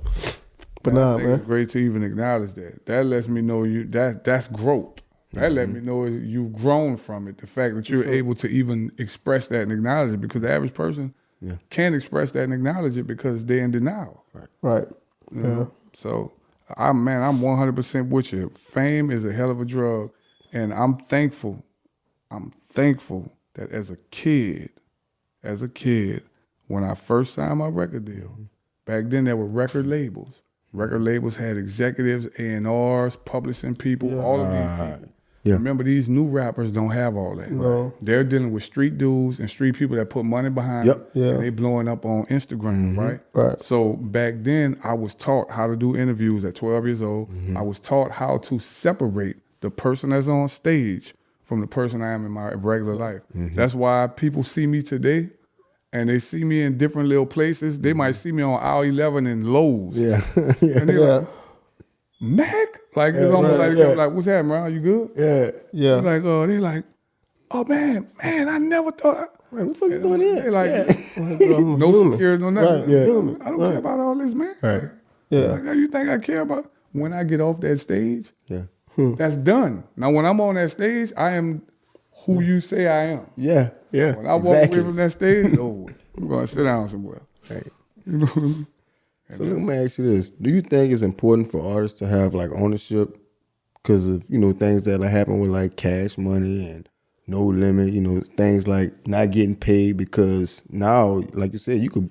Speaker 3: but nah,
Speaker 2: I think
Speaker 3: man.
Speaker 2: it's great to even acknowledge that. That lets me know that's growth. That let me know you've grown from it. The fact that you're able to even express that and acknowledge it, because the average person can't express that and acknowledge it because they're in denial.
Speaker 3: Right.
Speaker 2: You know? So, I'm 100% with you. Fame is a hell of a drug, and I'm thankful that as a kid, when I first signed my record deal, back then there were record labels. Record labels had executives, A&Rs, publishing people, all of these people.
Speaker 1: Yeah.
Speaker 2: Remember, these new rappers don't have all that.
Speaker 3: No.
Speaker 2: They're dealing with street dudes and street people that put money behind
Speaker 1: Yep.
Speaker 2: them.
Speaker 3: Yeah.
Speaker 2: And they blowing up on Instagram, right?
Speaker 3: Right.
Speaker 2: So back then, I was taught how to do interviews at 12 years old. I was taught how to separate the person that's on stage from the person I am in my regular life. That's why people see me today, and they see me in different little places. They might see me on aisle 11 in Lowe's.
Speaker 1: Yeah.
Speaker 2: And they're like, Mac? Like, it's almost like, what's happening, bro? You good?
Speaker 3: Yeah.
Speaker 2: Like, they like, oh, man, I never thought.
Speaker 1: Man, what the fuck you doing here?
Speaker 2: They like, no security, no nothing.
Speaker 3: Right, yeah.
Speaker 2: I don't care about all this, man.
Speaker 1: Right.
Speaker 3: Yeah.
Speaker 2: Like, you think I care about? When I get off that stage,
Speaker 1: Yeah.
Speaker 2: that's done. Now, when I'm on that stage, I am who you say I am.
Speaker 1: Yeah. Yeah.
Speaker 2: When I walk away from that stage, I'm going to sit down somewhere.
Speaker 1: Right.
Speaker 2: You know what I mean?
Speaker 1: So let me ask you this: do you think it's important for artists to have like ownership because of things that like happen with like Cash Money and No Limit? Things like not getting paid because now, like you said, you could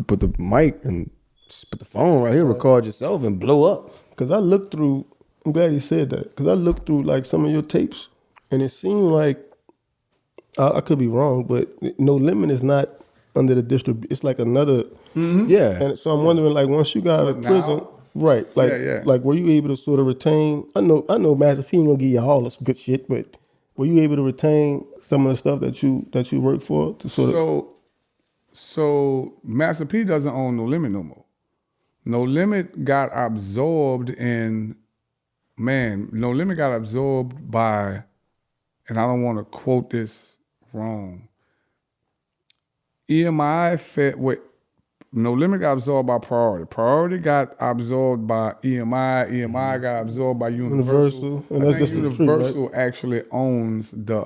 Speaker 1: put the mic and just put the phone right here, record yourself, and blow up.
Speaker 3: Because I looked through, I'm glad he said that, because I looked through like some of your tapes, and it seemed like, I could be wrong, but No Limit is not under the district. It's like another.
Speaker 1: Yeah.
Speaker 3: And so I'm wondering, like, once you got out of prison, right? Like, like, were you able to sort of retain? I know, Master P ain't gonna give you all this good shit, but were you able to retain some of the stuff that you worked for to sort of?
Speaker 2: So Master P doesn't own No Limit no more. No Limit got absorbed in, No Limit got absorbed by, and I don't want to quote this wrong. No Limit got absorbed by Priority. Priority got absorbed by EMI. EMI got absorbed by Universal.
Speaker 3: And that's just
Speaker 2: Universal actually owns the.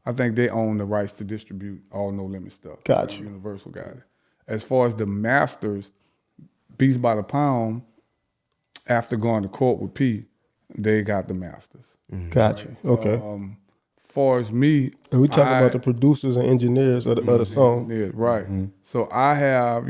Speaker 2: I think they own the rights to distribute all No Limit stuff.
Speaker 3: Gotcha.
Speaker 2: Universal got it. As far as the masters, Beats by the Pound, after going to court with P, they got the masters.
Speaker 3: Gotcha. Okay.
Speaker 2: Far as me,
Speaker 3: and we talking about the producers and engineers of the song.
Speaker 2: Yeah, right. So I have,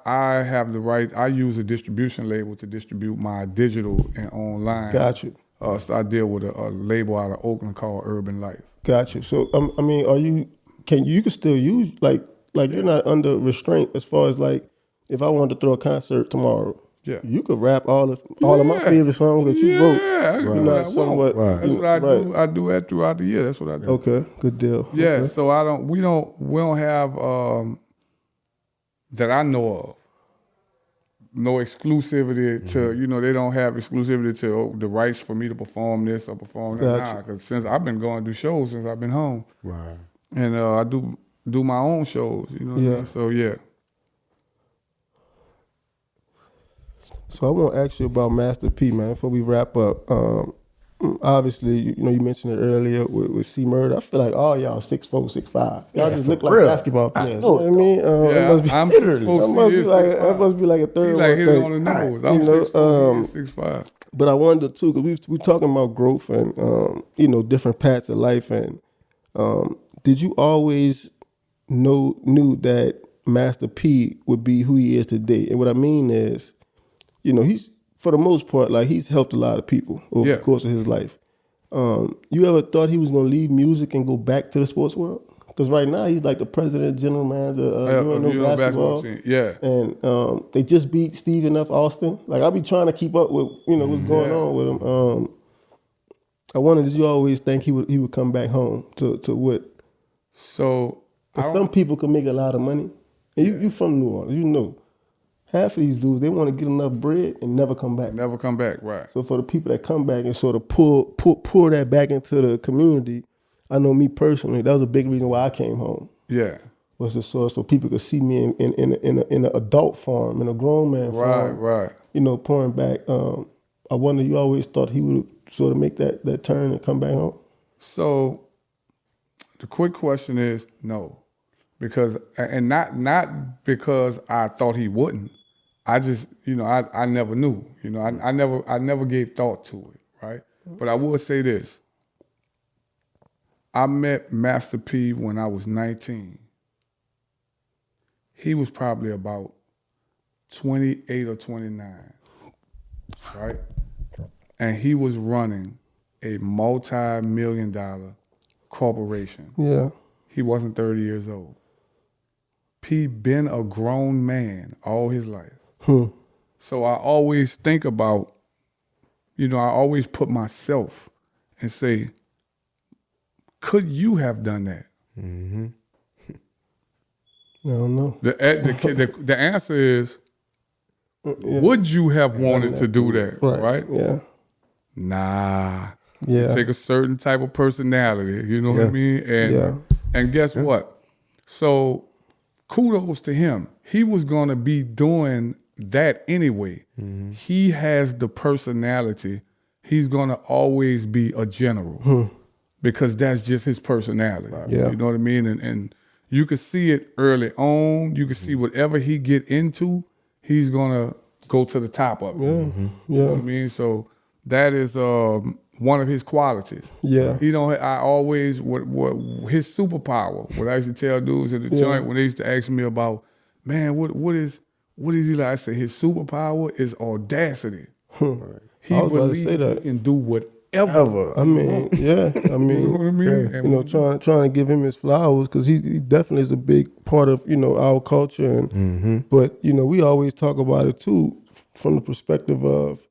Speaker 2: I have the right. I use a distribution label to distribute my digital and online.
Speaker 3: Gotcha.
Speaker 2: So I deal with a label out of Oakland called Urban Life.
Speaker 3: Gotcha. So I mean, you can still use like you're not under restraint as far as like if I wanted to throw a concert tomorrow.
Speaker 2: Yeah.
Speaker 3: You could rap all of my favorite songs that you wrote.
Speaker 2: Yeah,
Speaker 3: You're not somewhat.
Speaker 2: That's what I do. I do that throughout the year. That's what I do.
Speaker 3: Okay, good deal.
Speaker 2: Yeah.
Speaker 3: Okay.
Speaker 2: So we don't have that I know of. No exclusivity to, they don't have exclusivity to the rights for me to perform this or perform that.
Speaker 3: Gotcha.
Speaker 2: Nah, because since I've been going to do shows since I've been home.
Speaker 1: Right.
Speaker 2: And I do my own shows, what I mean? So yeah.
Speaker 3: So I want to ask you about Master P, man, before we wrap up. Obviously, you mentioned it earlier with C Murder. I feel like all y'all 6'4", 6'5". Y'all just look like basketball players. You know what I mean? It must be,
Speaker 2: I'm
Speaker 3: that must be like a third
Speaker 2: like
Speaker 3: one
Speaker 2: hitting
Speaker 3: thing.
Speaker 2: on the nose. I'm 6'5".
Speaker 3: But I wonder too, because we talking about growth and different paths of life. And did you always knew that Master P would be who he is today? And what I mean is, he's, for the most part, like he's helped a lot of people over the course of his life. You ever thought he was going to leave music and go back to the sports world? Because right now he's like the president, general manager of basketball
Speaker 2: team. Yeah.
Speaker 3: And they just beat Stephen F. Austin. Like I'll be trying to keep up with what's going on with him. I wonder, did you always think he would come back home to what?
Speaker 2: So
Speaker 3: some people can make a lot of money. And you from New Orleans, half of these dudes, they want to get enough bread and never come back.
Speaker 2: Never come back, right.
Speaker 3: So for the people that come back and sort of pour that back into the community, I know me personally, that was a big reason why I came home.
Speaker 2: Yeah.
Speaker 3: Was the source so people could see me in an adult form, in a grown man form.
Speaker 2: Right.
Speaker 3: Pouring back. I wonder, you always thought he would sort of make that turn and come back home?
Speaker 2: So the quick question is no. Because, and not because I thought he wouldn't. I just, I never knew. I never gave thought to it, right? But I will say this. I met Master P when I was 19. He was probably about 28 or 29, right? And he was running a multi-million-dollar corporation.
Speaker 3: Yeah.
Speaker 2: He wasn't 30 years old. P been a grown man all his life. So I always think about, I always put myself and say, could you have done that?
Speaker 3: I don't know.
Speaker 2: The answer is, would you have wanted to do that? Right?
Speaker 3: Yeah.
Speaker 2: Nah.
Speaker 3: Yeah.
Speaker 2: It take a certain type of personality, you know what I mean? And guess what? So kudos to him. He was gonna be doing that anyway. He has the personality. He's gonna always be a general because that's just his personality.
Speaker 3: Yeah.
Speaker 2: You know what I mean? And you can see it early on. You can see whatever he get into, he's gonna go to the top of it. You know what I mean? So that is one of his qualities.
Speaker 3: Yeah.
Speaker 2: I always, what his superpower, what I used to tell dudes in the joint when they used to ask me about, man, what is he like? I say his superpower is audacity. He
Speaker 3: I was about to
Speaker 2: believes
Speaker 3: say that.
Speaker 2: he can do whatever.
Speaker 3: I mean, yeah. I mean,
Speaker 2: You know what I mean?
Speaker 3: you know, trying to give him his flowers because he definitely is a big part of, our culture. And but, we always talk about it too from the perspective of,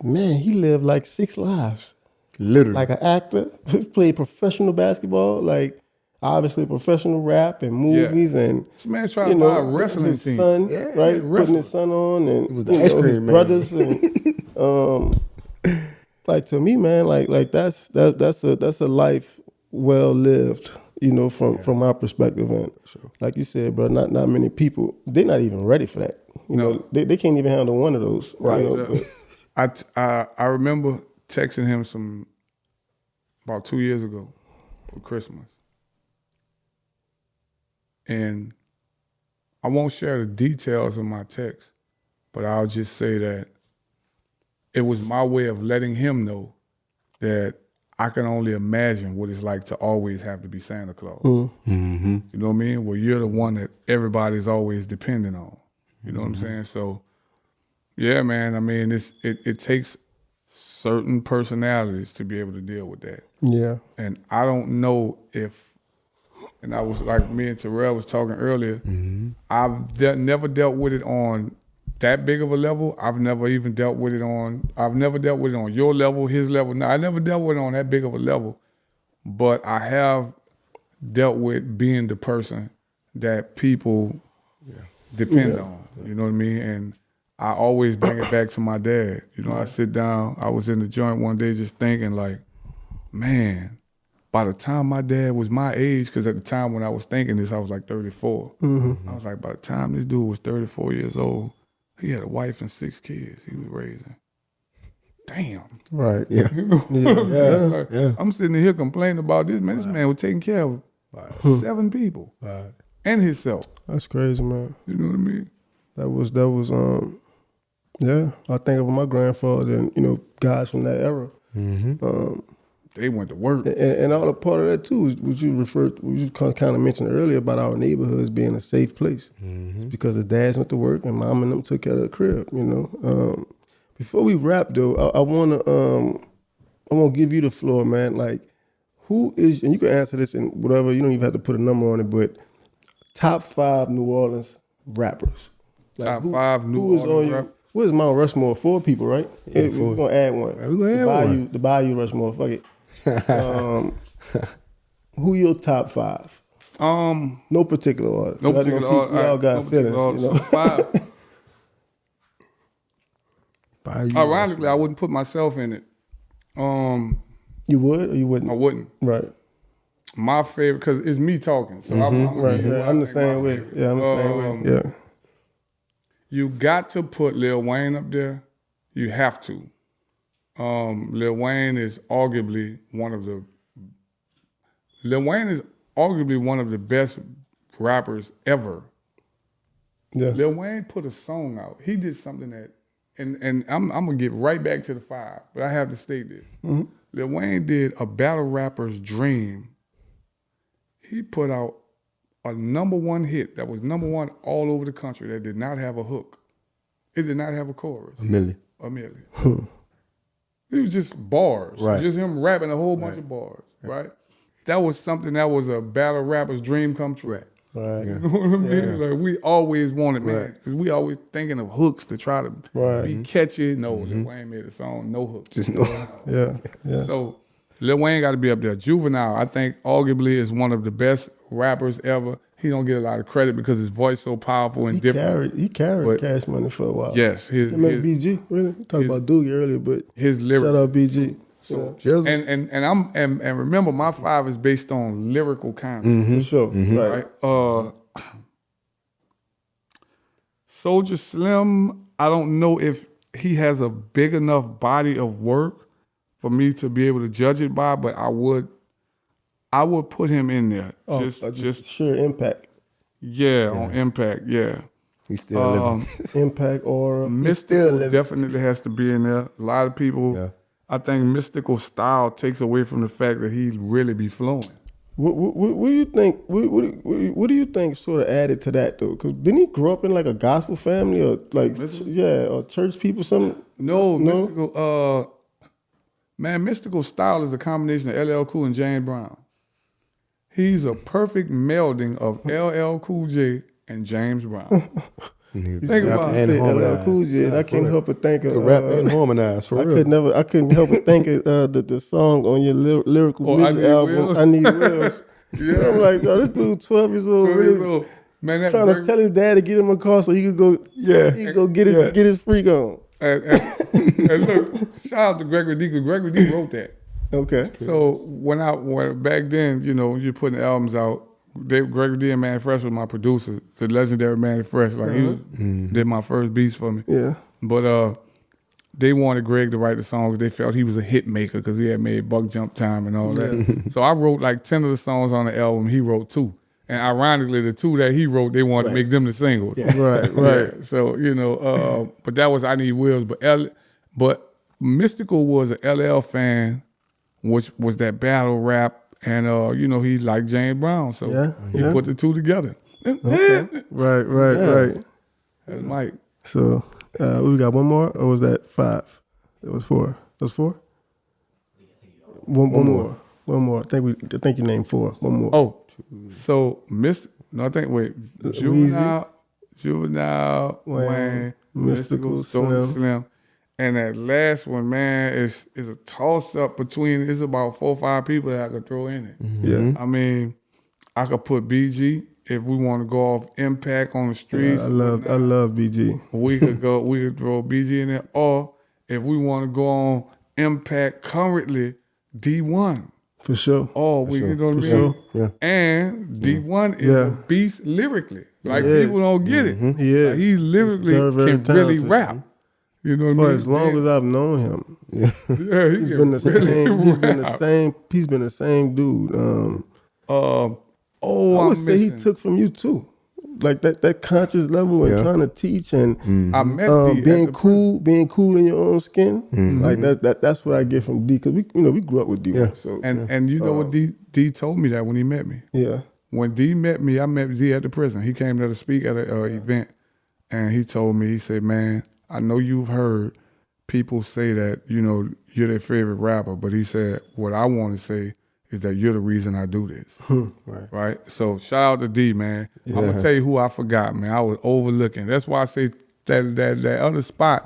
Speaker 3: man, he lived like 6 lives.
Speaker 1: Literally.
Speaker 3: Like an actor, played professional basketball, like obviously professional rap and movies and
Speaker 2: This man tried to buy a wrestling
Speaker 3: his
Speaker 2: team.
Speaker 3: son, right? Putting his son on and
Speaker 1: was the ice cream
Speaker 3: his
Speaker 1: man.
Speaker 3: brothers and like to me, man, like that's a life well lived, from our perspective. And like you said, bro, not many people, they're not even ready for that. You know, they can't even handle one of those.
Speaker 1: Right.
Speaker 2: I remember texting him about 2 years ago for Christmas. And I won't share the details of my text, but I'll just say that it was my way of letting him know that I can only imagine what it's like to always have to be Santa Claus. You know what I mean? Well, you're the one that everybody's always depending on. You know what I'm saying? So, yeah, man, I mean, it takes certain personalities to be able to deal with that.
Speaker 3: Yeah.
Speaker 2: And I don't know if, and I was like me and Tyrell was talking earlier, I've never dealt with it on that big of a level. I've never dealt with it on your level, his level. No, I never dealt with it on that big of a level. But I have dealt with being the person that people depend on. You know what I mean? And I always bring it back to my dad. I sit down, I was in the joint one day just thinking like, man, by the time my dad was my age, because at the time when I was thinking this, I was like 34. I was like, by the time this dude was 34 years old, he had a wife and 6 kids he was raising. Damn.
Speaker 3: Right.
Speaker 1: Yeah.
Speaker 2: I'm sitting here complaining about this, man. This man was taking care of 7 people and himself.
Speaker 3: That's crazy, man.
Speaker 2: You know what I mean?
Speaker 3: That was I think of my grandfather and, guys from that era.
Speaker 2: They went to work.
Speaker 3: And all a part of that too, which you kind of mentioned earlier about our neighborhoods being a safe place. It's because his dads went to work and mom and them took care of the crib, Before we wrap though, I wanna give you the floor, man. Like, who is, and you can answer this in whatever, you don't even have to put a number on it, but top 5 New Orleans rappers. Like,
Speaker 2: Top 5 New Orleans rappers.
Speaker 3: What is Mount Rushmore? 4 people, right? Yeah, we're gonna add one.
Speaker 1: We're gonna add one.
Speaker 3: The Bayou Rushmore. Fuck it. Who your top 5? No particular order.
Speaker 2: No particular order.
Speaker 3: We all got
Speaker 2: no
Speaker 3: feelings.
Speaker 2: So 5. Ironically, I wouldn't put myself in it.
Speaker 3: You would or you wouldn't?
Speaker 2: I wouldn't.
Speaker 3: Right.
Speaker 2: My favorite, because it's me talking. So I'm
Speaker 3: the same way. Yeah, I'm the same way. Yeah.
Speaker 2: You got to put Lil Wayne up there. You have to. Lil Wayne is arguably one of the best rappers ever.
Speaker 3: Yeah.
Speaker 2: Lil Wayne put a song out. He did something that, and I'm gonna get right back to the 5, but I have to state this. Lil Wayne did a battle rapper's dream. He put out a #1 hit that was #1 all over the country that did not have a hook. It did not have a chorus.
Speaker 1: A million.
Speaker 2: You It was just bars.
Speaker 1: Right.
Speaker 2: Just him rapping a whole bunch of bars, right? That was something that was a battle rapper's dream come true.
Speaker 1: Right.
Speaker 3: Right.
Speaker 2: You know what I mean? Like we always wanted, man, 'cause we always thinking of hooks to try to be catchy. No, Lil Wayne made a song, no hooks.
Speaker 1: Just no.
Speaker 3: Yeah.
Speaker 2: So Lil Wayne got to be up there. Juvenile, I think, arguably is one of the best rappers ever. He don't get a lot of credit because his voice so powerful and different.
Speaker 3: He carried Cash Money for a while.
Speaker 2: Yes,
Speaker 3: Him and BG, really? We talked about Doogie earlier, but
Speaker 2: his lyrics.
Speaker 3: shout out BG.
Speaker 2: So,
Speaker 1: Jizzle.
Speaker 2: and remember, my 5 is based on lyrical content.
Speaker 3: For sure. Right.
Speaker 2: Soulja Slim, I don't know if he has a big enough body of work for me to be able to judge it by, but I would put him in there. Just
Speaker 3: sheer impact.
Speaker 2: on impact, yeah.
Speaker 1: He's still living.
Speaker 3: Impact or
Speaker 2: Mystical definitely has to be in there. A lot of people, I think Mystical style takes away from the fact that he really be flowing.
Speaker 3: What do you think? What do you think sort of added to that though? Because didn't he grow up in like a gospel family or like or church people? Something?
Speaker 2: No, Mystical. Mystical style is a combination of LL Cool and James Brown. He's a perfect melding of LL Cool J and James Brown. Think about
Speaker 1: and
Speaker 2: it.
Speaker 3: LL Cool J, and I can't help but think of
Speaker 1: rap and harmonize for real.
Speaker 3: I couldn't help but think of the song on your lyrical music album.
Speaker 2: Wheels.
Speaker 3: I Need Wheels. Yeah. I'm like, yo, this dude 12 years old, really
Speaker 2: Man,
Speaker 3: trying to tell his dad to get him a car so he could go. Yeah, he could go get his freak on.
Speaker 2: And look, shout out to Gregory D, because Gregory D wrote that.
Speaker 3: Okay.
Speaker 2: So when back then, you're putting albums out. Gregory D and Manny Fresh was my producer, the legendary Manny Fresh. Like he did my first beats for me.
Speaker 3: Yeah.
Speaker 2: But they wanted Greg to write the songs. They felt he was a hit maker because he had made Buck Jump Time and all that. So I wrote like 10 of the songs on the album. He wrote 2. And ironically, the 2 that he wrote, they wanted to make them the singles.
Speaker 3: Yeah. Right.
Speaker 2: Yeah. So, but that was I Need Wheels. But Mystical was an LL fan, which was that battle rap. And, he liked James Brown. So he put the 2 together.
Speaker 3: Okay. Right.
Speaker 2: That's Mike.
Speaker 3: So we got one more, or was that 5? It was 4. It was 4? One more. One more. I think you named 4. One more.
Speaker 2: Oh, so Juvenile, Wayne, Mystical, Soulja Slim. And that last one, man, is a toss-up between, it's about 4 or 5 people that I could throw in it.
Speaker 3: Yeah.
Speaker 2: I mean, I could put BG if we want to go off impact on the streets.
Speaker 3: I love BG.
Speaker 2: We could throw BG in there. Or if we want to go on impact currently, D1.
Speaker 3: For sure.
Speaker 2: Or we can go to
Speaker 3: sure. Yeah.
Speaker 2: And D1 is a beast lyrically. Like people don't get it.
Speaker 3: He is.
Speaker 2: Like, he lyrically
Speaker 3: very
Speaker 2: can really
Speaker 3: talented.
Speaker 2: rap. You know what I
Speaker 3: For
Speaker 2: mean?
Speaker 3: as long as I've known him,
Speaker 2: he's
Speaker 3: been the same. He's been the same dude. I would say he took from you too, like that conscious level and trying to teach and
Speaker 2: I met
Speaker 3: being cool in your own skin. Like that's what I get from D, because we grew up with D.
Speaker 1: Yeah.
Speaker 2: So and you know what D told me that when he met me.
Speaker 3: Yeah.
Speaker 2: When D met me, I met D at the prison. He came there to speak at an event, and he told me, he said, "Man, I know you've heard people say that, you're their favorite rapper," but he said, "What I want to say is that you're the reason I do this." Right? So shout out to D, man. I'm going to tell you who I forgot, man. I was overlooking. That's why I say that other spot.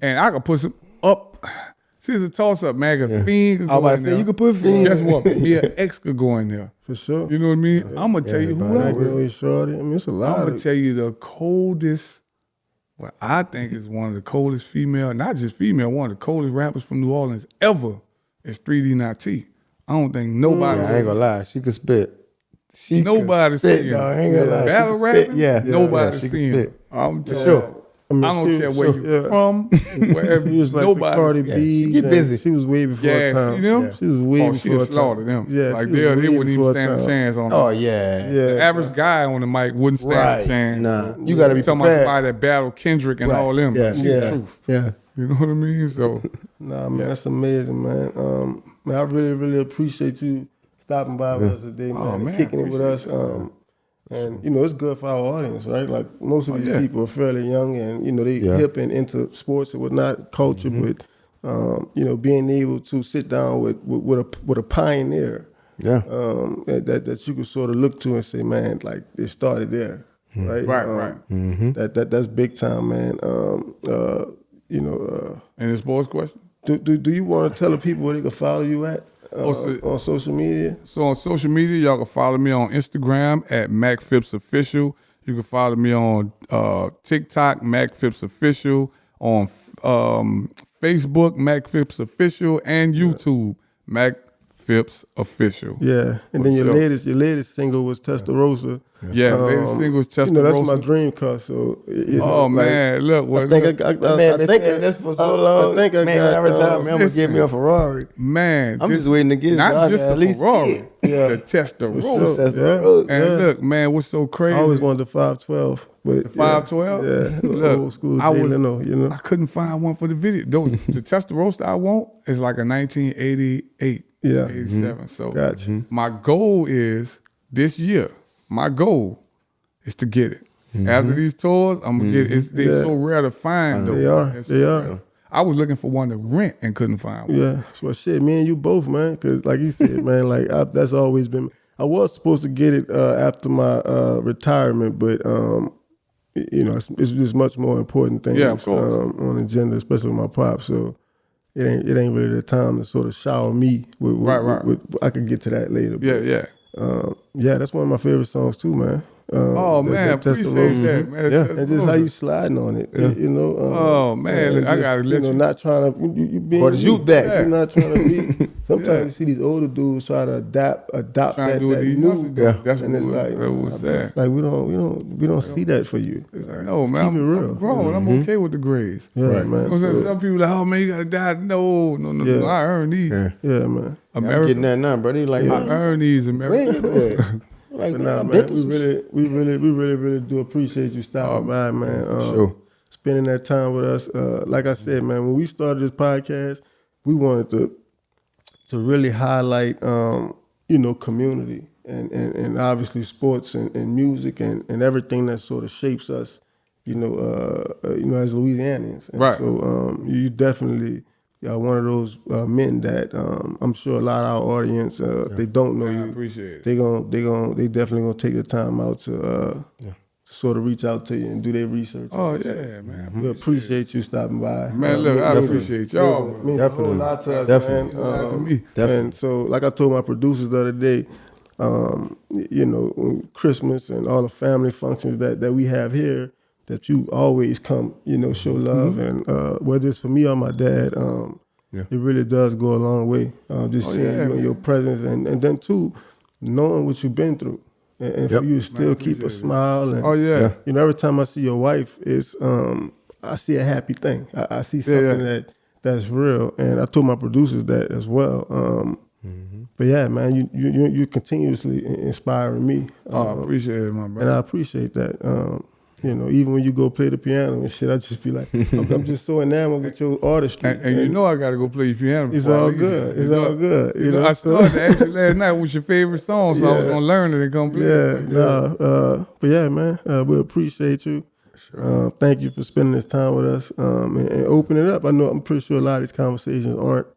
Speaker 2: And I could put some up. See, it's a toss-up, man. A Fiend could
Speaker 1: I was
Speaker 2: go
Speaker 1: about
Speaker 2: in
Speaker 1: to say,
Speaker 2: there.
Speaker 1: you could put Fiend.
Speaker 2: Guess what? Me and X could go in there.
Speaker 3: For sure.
Speaker 2: You know what I mean? I'm going to tell you who else.
Speaker 3: Shorty. I mean, it's a lot.
Speaker 2: I'm going to tell you the coldest, what I think is one of the coldest female, not just female, one of the coldest rappers from New Orleans ever is 3D Not T. I don't think nobody.
Speaker 1: I ain't gonna lie, she could spit.
Speaker 2: Nobody's
Speaker 1: seen it.
Speaker 2: Battle rapping. Nobody's
Speaker 1: she
Speaker 2: seen
Speaker 1: could
Speaker 2: it. I'm telling
Speaker 1: Sure.
Speaker 2: you. I don't care where you're from, wherever.
Speaker 3: She was like the Cardi B.
Speaker 1: Get busy.
Speaker 3: She was way before her time.
Speaker 2: See them?
Speaker 3: She was way before her time.
Speaker 2: slaughtered them.
Speaker 3: Yeah,
Speaker 2: like
Speaker 3: she
Speaker 2: they
Speaker 3: was way
Speaker 2: wouldn't even
Speaker 3: before
Speaker 2: stand
Speaker 3: her
Speaker 2: a
Speaker 3: time.
Speaker 2: chance on
Speaker 1: Oh
Speaker 2: them.
Speaker 1: yeah.
Speaker 2: The average guy on the mic wouldn't stand a chance.
Speaker 1: Nah, you gotta be
Speaker 2: talking
Speaker 1: prepared.
Speaker 2: about somebody that battled Kendrick and all them.
Speaker 1: Yeah.
Speaker 2: She's the truth.
Speaker 1: Yeah.
Speaker 2: You know what I mean? So
Speaker 3: Nah, man, that's amazing, man. Man, I really, really appreciate you stopping by with us today, man, and
Speaker 2: man,
Speaker 3: kicking it with us. And it's good for our audience, right? Like most of these people are fairly young, and they hip and into sports and whatnot, culture. But being able to sit down with a pioneer, that you could sort of look to and say, man, like it started there, right?
Speaker 2: Right.
Speaker 3: That's big time, man.
Speaker 2: Any sports question?
Speaker 3: Do you want to tell the people where they can follow you at on social media?
Speaker 2: So on social media, y'all can follow me on Instagram at Mac Phipps Official. You can follow me on TikTok, Mac Phipps Official, on Facebook, Mac Phipps Official, and YouTube, Mac Phipps Official.
Speaker 3: Yeah, and then your latest single was Testarossa.
Speaker 2: Yeah, latest single was Testarossa.
Speaker 3: That's my dream car. So
Speaker 2: man, look,
Speaker 3: I think
Speaker 1: that's for so long.
Speaker 3: I think
Speaker 1: every time man would give me a Ferrari.
Speaker 2: Man,
Speaker 1: I'm just waiting to get it.
Speaker 2: Not just
Speaker 1: at
Speaker 2: the
Speaker 1: least
Speaker 2: Ferrari, the Testarossa.
Speaker 1: Sure.
Speaker 2: And look, man, what's so crazy?
Speaker 3: I always wanted the 512, but
Speaker 2: the 512.
Speaker 3: Yeah,
Speaker 2: look,
Speaker 3: old school Jay Leno,
Speaker 2: I couldn't find one for the video. The Testarossa I want is like a 1988. 87. So my goal is this year. My goal is to get it. After these tours, I'm gonna get it. They're so rare to find.
Speaker 3: They are.
Speaker 2: I was looking for one to rent and couldn't find one.
Speaker 3: Yeah, well, shit, me and you both, man. Because like you said, man, like that's always been. I was supposed to get it after my retirement, but it's just much more important things on the agenda, especially with my pop. So. It ain't really the time to sort of shower me with I could get to that later. But, that's one of my favorite songs too, man.
Speaker 2: Man, appreciate that, man.
Speaker 3: And just how you sliding on it,
Speaker 2: I gotta let you.
Speaker 3: Not trying to you being
Speaker 1: or the youth back.
Speaker 3: You're not trying to be. Sometimes you see these older dudes try to adopt that new.
Speaker 2: That's
Speaker 3: and it's
Speaker 2: what's that.
Speaker 3: Like we don't see that for you.
Speaker 2: No, man, I'm grown. I'm okay with the grades.
Speaker 3: Yeah, man.
Speaker 2: Some people like, oh man, you gotta die. No. I earn these.
Speaker 3: Yeah, man.
Speaker 1: I'm getting that now, bro. They like,
Speaker 2: I earn these, America.
Speaker 1: Like,
Speaker 3: but nah, man, we really do appreciate you stopping by, man.
Speaker 1: Sure.
Speaker 3: Spending that time with us. Like I said, man, when we started this podcast, we wanted to really highlight, community and obviously sports and music and everything that sort of shapes us, as Louisianians. And
Speaker 2: right.
Speaker 3: So you definitely. One of those men that I'm sure a lot of our audience they don't know you.
Speaker 2: I appreciate it.
Speaker 3: They definitely gonna take the time out to sort of reach out to you and do their research.
Speaker 2: Oh yeah, man.
Speaker 3: We appreciate you stopping by.
Speaker 2: Man, look, I appreciate y'all.
Speaker 3: Definitely, a lot to us, man.
Speaker 2: To me.
Speaker 3: And so, like I told my producers the other day, Christmas and all the family functions that we have here. That you always come, show love, and whether it's for me or my dad, it really does go a long way. Just seeing you and your presence, and then too, knowing what you've been through, and for you to still keep a smile. And, every time I see your wife, it's I see a happy thing. I see something that's real, and I told my producers that as well. But yeah, man, you're continuously inspiring me.
Speaker 2: I appreciate it, my brother.
Speaker 3: And I appreciate that. Even when you go play the piano and shit, I just be like, I'm just so enamored with your artistry.
Speaker 2: And I got to go play piano.
Speaker 3: It's all good. It's all good.
Speaker 2: I started to ask you last night what's your favorite song, so I was going to learn it and come play.
Speaker 3: But yeah, man, we appreciate you. Sure. Thank you for spending this time with us and opening it up. I'm pretty sure a lot of these conversations aren't,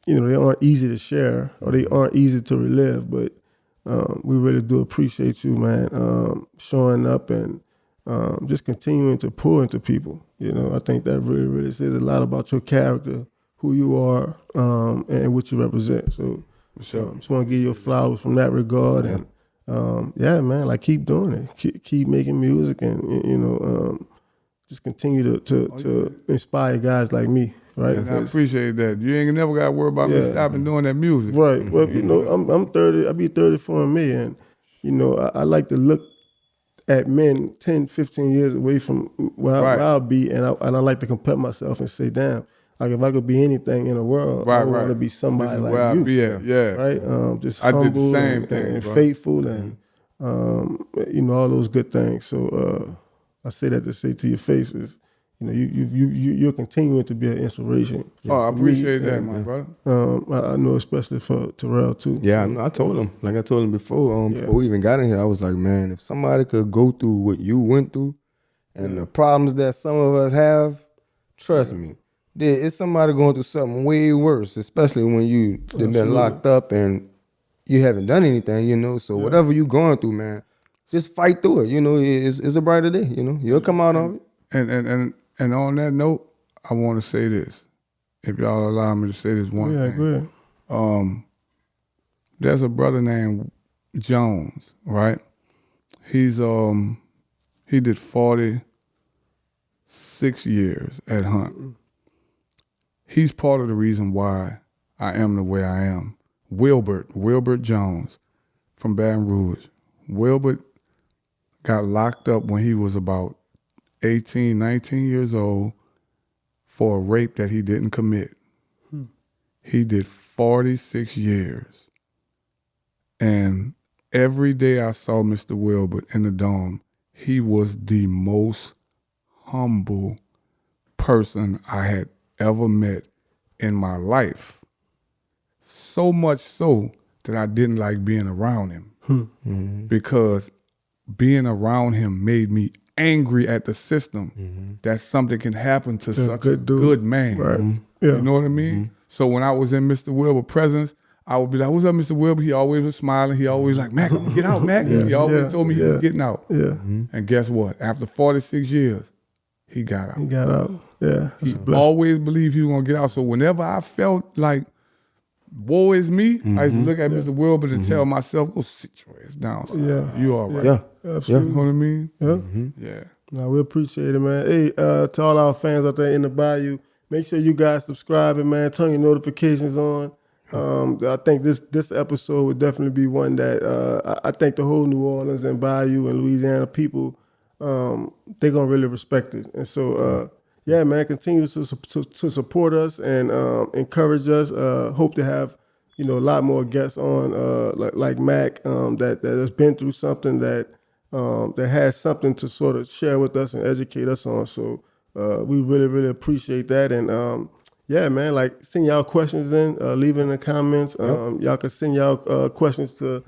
Speaker 3: they aren't easy to share or they aren't easy to relive, but we really do appreciate you, man, showing up and just continuing to pour into people. I think that really, really says a lot about your character, who you are, and what you represent. So just want to give you flowers from that regard. And man, like keep doing it. Keep making music and, just continue to inspire guys like me. Right,
Speaker 2: and I appreciate that. You ain't never got to worry about me stopping doing that music.
Speaker 3: Right. Well, I'm 30. I'll be 34 in May, and I like to look at men 10, 15 years away from where I'll be, and I like to compare myself and say, damn, like if I could be anything in the world, I want to be somebody like
Speaker 2: where
Speaker 3: you.
Speaker 2: I be at. Yeah.
Speaker 3: Right. Just
Speaker 2: I
Speaker 3: humble
Speaker 2: did the same thing,
Speaker 3: and faithful, and all those good things. So I say that to say to your face is. You're continuing to be an inspiration.
Speaker 2: I appreciate that, my brother.
Speaker 3: I know especially for Tyrell too.
Speaker 1: Yeah, I told him. Like I told him before, before we even got in here, I was like, man, if somebody could go through what you went through and the problems that some of us have, trust me, It's somebody going through something way worse, especially when they've been locked up and you haven't done anything, you know. So whatever you going through, man, just fight through it. You know, it's a brighter day. You know, you'll come out on it.
Speaker 2: And on that note, I want to say this. If y'all allow me to say this one thing.
Speaker 3: Go ahead.
Speaker 2: There's a brother named Jones, right? He did 46 years at Hunt. He's part of the reason why I am the way I am. Wilbert Jones from Baton Rouge. Wilbert got locked up when he was about 18, 19 years old for a rape that he didn't commit. He did 46 years. And every day I saw Mr. Wilbert in the Dome, he was the most humble person I had ever met in my life. So much so that I didn't like being around him because being around him made me angry at the system that something can happen to such a good man.
Speaker 3: Right.
Speaker 2: You know what I mean? So when I was in Mr. Wilber's presence, I would be like, "What's up, Mr. Wilber?" He always was smiling. He always like, "Mac, I'm gonna get out, Mac." He always told me he was getting out.
Speaker 3: Yeah.
Speaker 2: And guess what? After 46 years, he got out.
Speaker 3: He got out. Yeah.
Speaker 2: He always believed he was gonna get out. So whenever I felt like woe is me, I used to look at Mr. Wilbur and tell myself, "Go sit your ass down. Son.
Speaker 3: Yeah.
Speaker 2: You all right."
Speaker 1: Yeah.
Speaker 3: Absolutely.
Speaker 2: You know what I mean?
Speaker 3: Yeah.
Speaker 2: Yeah.
Speaker 3: No, we appreciate it, man. Hey, to all our fans out there in the Bayou, make sure you guys subscribe and, man, turn your notifications on. I think this episode would definitely be one that I think the whole New Orleans and Bayou and Louisiana people, they're going to really respect it. And so, yeah, man, continue to support us and encourage us. Hope to have, a lot more guests on like Mac that has been through something that has something to sort of share with us and educate us on. So we really, really appreciate that. And yeah, man, like send y'all questions in, leave it in the comments. Y'all can send y'all questions to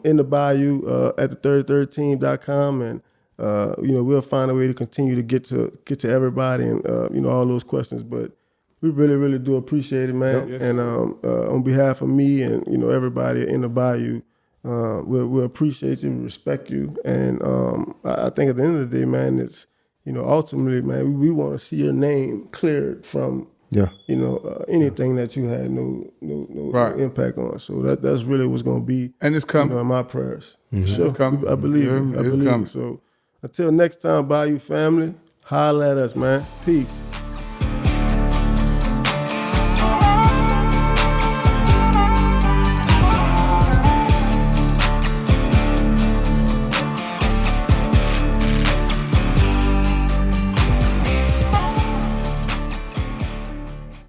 Speaker 3: In the Bayou at the33team.com, and we'll find a way to continue to get to everybody and all those questions. But we really, really do appreciate it, man.
Speaker 2: Yes,
Speaker 3: and on behalf of me and everybody in the Bayou, we'll appreciate you, respect you, and I think at the end of the day, man, it's ultimately, man, we want to see your name cleared from anything that you had no impact on. So that's really what's going to be,
Speaker 2: and it's coming
Speaker 3: in my prayers.
Speaker 2: Sure.
Speaker 3: I believe it. I believe it. So until next time, Bayou family, holla at us, man. Peace.